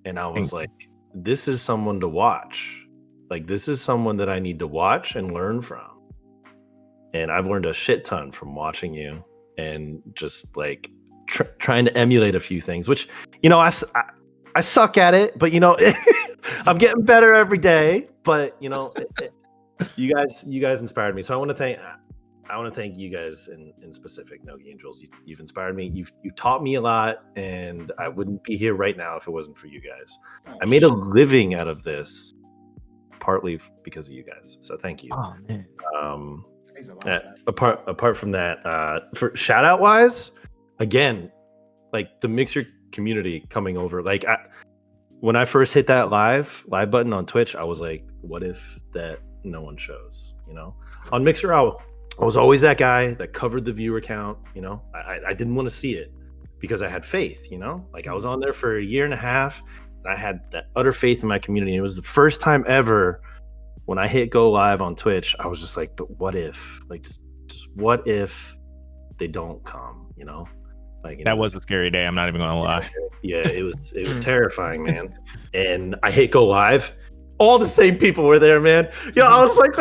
And I was like, this is someone to watch. Like, this is someone that I need to watch and learn from. And I've learned a shit ton from watching you and just like trying to emulate a few things, which, you know, I suck at it, but you know, I'm getting better every day. But you know, you guys inspired me. So I want to thank you guys in specific, Nogi and Jules. You've inspired me. You've taught me a lot, and I wouldn't be here right now if it wasn't for you guys. I made a living out of this partly because of you guys. So thank you. Oh man. Apart from that, for shout out wise, again, like the Mixer community coming over, like when I first hit that live button on Twitch, I was like, what if that no one shows? You know, on Mixer, I was always that guy that covered the viewer count. You know, I didn't want to see it because I had faith. You know, like I was on there for a year and a half, and I had that utter faith in my community. It was the first time ever when I hit go live on Twitch, I was just like, but what if? Like, just what if they don't come? You know, like That was a scary day. I'm not even gonna lie. Yeah, it was terrifying, man. And I hit go live. All the same people were there, man. Yo, I was like,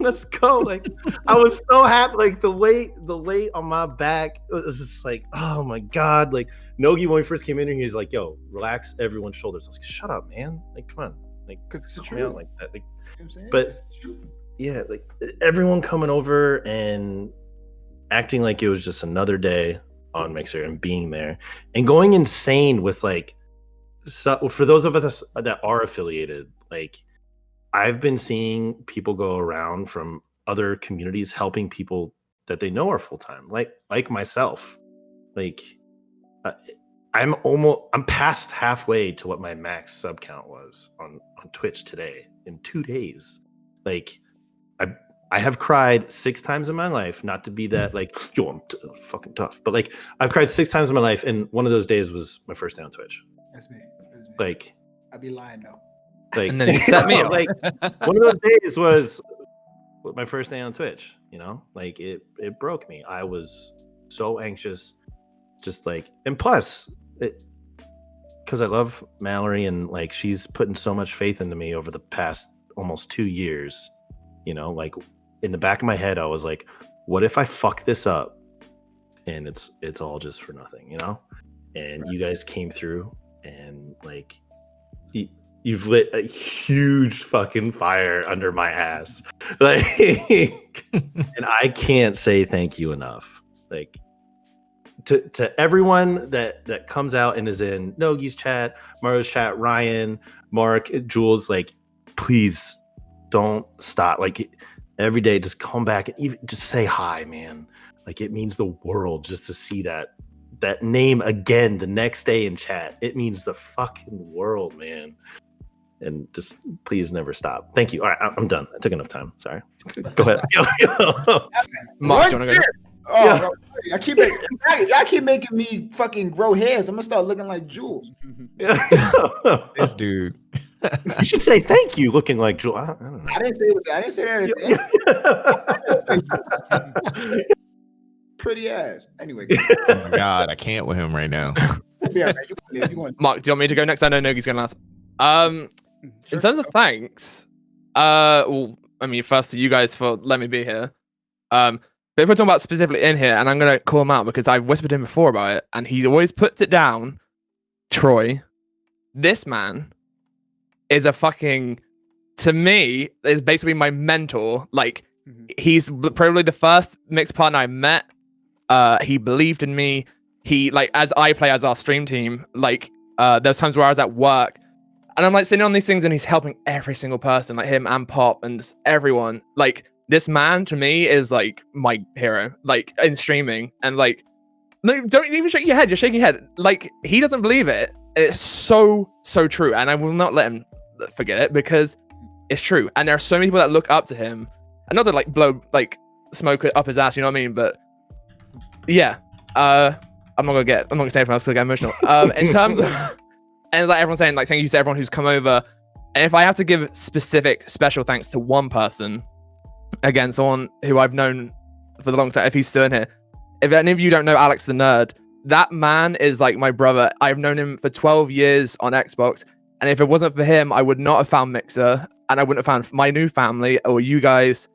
let's go. Like, I was so happy. Like the weight on my back, it was just like, oh my god. Like Nogi, when we first came in here, he's like, yo, relax everyone's shoulders. I was like, shut up, man. Like, come on. Like, Because it's the help me out truth. like that. Like, You know what I'm saying? but- It's the truth. yeah, like everyone coming over and acting like it was just another day on Mixer and being there and going insane with like, so for those of us that are affiliated, like I've been seeing people go around from other communities helping people that they know are full-time, like myself. Like I'm past halfway to what my max sub count was on Twitch today in 2 days. Like I have cried 6 times in my life, not to be that like, yo, I'm fucking tough, but like I've cried 6 times in my life, and one of those days was my first day on Twitch. That's me. Like, I'd be lying though. like, And then he set me up. like one of those days was my first day on Twitch. You know, like it broke me. I was so anxious, just like, and plus, because I love Mallory and like she's putting so much faith into me over the past almost 2 years. You know, like in the back of my head, I was like, what if I fuck this up and it's all just for nothing, you know? And you guys came through and like you've lit a huge fucking fire under my ass. Like and I can't say thank you enough. Like to everyone that comes out and is in Nogi's chat, Maru's chat, Ryan, Mark, Jules, like please don't stop. Like every day just come back and even just say hi, man. Like it means the world just to see that name again the next day in chat. It means the fucking world, man. And just please never stop. Thank you. All right, I'm done. I took enough time. Sorry. Go ahead. Mark, do you want to go? Oh, Yeah. bro, if y'all keep making me fucking grow hairs, I'm gonna start looking like Jules. This dude. You should say thank you, looking like Jewel. I don't know. I didn't say it was. I didn't say that. Pretty ass. Anyway, Oh my god, I can't with him right now. yeah, man, you going? Mark, do you want me to go next? I know Nogi's going last. In terms of thanks, well, I mean, first to you guys for letting me be here. But if we're talking about specifically in here, and I'm gonna call him out because I've whispered to him before about it, and he always puts it down. Troy, this man is a fucking, to me, is basically my mentor. Like, he's probably the first mixed partner I met. He believed in me. He, like, as I play as our stream team, like, there's times where I was at work, and I'm like sitting on these things, and he's helping every single person, like him and Pop and just everyone. Like, this man to me is like my hero, like in streaming, and like, no, don't even shake your head. You're shaking your head. Like, he doesn't believe it. It's so true, and I will not let him forget it because it's true. And there are so many people that look up to him, and not to like blow like smoke up his ass, you know what I mean? But yeah, I'm not gonna say anything else because I get emotional. In terms of, and like everyone's saying, like thank you to everyone who's come over. And if I have to give specific special thanks to one person, again, someone who I've known for the long time, if he's still in here, if any of you don't know Alex the Nerd, that man is like my brother. I've known him for 12 years on Xbox, and if it wasn't for him, I would not have found Mixer, and I wouldn't have found my new family or you guys.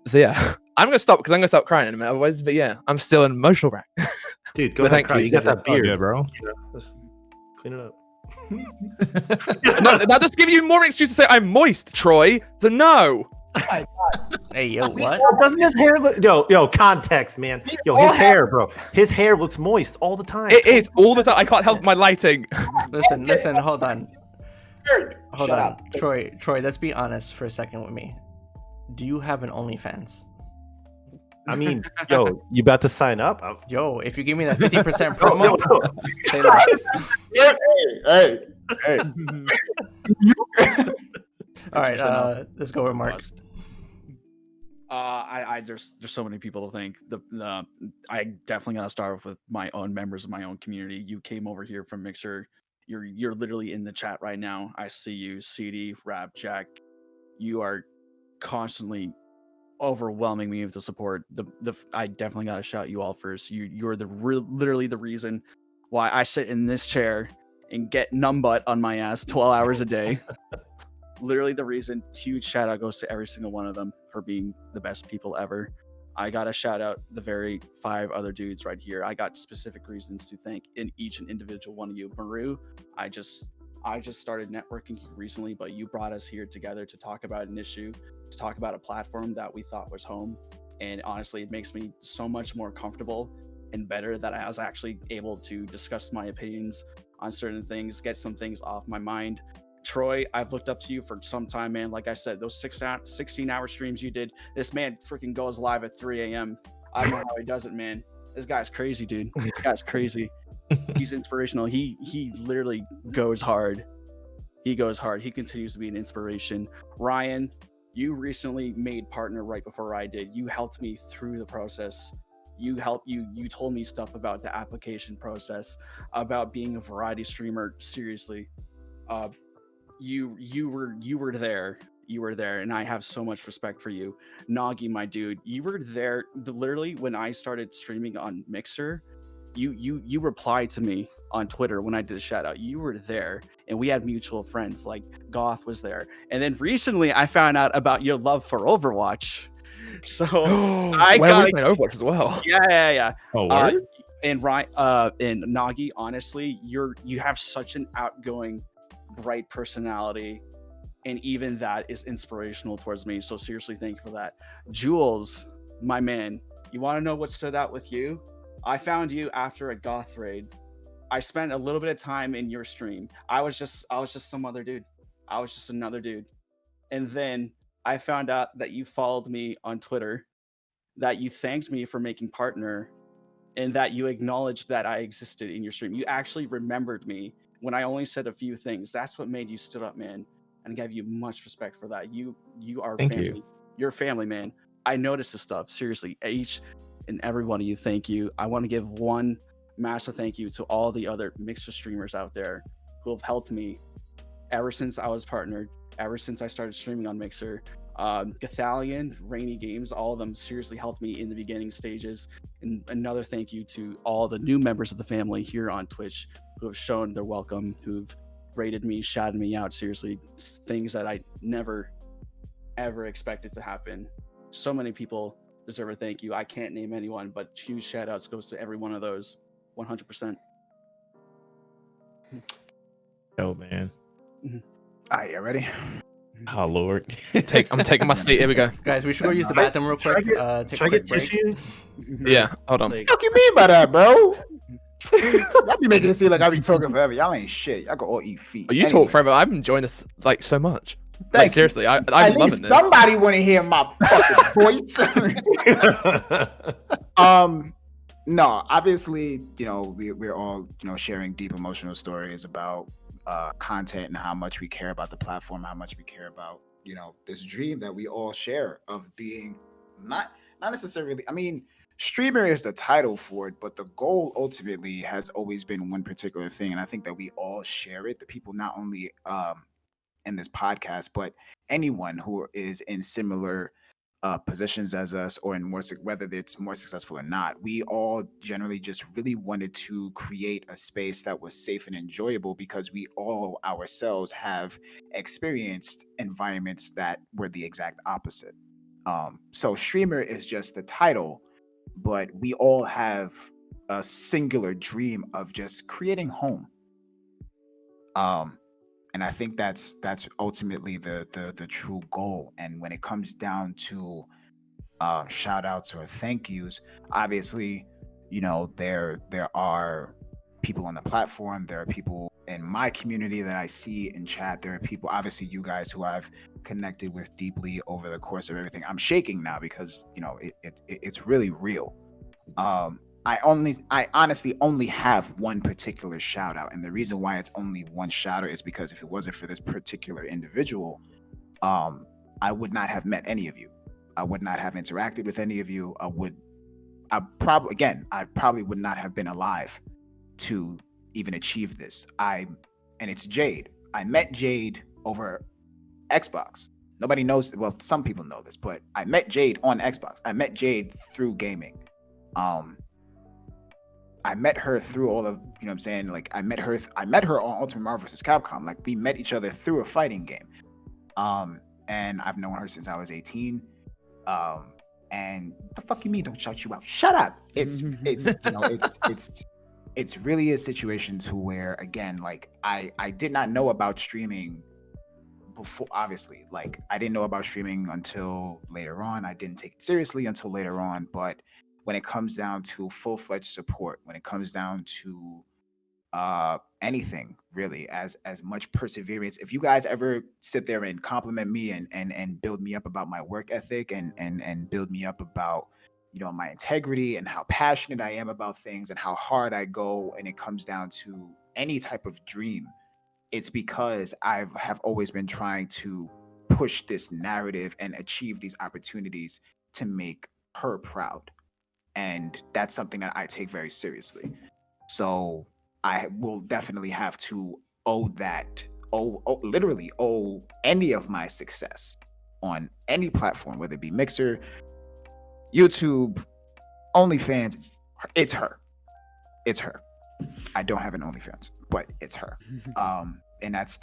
So yeah, I'm gonna stop because I'm gonna start crying in a minute. Otherwise, but yeah, I'm still an emotional wreck. Dude, go But ahead. thank you. You got that beard, Yeah, bro. Just clean it up. No, that just give you more excuse to say I'm moist, Troy. So no. Hey, yo, what? Doesn't his hair look? Yo, context, man. Yo, his hair, bro. His hair looks moist all the time. It is all the time. I can't help my lighting. Listen, hold on. Hold Shut on. up. Troy, let's be honest for a second with me. Do you have an OnlyFans? I mean, yo, you about to sign up? Yo, if you give me that 50% promo, say less. Hey. All right, let's go with Mark. There's so many people to thank. I definitely gotta start off with my own members of my own community. You came over here from Mixer. You're literally in the chat right now. I see you, CD, Rap, Jack. You are constantly overwhelming me with the support. I definitely gotta shout you all first. You're literally the reason why I sit in this chair and get numbutt on my ass 12 hours a day. Literally the reason. Huge shout out goes to every single one of them for being the best people ever. I gotta shout out the very 5 other dudes right here. I got specific reasons to thank in each and individual one of you. MARU, I just started networking recently, but you brought us here together to talk about an issue, to talk about a platform that we thought was home. And honestly, it makes me so much more comfortable and better that I was actually able to discuss my opinions on certain things, get some things off my mind. Troy, I've looked up to you for some time, man. Like I said, those 16-hour streams you did, this man freaking goes live at 3 a.m. I don't know how he does it, man. This guy's crazy, dude. This guy's crazy. He's inspirational. He literally goes hard. He goes hard. He continues to be an inspiration. Ryan, you recently made partner right before I did. You helped me through the process. You told me stuff about the application process, about being a variety streamer. Seriously. You were there. You were there, and I have so much respect for you. Nogi, my dude, you were there literally when I started streaming on Mixer. You replied to me on Twitter when I did a shout out. You were there, and we had mutual friends. Like Goth was there, and then recently I found out about your love for Overwatch. So I I gotta playing Overwatch as well. yeah. Oh, word? And Nagi, honestly, you have such an outgoing, bright personality, and even that is inspirational towards me. So seriously, thank you for that. Jules, my man, you want to know what stood out with you? I found you after a goth raid. I spent a little bit of time in your stream. I was just some other dude. I was just another dude. And then I found out that you followed me on Twitter, that you thanked me for making partner, and that you acknowledged that I existed in your stream. You actually remembered me when I only said a few things. That's what made you stood up, man. And I give you much respect for that. You are Thank family. you. You're a family, man. I noticed this stuff. Seriously, each and every one of you, thank you. I want to give one massive thank you to all the other Mixer streamers out there who have helped me ever since I was partnered, ever since I started streaming on Mixer. Gathalion, Rainy Games, all of them seriously helped me in the beginning stages. And another thank you to all the new members of the family here on Twitch who have shown their welcome, who've rated me, shouted me out. Seriously, things that I never, ever expected to happen. So many people deserve a thank you. I can't name anyone, but huge shout outs goes to every one of those. 100%. Oh, man. All right, you ready? Oh, Lord. I'm taking my seat. Here we go. Guys, we should go use the bathroom real quick. Take a Should I quick get break. tissues? Yeah, hold on. Like, What you mean by that, bro? Y'all be making it seem like I be talking forever. Y'all ain't shit. Y'all can all eat feet. Oh, you Anyway, talk forever. I'm enjoying this like so much. thank Like you. seriously, I'm At loving least this. somebody want to hear my fucking voice. No, obviously, we're all sharing deep emotional stories about content and how much we care about the platform, how much we care about this dream that we all share of being not necessarily. I mean, streamer is the title for it, but the goal ultimately has always been one particular thing, and I think that we all share it. The people not only in this podcast, but anyone who is in similar positions as us, or in whether it's more successful or not, we all generally just really wanted to create a space that was safe and enjoyable because we all ourselves have experienced environments that were the exact opposite. So streamer is just the title, but we all have a singular dream of just creating home. And I think that's ultimately the true goal. And when it comes down to shout outs or thank yous, obviously, there are people on the platform, there are people in my community that I see in chat, there are people, obviously you guys, who I've connected with deeply over the course of everything. I'm shaking now because it's really real. I honestly only have one particular shout out, and the reason why it's only one shout out is because if it wasn't for this particular individual, I would not have met any of you. I would not have interacted with any of you. I probably would not have been alive to even achieve this. And it's Jade. I met Jade over Xbox. Nobody knows. Well, some people know this, but I met Jade on Xbox. I met Jade through gaming. I met her through all of, what I'm saying? Like, I met her on Ultimate Marvel vs. Capcom. Like, we met each other through a fighting game. And I've known her since I was 18. And the fuck you mean don't shout you out? Shut up. It's really a situation to where, again, like, I did not know about streaming before, obviously. Like, I didn't know about streaming until later on. I didn't take it seriously until later on, but when it comes down to full-fledged support, when it comes down to anything really, as much perseverance, if you guys ever sit there and compliment me and build me up about my work ethic and build me up about my integrity and how passionate I am about things and how hard I go, and it comes down to any type of dream, it's because I have always been trying to push this narrative and achieve these opportunities to make her proud. And that's something that I take very seriously. So I will definitely have to literally owe any of my success on any platform, whether it be Mixer, YouTube, OnlyFans. It's her. I don't have an OnlyFans, but it's her. and that's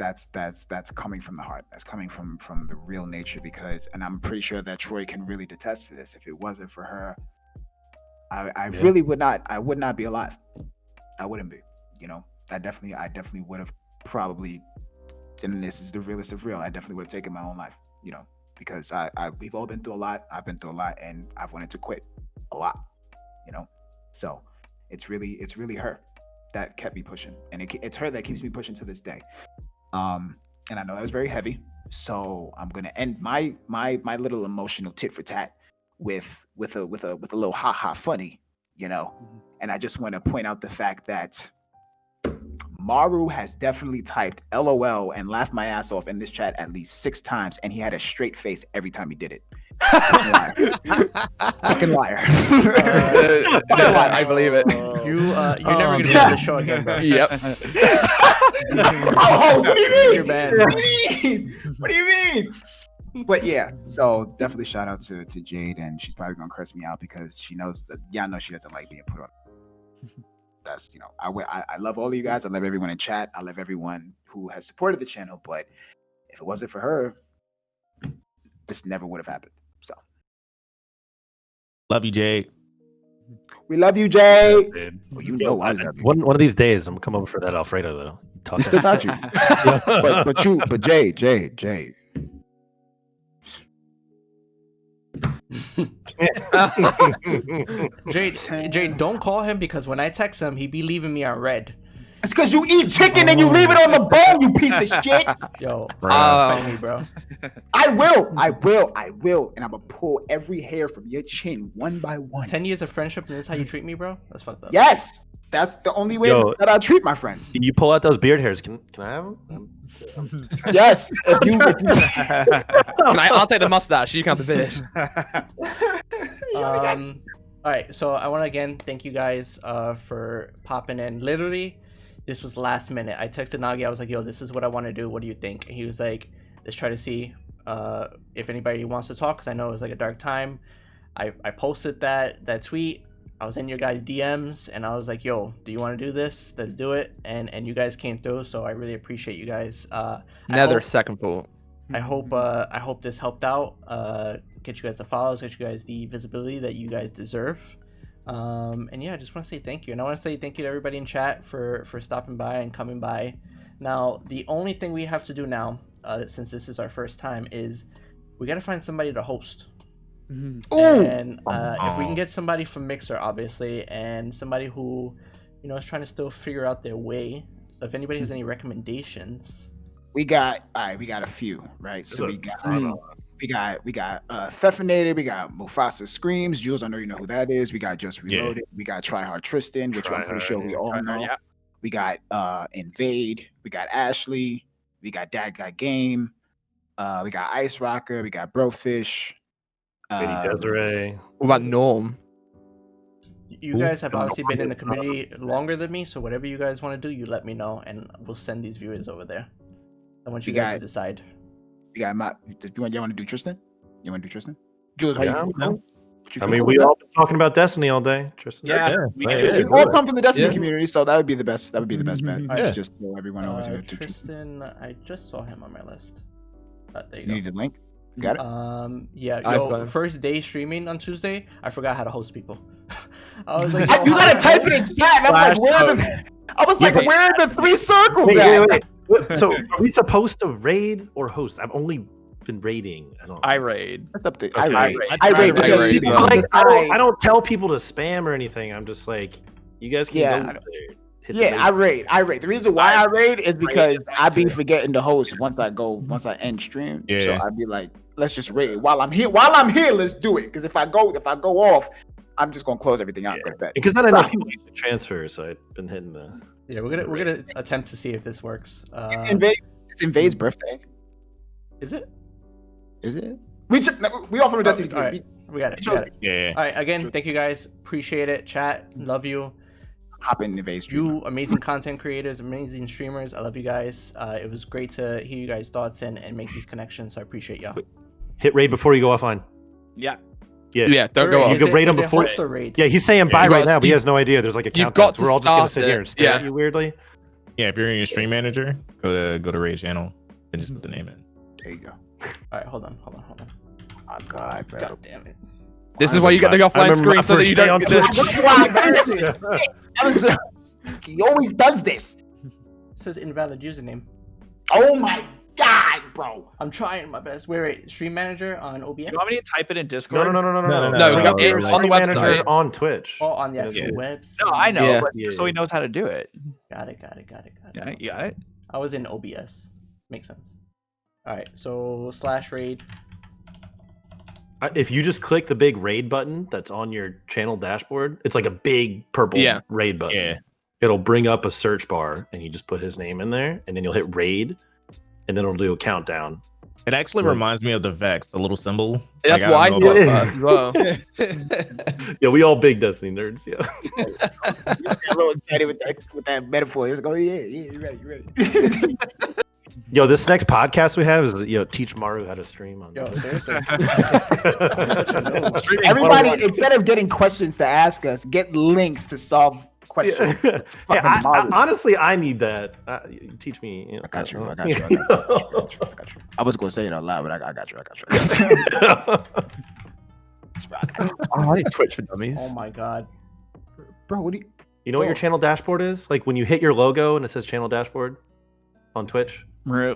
coming from the heart. That's coming from the real nature. Because, and I'm pretty sure that Troy can really detest to this. If it wasn't for her, I really would not. I would not be alive. I wouldn't be. You know, I definitely would have probably. And this is the realest of real. I definitely would have taken my own life. You know, because we've all been through a lot. I've been through a lot, and I've wanted to quit a lot. You know, so it's really her that kept me pushing, and it's her that keeps me pushing to this day. And I know that was very heavy, so I'm gonna end my little emotional tit for tat with a little ha funny, you know. And I just want to point out the fact that Maru has definitely typed LOL and laughed my ass off in this chat at least 6 times, and he had a straight face every time he did it. Fucking liar. I believe it. You're never gonna be on the show again, bro. Yep. Oh, what do you mean? You're banned. What do you mean? But yeah, so definitely shout out to Jade, and she's probably gonna curse me out because she knows that I know she doesn't like being put on. That's, you know, I love all of you guys. I love everyone in chat. I love everyone who has supported the channel. But if it wasn't for her, this never would have happened. So Love you, Jade. we love you, Jay. Dude. Well, you know I love you. One of these days, I'm gonna come over for that Alfredo though. We still got you. but Jay. Jade, don't call him because when I text him, he be leaving me on red. It's because you eat chicken and you leave it on the bone, you piece of shit. Yo, fight me, bro. I will, and I'm gonna pull every hair from your chin one by one. 10 years of friendship, and this is how you treat me, bro? That's fucked up. Yes, that's the only way that I treat my friends. You pull out those beard hairs. Can I have them? Yes. I'll take the mustache. You can have the beard. All right, so I want to again thank you guys for popping in. Literally, this was last minute. I texted Nogi. I was like, yo, this is what I want to do. What do you think? And he was like, let's try to see if anybody wants to talk, because I know it was like a dark time. I posted that tweet. I was in your guys' DMs, and I was like, yo, do you want to do this? Let's do it. And you guys came through, so I really appreciate you guys. Another second pool. I hope this helped out. Get you guys the follows, get you guys the visibility that you guys deserve. And yeah, I just want to say thank you. And I want to say thank you to everybody in chat for stopping by and coming by. Now, the only thing we have to do now, since this is our first time, is we got to find somebody to host. And if we can get somebody from Mixer, obviously, and somebody who, you know, is trying to still figure out their way. So if anybody has any recommendations. We got a few, right? So we got Feffinated, we got Mufasa Screams, Jules, I know you know who that is. We got Just Reloaded, we got TRYHD Tristan, which I'm pretty sure we all know. Yeah. We got Invade, we got Ashley, we got Dad Got Game, we got Ice Rocker, we got Brofish, Lady Desiree. What about Norm? You guys have obviously been in the community longer than me, so whatever you guys want to do, you let me know, and we'll send these viewers over there. I want you guys to decide. You got you want to do Tristan? You want to do Tristan? Jules, how you feel? I mean, we all been talking about Destiny all day, Tristan. Yeah, we all come from the Destiny community, so that would be the best. That would be the best bet. Right, just throw everyone over to Tristan. I just saw him on my list. There you go. You need the link? Got it? Yeah. First day streaming on Tuesday, I forgot how to host people. I was like, you gotta type it in chat. I'm like, where are the 3 circles at? Wait. So are we supposed to raid or host? I've only been raiding. I raid. That's up to I raid. I don't tell people to spam or anything. I'm just like, you guys can go there. I raid. The reason why I raid is because I be forgetting to host once I end stream. Yeah. So I'd be like, let's just raid while I'm here. Let's do it. Because if I go off, I'm just gonna close everything out and go to bed. Because then I know people used to transfer, so I've been hitting the. Yeah, we're gonna attempt to see if this works. It's Invade's birthday. Is it? We all from the Destiny. All right. We got it. Yeah. All right. Again, thank you guys. Appreciate it. Chat. Love you. Hop in Invade's stream. You amazing content creators, amazing streamers. I love you guys. It was great to hear you guys' thoughts and make these connections. So I appreciate y'all. Hit raid before you go offline. Yeah. Yeah, don't go off. You can raid him before. Raid? Yeah, he's saying bye right now, but he has no idea. There's like a countdown. So we're all just gonna sit here and stare at you weirdly. Yeah, if you're in your stream manager, go to Ray's channel and just put the name in. There you go. All right, hold on. Oh God, bro. God damn it. This is why you get the offline screen so that you don't get He always does this. It says invalid username. Oh my God, bro. I'm trying my best. Wait. Stream manager on OBS. You want me to type it in Discord? No. No, Your on the stream manager website. on Twitch. Oh, on the actual Yeah. website. No, I know, Yeah. but just so he knows how to do it. Got it. Yeah, you got it. I was in OBS. Makes sense. All right, so /raid. If you just click the big raid button that's on your channel dashboard, it's like a big purple raid button. Yeah. It'll bring up a search bar, and you just put his name in there, and then you'll hit raid, and then it'll do a countdown. It actually reminds me of the Vex, the little symbol. That's Like, why I don't thought know first as well. Yeah, we all big Destiny nerds. Yeah. A little excited with that metaphor. It's like, yeah, you're ready. Yo, this next podcast we have is teach Maru how to stream on. Yo, seriously. Everybody, instead of getting questions to ask us, get links to solve questions. Hey, honestly, I need that. Teach me. I got you. I was gonna say it out loud, but I got you. I need Twitch for dummies. Oh my God. Bro, what do you? You know what your channel dashboard is? Like when you hit your logo and it says channel dashboard on Twitch.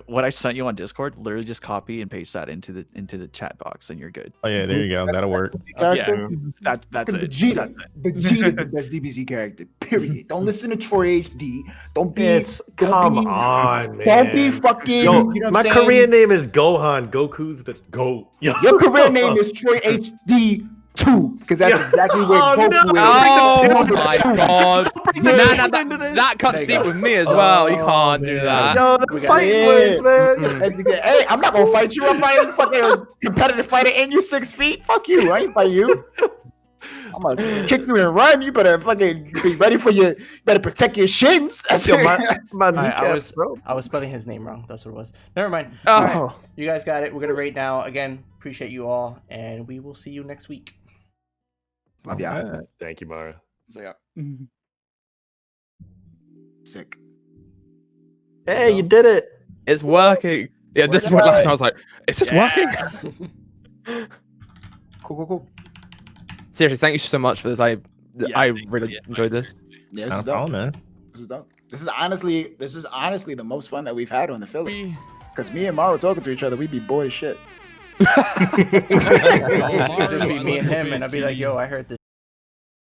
What I sent you on Discord, literally just copy and paste that into the chat box, and you're good. Oh yeah, there you go. That'll work. Character? That's it. Vegeta. That's it. Vegeta is the best DBZ character. Period. Don't listen to TROYHD. Don't be. Come on, man. Don't be fucking. Yo, you know what my I'm saying? Korean name is Gohan. Goku's the GOAT. Yo. Your Korean name is TROYHD 2, because that's exactly where Goku is. Oh my God. Yeah. That cuts deep with me as well. You can't do that. Yo, the fight words, man. Hey, I'm not gonna fight you. I'm fighting fucking competitive fighter, and you 6 feet. Fuck you. I ain't fight you. I'm gonna kick you and run. You better fucking be ready for your. Better protect your shins. Yo, my I kneecaps, bro. was spelling his name wrong. That's what it was. Never mind. Oh. All right, you guys got it. We're gonna rate now. Again, appreciate you all, and we will see you next week. Love ya. Thank you, Mara. So yeah. Sick. Hey, you did it. It's working. Yeah, this is what last time I was like, is this working? Cool. Seriously, thank you so much for this. I really enjoyed this. Yeah, this No is dope. problem, man. This is dope. This is honestly the most fun that we've had on the Philly. Because me and Maru talking to each other, we'd be bored as shit. It'd just be me and him, and I'd be like, "Yo, I heard this."